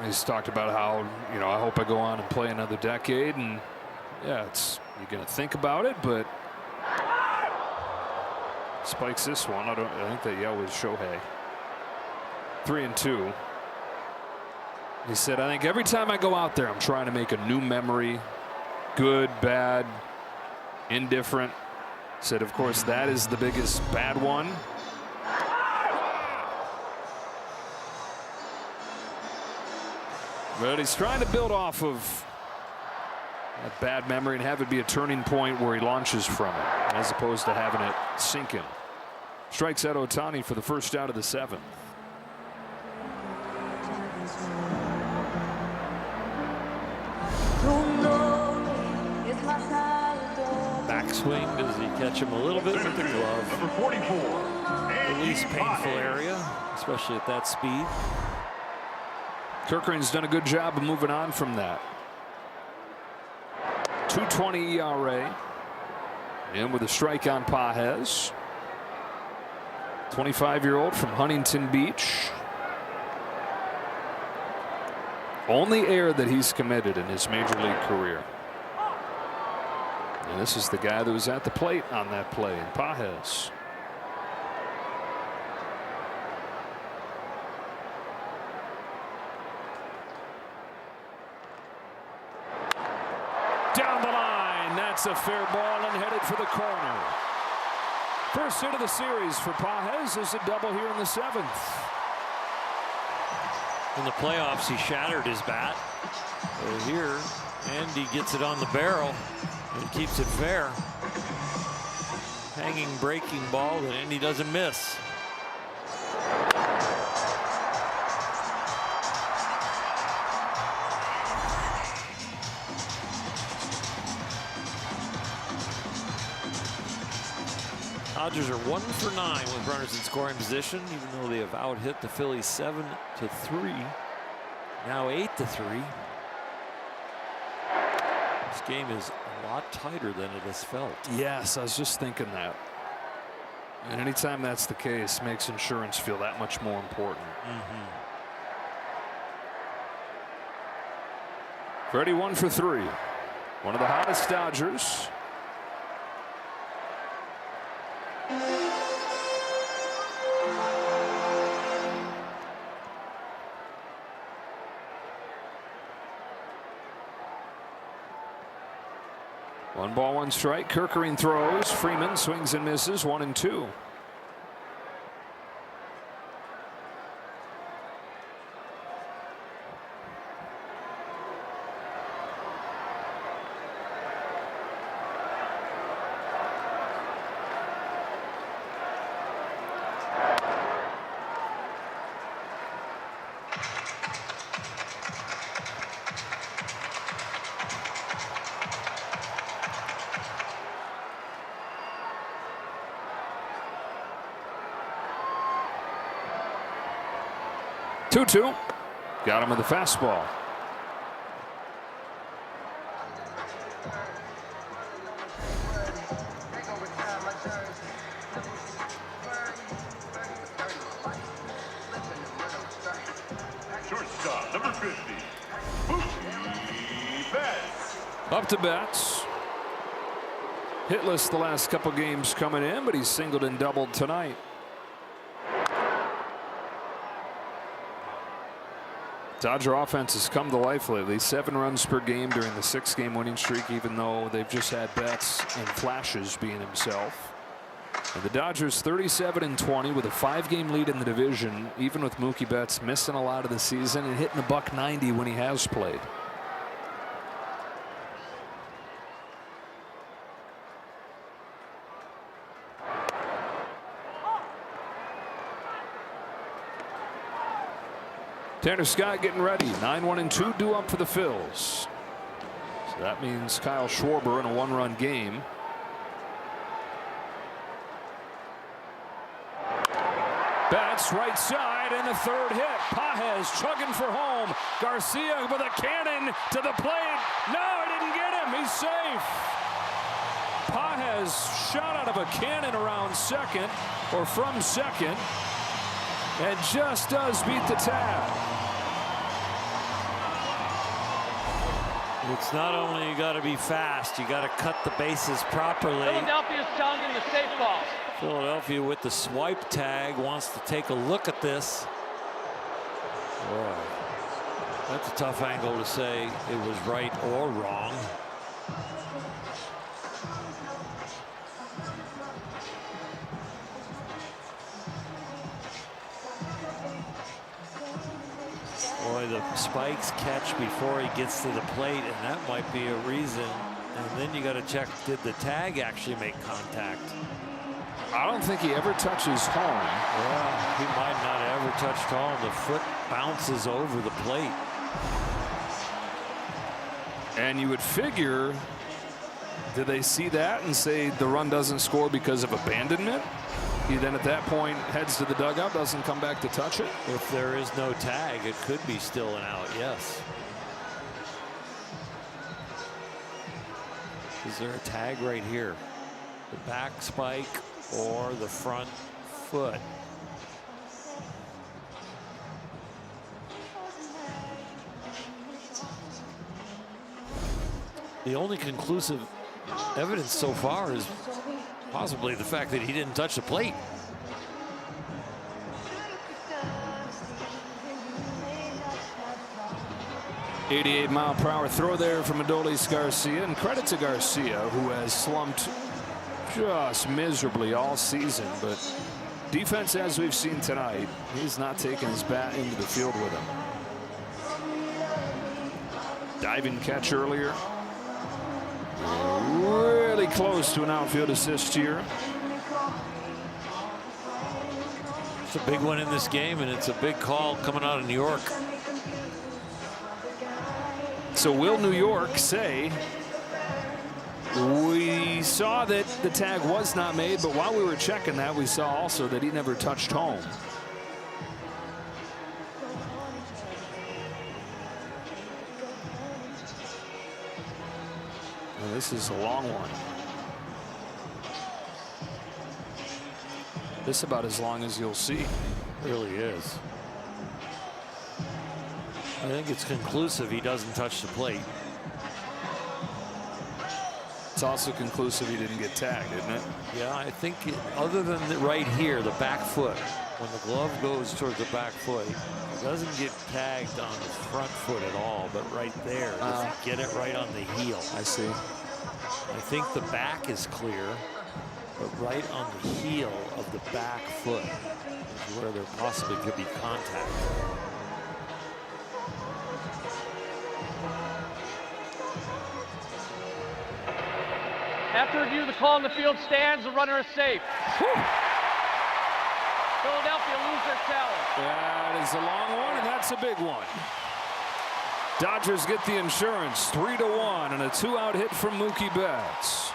He's talked about how, I hope I go on and play another decade, and yeah, you're gonna think about it, but spikes this one. I think that yell was Shohei. 3-2. He said, I think every time I go out there, I'm trying to make a new memory, good, bad, indifferent. Said, of course, that is the biggest bad one. But he's trying to build off of that bad memory and have it be a turning point where he launches from it, as opposed to having it sink him. Strikes out Ohtani for the first out of the 7th.
Backswing, does he catch him a little bit with the glove?
Number 44.
The least painful area, especially at that speed.
Kerkering's done a good job of moving on from that. 2.20 ERA. And with a strike on Pages. 25-year-old from Huntington Beach. Only error that he's committed in his major league career. And this is the guy that was at the plate on that play in Pages. Down the line, that's a fair ball and headed for the corner. First hit of the series for Pages is a double here in the 7th.
In the playoffs, he shattered his bat. Here, Andy gets it on the barrel and keeps it fair. Hanging breaking ball that Andy doesn't miss. Dodgers are 1 for 9 with runners in scoring position, even though they have out-hit the Phillies 7-3. Now 8-3. This game is a lot tighter than it has felt.
Yes, I was just thinking that. And anytime that's the case, makes insurance feel that much more important. Freddie 1 for 3. One of the hottest Dodgers. One ball, one strike. Kerkering throws. Freeman swings and misses. 1-2. Two. Got him with the fastball.
Shortstop, number 50. Mookie Betts.
Up to Betts. Hitless the last couple games coming in, but he's singled and doubled tonight. Dodger offense has come to life lately. 7 runs per game during the 6-game winning streak, even though they've just had Betts in flashes being himself. And the Dodgers 37-20 with a 5-game lead in the division, even with Mookie Betts missing a lot of the season and hitting $190 when he has played. Tanner Scott getting ready. 9-1-2 due up for the Phils. So that means Kyle Schwarber in a 1-run game. Betts right side and the 3rd hit. Pages chugging for home. Garcia with a cannon to the plate. No, he didn't get him. He's safe. Pages shot out of a cannon around second or from second and just does beat the tag.
It's not only you got to be fast, you got to cut the bases properly.
Philadelphia's challenging the safe ball.
Philadelphia with the swipe tag wants to take a look at this. Boy, that's a tough angle to say it was right or wrong. Boy, the spikes catch before he gets to the plate, and that might be a reason. And then you got to check, did the tag actually make contact?
I don't think he ever touches home.
Yeah, he might not have ever touched home. The foot bounces over the plate.
And you would figure, did they see that and say the run doesn't score because of abandonment? He then at that point heads to the dugout, doesn't come back to touch it.
If there is no tag, it could be still an out, yes. Is there a tag right here? The back spike or the front foot? The only conclusive evidence so far is possibly the fact that he didn't touch the plate.
.88-mile-per-hour throw there from Adolis Garcia, and credit to Garcia, who has slumped just miserably all season, but defense, as we've seen tonight, he's not taking his bat into the field with him. Diving catch earlier. Really close to an outfield assist here.
It's a big one in this game, and it's a big call coming out of New York.
So will New York say, we saw that the tag was not made, but while we were checking that, we saw also that he never touched home. Well, this is a long one. This about as long as you'll see.
It really is. I think it's conclusive he doesn't touch the plate.
It's also conclusive he didn't get tagged, isn't it?
Yeah, I think other than right here, the back foot, when the glove goes towards the back foot, it doesn't get tagged on the front foot at all, but right there, does he get it right on the heel?
I see.
I think the back is clear, but right on the heel of the back foot is where there possibly could be contact.
After review, the call in the field stands. The runner is safe. Philadelphia lose their challenge.
That is a long one, and that's a big one. Dodgers get the insurance, 3-1, and a 2-out hit from Mookie Betts.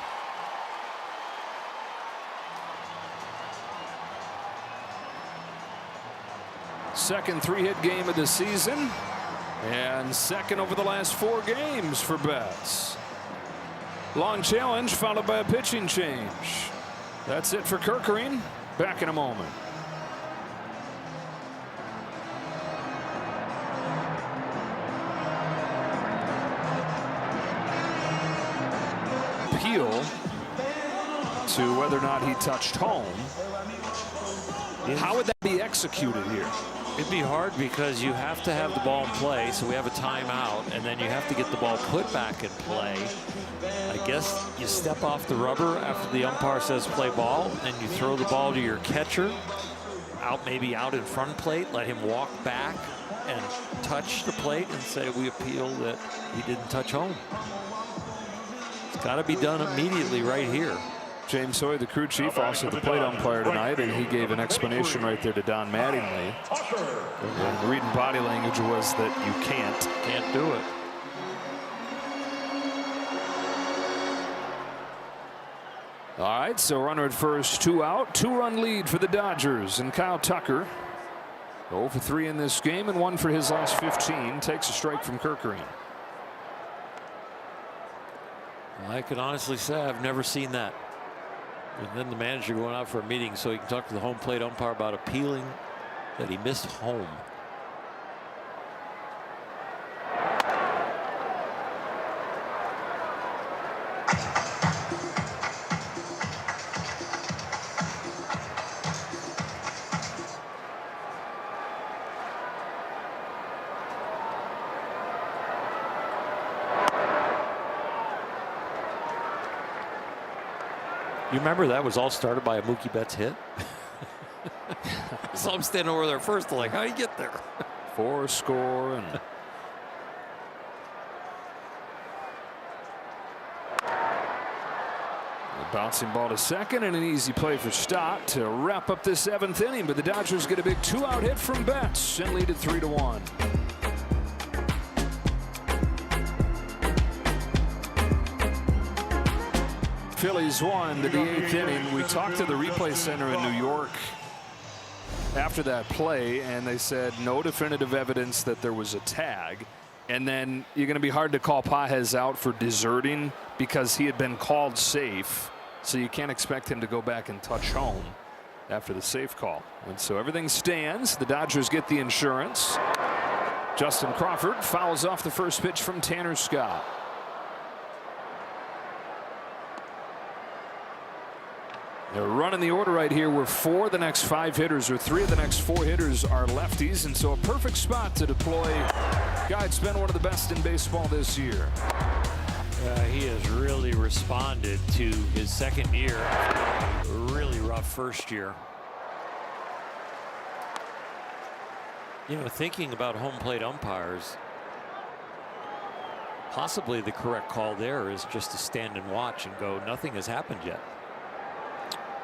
Second 3-hit game of the season, and second over the last 4 games for Betts. Long challenge followed by a pitching change. That's it for Kerkering. Back in a moment. Appeal to whether or not he touched home. How would that be executed here?
It'd be hard because you have to have the ball in play, so we have a timeout, and then you have to get the ball put back in play. I guess you step off the rubber after the umpire says play ball, and you throw the ball to your catcher, maybe out in front plate, let him walk back and touch the plate and say we appeal that he didn't touch home. It's got to be done immediately right here.
James Hoy, the crew chief, also the plate umpire tonight, and he gave an explanation right there to Don Mattingly. And reading body language was that you can't
do it.
All right, so runner at first, 2 out, 2-run lead for the Dodgers, and Kyle Tucker 0 for 3 in this game, and 1 for his last 15, takes a strike from Kerkering.
I can honestly say I've never seen that. And then the manager going out for a meeting so he can talk to the home plate umpire about appealing that he missed home. You remember that was all started by a Mookie Betts hit? So I'm standing over there first, like, how do you get there?
for a score. And a bouncing ball to second, and an easy play for Stott to wrap up this 7th inning. But the Dodgers get a big 2-out hit from Betts and lead it 3-1. Phillies won the 8th inning. We talked to the replay center in New York after that play, and they said no definitive evidence that there was a tag. And then you're going to be hard to call Pages out for deserting because he had been called safe. So you can't expect him to go back and touch home after the safe call. And so everything stands. The Dodgers get the insurance. Justin Crawford fouls off the first pitch from Tanner Scott. They're running the order right here where 4 of the next 5 hitters or 3 of the next 4 hitters are lefties, and so a perfect spot to deploy a guy that's been one of the best in baseball this year.
He has really responded to his second year, really rough first year. You know, thinking about home plate umpires, possibly the correct call there is just to stand and watch and go, nothing has happened yet.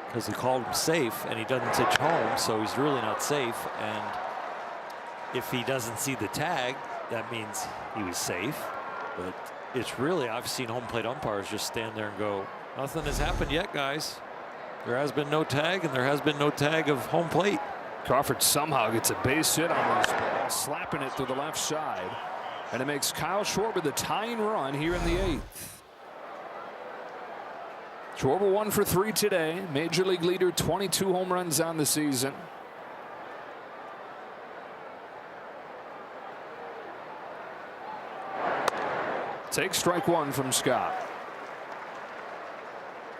Because he called him safe and he doesn't touch home, so he's really not safe. And if he doesn't see the tag, that means he was safe. But it's really, I've seen home plate umpires just stand there and go, nothing has happened yet, guys. There has been no tag, and there has been no tag of home plate.
Crawford somehow gets a base hit on this ball, slapping it to the left side. And it makes Kyle Schwarber the tying run here in the 8th. Schwarber 1 for 3 today. Major League leader, 22 home runs on the season. Take strike 1 from Scott.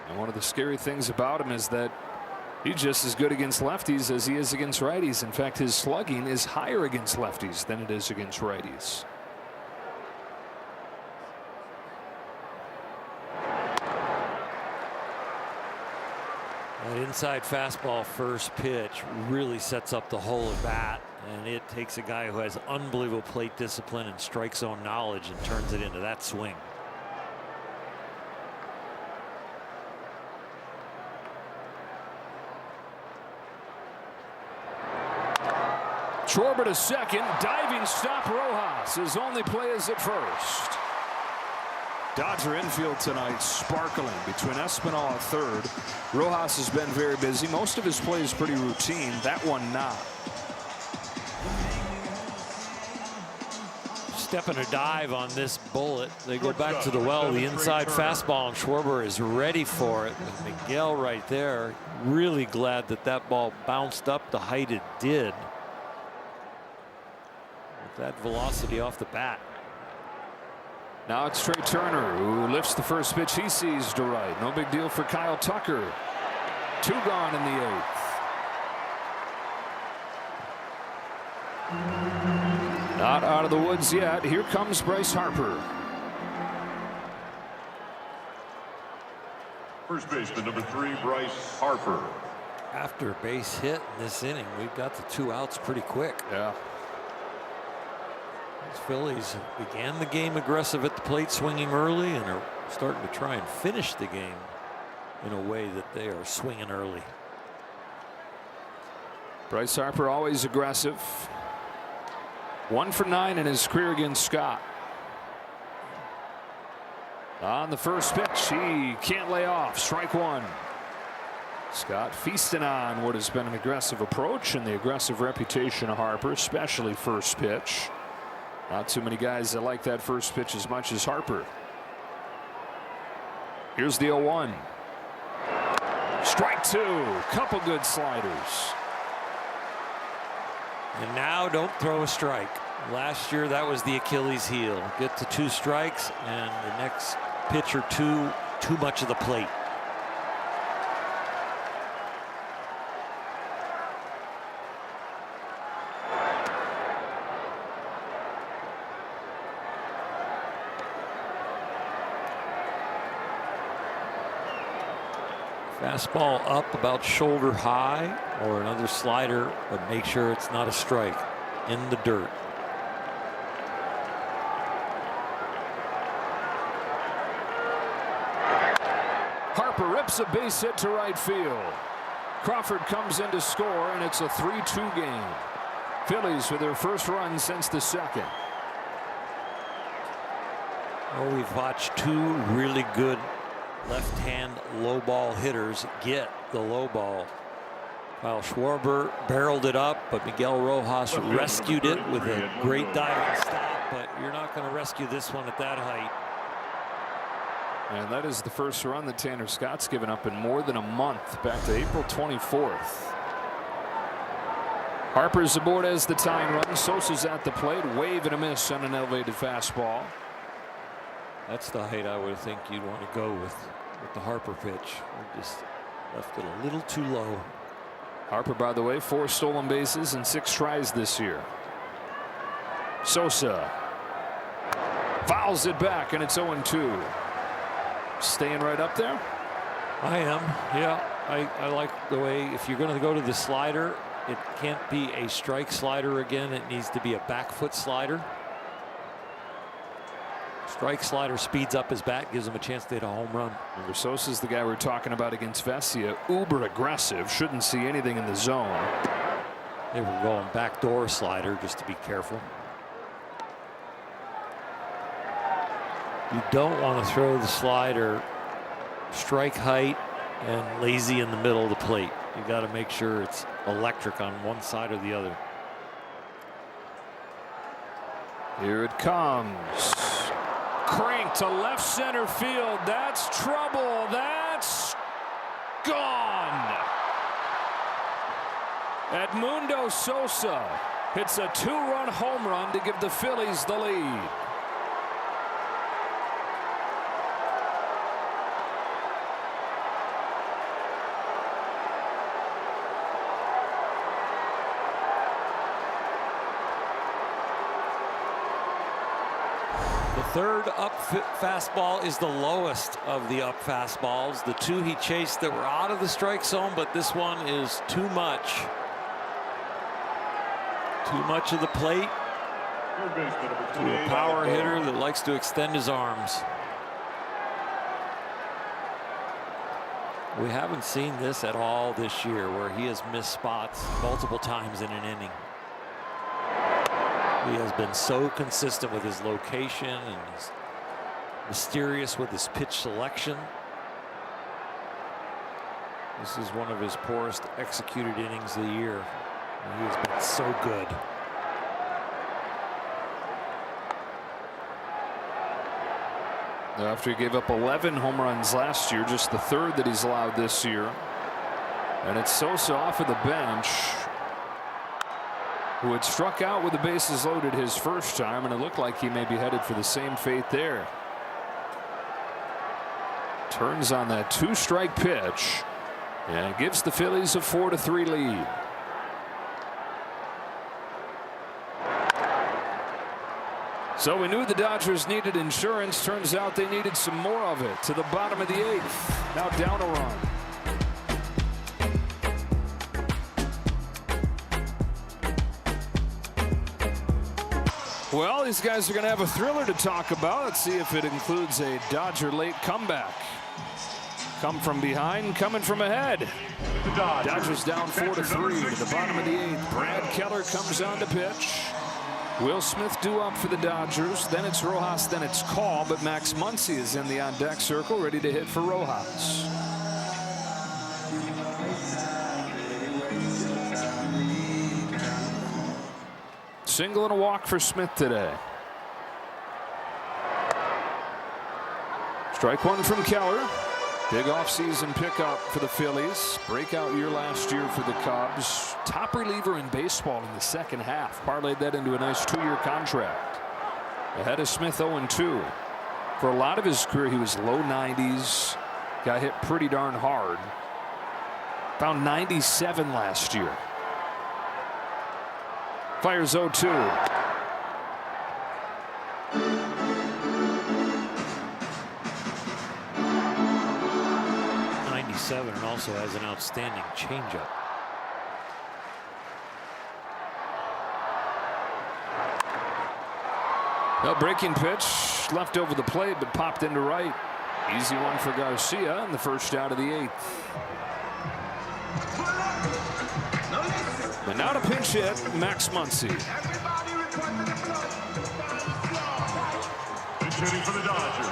And one of the scary things about him is that he's just as good against lefties as he is against righties. In fact, his slugging is higher against lefties than it is against righties.
That inside fastball first pitch really sets up the whole at bat, and it takes a guy who has unbelievable plate discipline and strike zone knowledge and turns it into that swing.
Schwarber to second, diving stop. Rojas. His only play is at first. Dodger infield tonight sparkling between Espinal at third. Rojas has been very busy. Most of his play is pretty routine. That one not.
Step and a dive on this bullet. They go back to the well. The inside fastball, and Schwarber is ready for it. With Miguel right there. Really glad that that ball bounced up the height it did. With that velocity off the bat.
Now it's Trey Turner who lifts the first pitch he sees to right. No big deal for Kyle Tucker. 2 gone in the 8th. Not out of the woods yet. Here comes Bryce Harper.
First baseman number 3, Bryce Harper.
After a base hit in this inning, we've got the 2 outs pretty quick.
Yeah.
Phillies began the game aggressive at the plate, swinging early, and are starting to try and finish the game in a way that they are swinging early.
Bryce Harper always aggressive. 1 for 9 in his career against Scott. On the first pitch, he can't lay off. Strike 1. Scott feasting on what has been an aggressive approach and the aggressive reputation of Harper, especially first pitch. Not too many guys that like that first pitch as much as Harper. Here's the 0-1. Strike 2. Couple good sliders.
And now don't throw a strike. Last year that was the Achilles heel. Get to 2 strikes and the next pitch or 2 too much of the plate. Fastball up about shoulder high, or another slider, but make sure it's not a strike. In the dirt.
Harper rips a base hit to right field. Crawford comes in to score, and it's a 3-2 game. Phillies with their first run since the second.
Well, we've watched two really good left-hand low ball hitters get the low ball. Kyle Schwarber barreled it up, but Miguel Rojas rescued it with a great diving stop, but you're not going to rescue this one at that height.
And that is the first run that Tanner Scott's given up in more than a month, back to April 24th. Harper's aboard as the tying run. Sosa's at the plate, wave and a miss on an elevated fastball.
That's the height I would think you'd want to go with the Harper pitch. We just left it a little too low.
Harper, by the way, 4 stolen bases and 6 tries this year. Sosa fouls it back, and it's 0-2. Staying right up there?
I am, yeah. I like the way, if you're going to go to the slider, it can't be a strike slider again. It needs to be a back foot slider. Strike slider speeds up his bat, gives him a chance to hit a home run.
Remember, Sosa's the guy we're talking about against Vesia. Uber aggressive, shouldn't see anything in the zone.
They were going backdoor slider, just to be careful. You don't want to throw the slider strike height and lazy in the middle of the plate. You got to make sure it's electric on one side or the other.
Here it comes. Crank to left center field. That's trouble. That's gone. Edmundo Sosa hits a 2-run home run to give the Phillies the lead.
Third up fastball is the lowest of the up fastballs. The 2 he chased that were out of the strike zone, but this one is too much. Too much of the plate to a power hitter that likes to extend his arms. We haven't seen this at all this year, where he has missed spots multiple times in an inning. He has been so consistent with his location, and he's mysterious with his pitch selection. This is one of his poorest executed innings of the year. And he has been so good.
After he gave up 11 home runs last year, just the 3rd that he's allowed this year. And it's Sosa off of the bench, who had struck out with the bases loaded his first time, and it looked like he may be headed for the same fate there. Turns on that 2-strike pitch and gives the Phillies a 4-3 lead. So we knew the Dodgers needed insurance. Turns out they needed some more of it. To the bottom of the 8th. Now down a run. Well, these guys are going to have a thriller to talk about. Let's see if it includes a Dodger late comeback. Come from behind, coming from ahead. Dodgers down 4-3 to the bottom of the 8th. Brad Keller comes on to pitch. Will Smith due up for the Dodgers. Then it's Rojas, then it's Call, but Max Muncy is in the on-deck circle, ready to hit for Rojas. Single and a walk for Smith today. Strike 1 from Keller. Big offseason pickup for the Phillies. Breakout year last year for the Cubs. Top reliever in baseball in the second half. Parlayed that into a nice 2-year contract. Ahead of Smith 0-2. For a lot of his career, he was low 90s. Got hit pretty darn hard. Found 97 last year. Fires 0-2.
And also has an outstanding changeup.
A breaking pitch left over the plate, but popped into right. Easy one for Garcia in the first out of the 8th. And now to pinch hit, Max Muncy.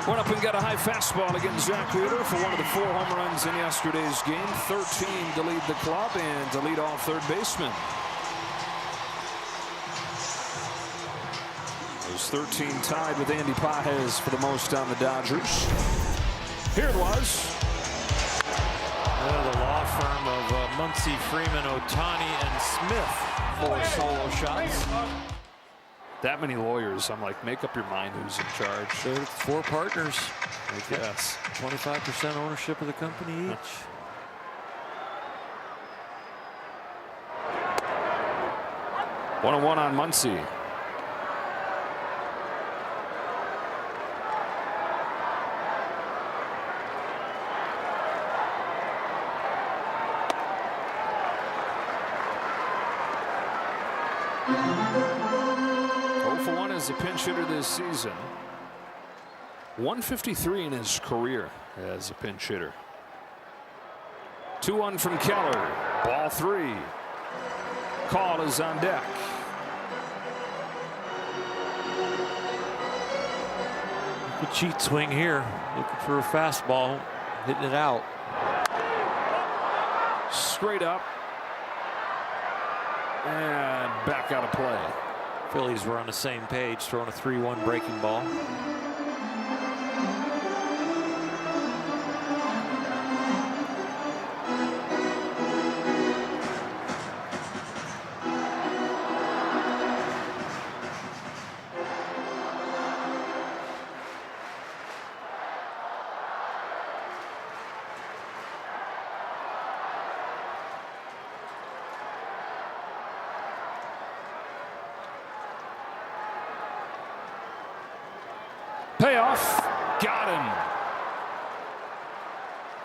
Went up and got a high fastball against Zach Wheeler for one of the 4 home runs in yesterday's game. 13 to lead the club and to lead all third basemen. Those 13 tied with Andy Pages for the most on the Dodgers. Here it was.
The law firm of Muncy, Freeman, Ohtani, and Smith for solo shots.
That many lawyers, I'm like, make up your mind who's in charge.
So 4 partners.
Yes.
25% ownership of the company each.
One and one on Muncy. As a pinch hitter this season. 153 in his career as a pinch hitter. 2-1 from Keller. Ball 3. Call is on deck.
The cheat swing here. Looking for a fastball. Hitting it out.
Straight up. And back out of play.
Phillies were on the same page, throwing a 3-1 breaking ball.
Payoff. Got him.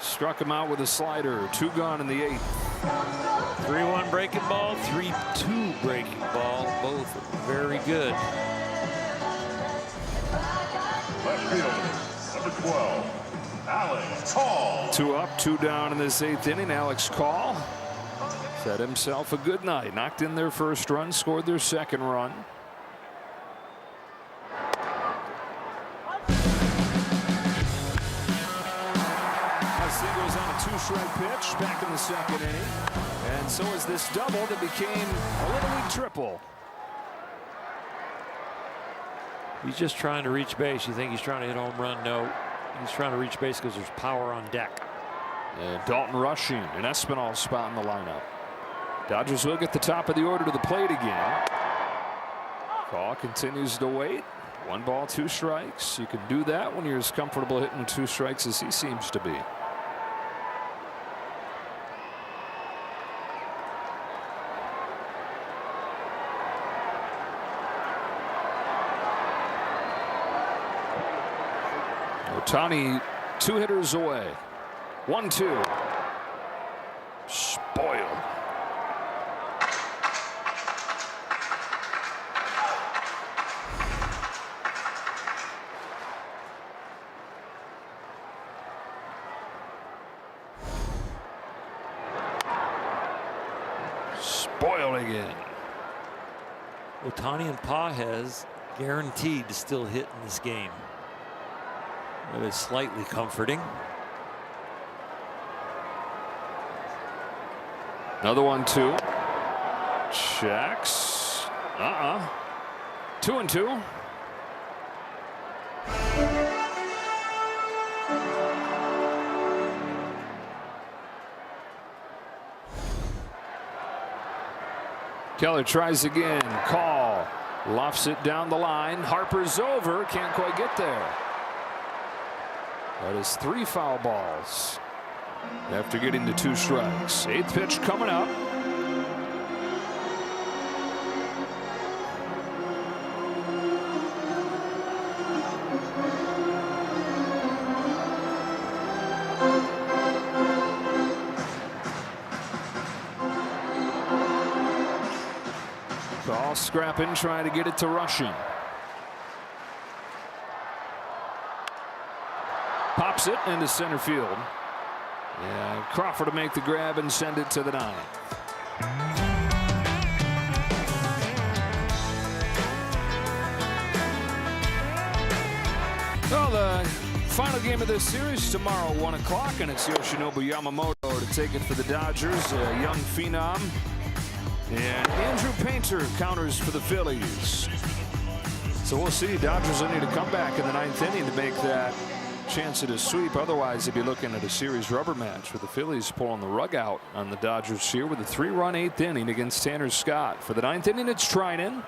Struck him out with a slider. 2 gone in the 8th.
3-1 breaking ball, 3-2 breaking ball. Both very good.
Left fielder, number 12, Alex Call.
2 up, 2 down in this 8th inning. Alex Call set himself a good night. Knocked in their first run, scored their second run. Goes on a 2-strike pitch back in the second inning. And so is this double that became a Little League triple.
He's just trying to reach base. You think he's trying to hit a home run? No. He's trying to reach base because there's power on deck.
And Dalton Rushing in Espinal's spot in the lineup. Dodgers will get the top of the order to the plate again. Call continues to wait. 1 ball, 2 strikes. You can do that when you're as comfortable hitting 2 strikes as he seems to be. Ohtani 2 hitters away. 1-2. Spoiled. Spoiled again.
Ohtani and Pages guaranteed to still hit in this game. That is slightly comforting.
Another 1-2. Checks. 2-2. Keller tries again. Call. Lofts it down the line. Harper's over. Can't quite get there. That is 3 foul balls after getting to 2 strikes. 8th pitch coming up. Call scrapping, trying to get it to Rushing. Pops it into center field. And Crawford to make the grab and send it to the 9th. Well, the final game of this series tomorrow, 1 o'clock, and it's Yoshinobu Yamamoto to take it for the Dodgers, a young phenom. And Andrew Painter counters for the Phillies. So we'll see. Dodgers will need to come back in the 9th inning to make that chance at a sweep. Otherwise, they'd be looking at a series rubber match with the Phillies pulling the rug out on the Dodgers here with a 3-run 8th inning against Tanner Scott. For the 9th inning, it's Trinan.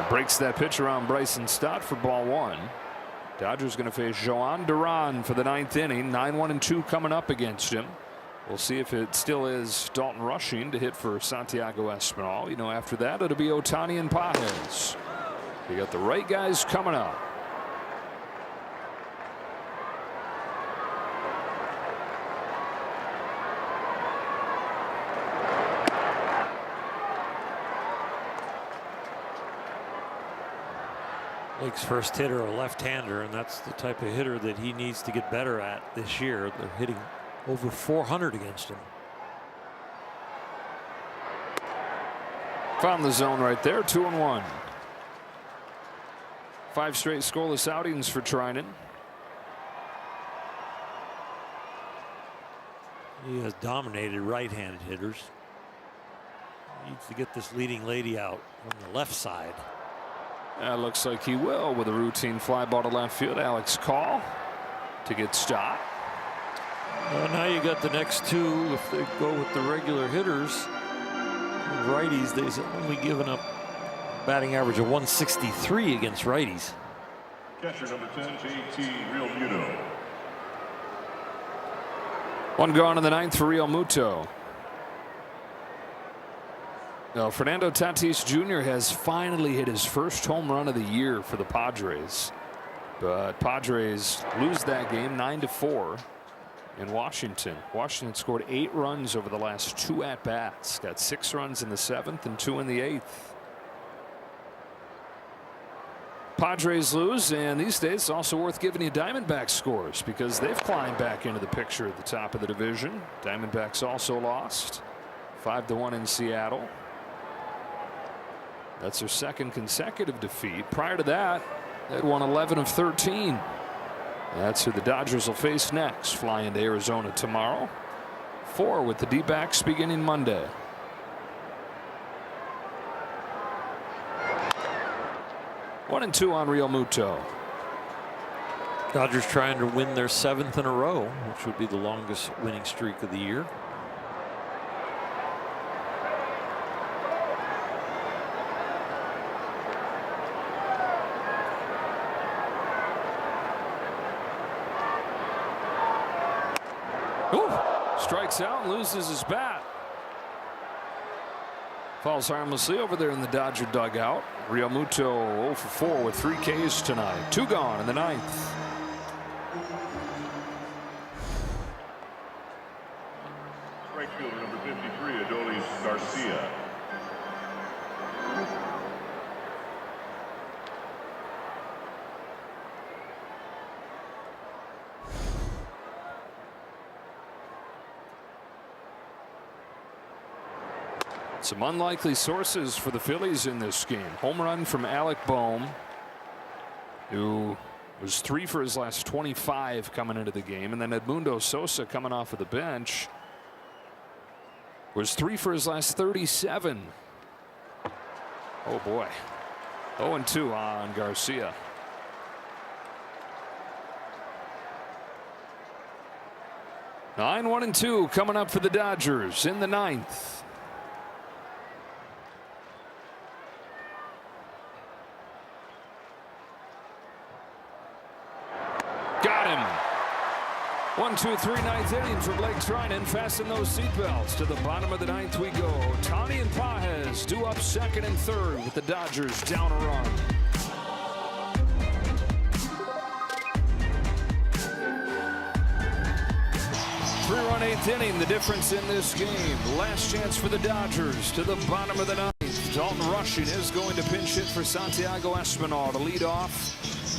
Breaks that pitch around Bryson Stott for ball 1. Dodgers going to face Joan Duran for the 9th inning. 9-1-2 coming up against him. We'll see if it still is Dalton Rushing to hit for Santiago Espinal. You know, after that, it'll be Ohtani and Pages. You got the right guys coming up.
Lake's first hitter, a left-hander, and that's the type of hitter that he needs to get better at this year. They're hitting over 400 against him.
Found the zone right there. 2-1. 5 straight scoreless outings for Trinan.
He has dominated right-handed hitters. He needs to get this leading lady out from the left side.
That looks like he will with a routine fly ball to left field. Alex Call to get Stott.
Now you got the next two. If they go with the regular hitters, righties, they've only given up batting average of 163 against righties.
Catcher number 10, JT Real Muto.
1 gone in the 9th for Real Muto. Now, Fernando Tatis Jr. has finally hit his first home run of the year for the Padres. But Padres lose that game 9-4 in Washington. Washington scored 8 runs over the last 2 at-bats. Got 6 runs in the 7th and 2 in the 8th. Padres lose, and these days it's also worth giving you Diamondbacks scores because they've climbed back into the picture at the top of the division. Diamondbacks also lost 5-1 in Seattle. That's their 2nd consecutive defeat. Prior to that, they'd won 11 of 13. That's who the Dodgers will face next. Fly into Arizona tomorrow. 4 with the D-backs beginning Monday. One and 2 on Real Muto.
Dodgers trying to win their 7th in a row, which would be the longest winning streak of the year.
Strikes out and loses his bat. Falls harmlessly over there in the Dodger dugout. Real Muto 0 for 4 with 3 Ks tonight. 2 gone in the 9th.
Strike fielder number 53, Adolis Garcia.
Some unlikely sources for the Phillies in this game. Home run from Alec Bohm, who was 3 for his last 25 coming into the game. And then Edmundo Sosa, coming off of the bench, was 3 for his last 37. Oh boy. 0-2 on Garcia. Nine 1-2 coming up for the Dodgers in the 9th. Got him. 1, 2, 3, 9th inning for Blake Trinan. Fasten those seatbelts. To the bottom of the 9th we go. Ohtani and Pages due up 2nd and 3rd with the Dodgers down a run. Three-run 8th inning. The difference in this game. Last chance for the Dodgers to the bottom of the 9th. Dalton Rushing is going to pinch hit for Santiago Espinal to lead off.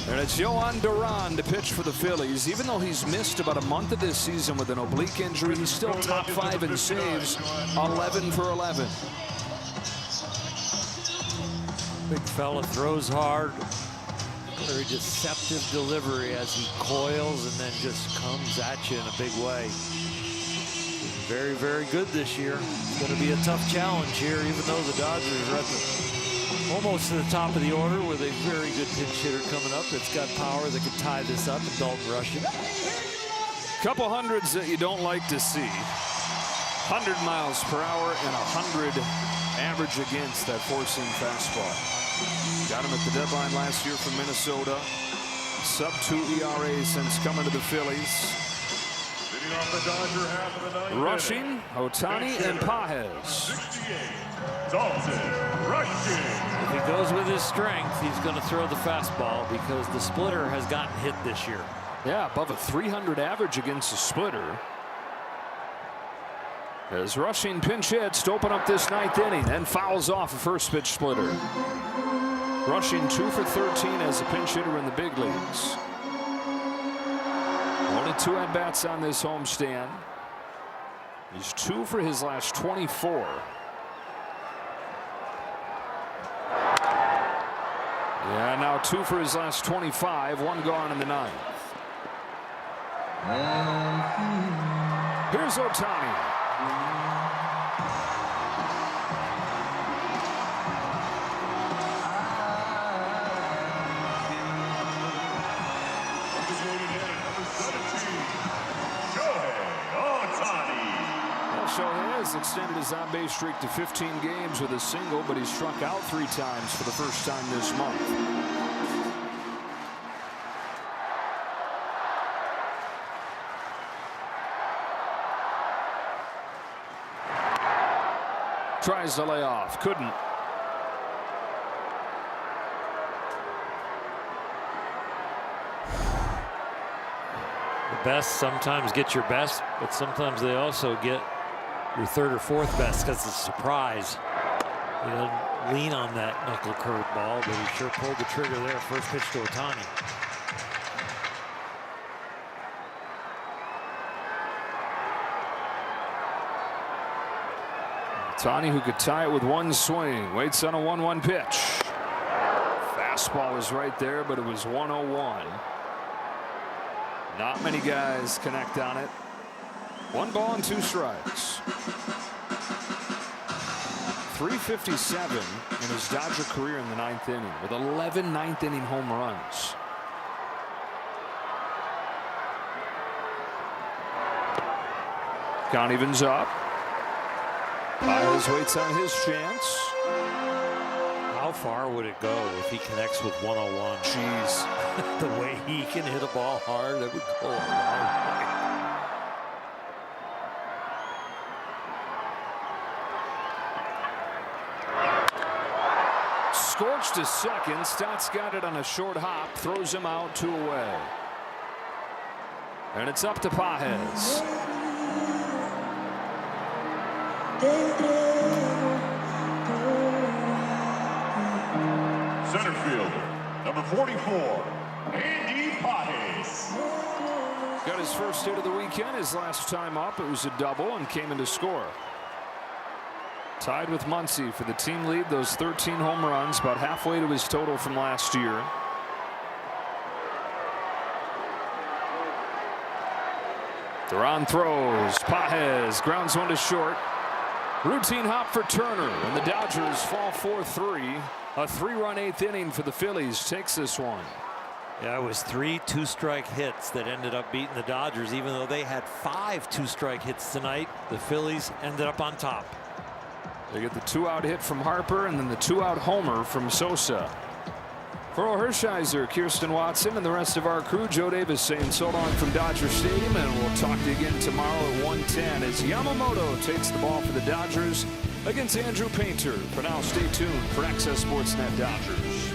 And it's Yohan Duran to pitch for the Phillies. Even though he's missed about a month of this season with an oblique injury, he's still top 5 in saves, 11 for 11.
Big fella throws hard. Very deceptive delivery as he coils and then just comes at you in a big way. Very, very good this year. It's going to be a tough challenge here, even though the Dodgers are at almost to the top of the order with a very good pinch hitter coming up that's got power that can tie this up, and Dalton Rushing.
Couple hundreds that you don't like to see. 100 miles per hour and 100 average against that four-seam fastball. Got him at the deadline last year from Minnesota. Sub-2 ERA since coming to the Phillies.
Sitting off the Dodger half of the ninth.
Rushing, Ohtani, and Pages.
68, Dalton Rushing.
If he goes with his strength, he's going to throw the fastball because the splitter has gotten hit this year.
Yeah, above a 300 average against the splitter. As Rushing pinch hits to open up this ninth inning and fouls off a first pitch splitter. Rushing 2 for 13 as a pinch hitter in the big leagues. Only 2 at-bats on this homestand. He's 2 for his last 24. Yeah, now 2 for his last 25. 1 gone in the ninth. Here's Ohtani. Shohei has extended his on-base streak to 15 games with a single, but he's struck out 3 times for the first time this month. Tries to lay off, couldn't.
The best sometimes get your best, but sometimes they also get your third or fourth best because it's a surprise. He doesn't lean on that knuckle curve ball, but he sure pulled the trigger there. First pitch to Ohtani.
Ohtani, who could tie it with 1 swing, waits on a 1-1 pitch. Fastball was right there, but it was 101. Not many guys connect on it. 1 ball and 2 strikes. 357 in his Dodger career in the 9th inning with 11 9th inning home runs. Count evens up. Pages waits on his chance.
How far would it go if he connects with 101?
Jeez.
The way he can hit a ball hard, it would go a long way.
Scorched to second. Stott's got it on a short hop. Throws him out, 2 away. And it's up to Pages.
Center fielder, number 44, Andy Pages.
Got his first hit of the weekend. His last time up, it was a double and came in to score. Tied with Muncy for the team lead. Those 13 home runs, about halfway to his total from last year. Duran throws. Pages grounds 1 to short. Routine hop for Turner, and the Dodgers fall 4-3. A 3-run 8th inning for the Phillies takes this one.
Yeah, it was 3 2-strike hits that ended up beating the Dodgers. Even though they had 5 2-strike hits tonight, the Phillies ended up on top.
They get the 2-out hit from Harper and then the 2-out homer from Sosa. For Hershiser, Kirsten Watson, and the rest of our crew, Joe Davis saying so long from Dodger Stadium, and we'll talk to you again tomorrow at 1:10 as Yamamoto takes the ball for the Dodgers against Andrew Painter. For now, stay tuned for Access Sportsnet Dodgers.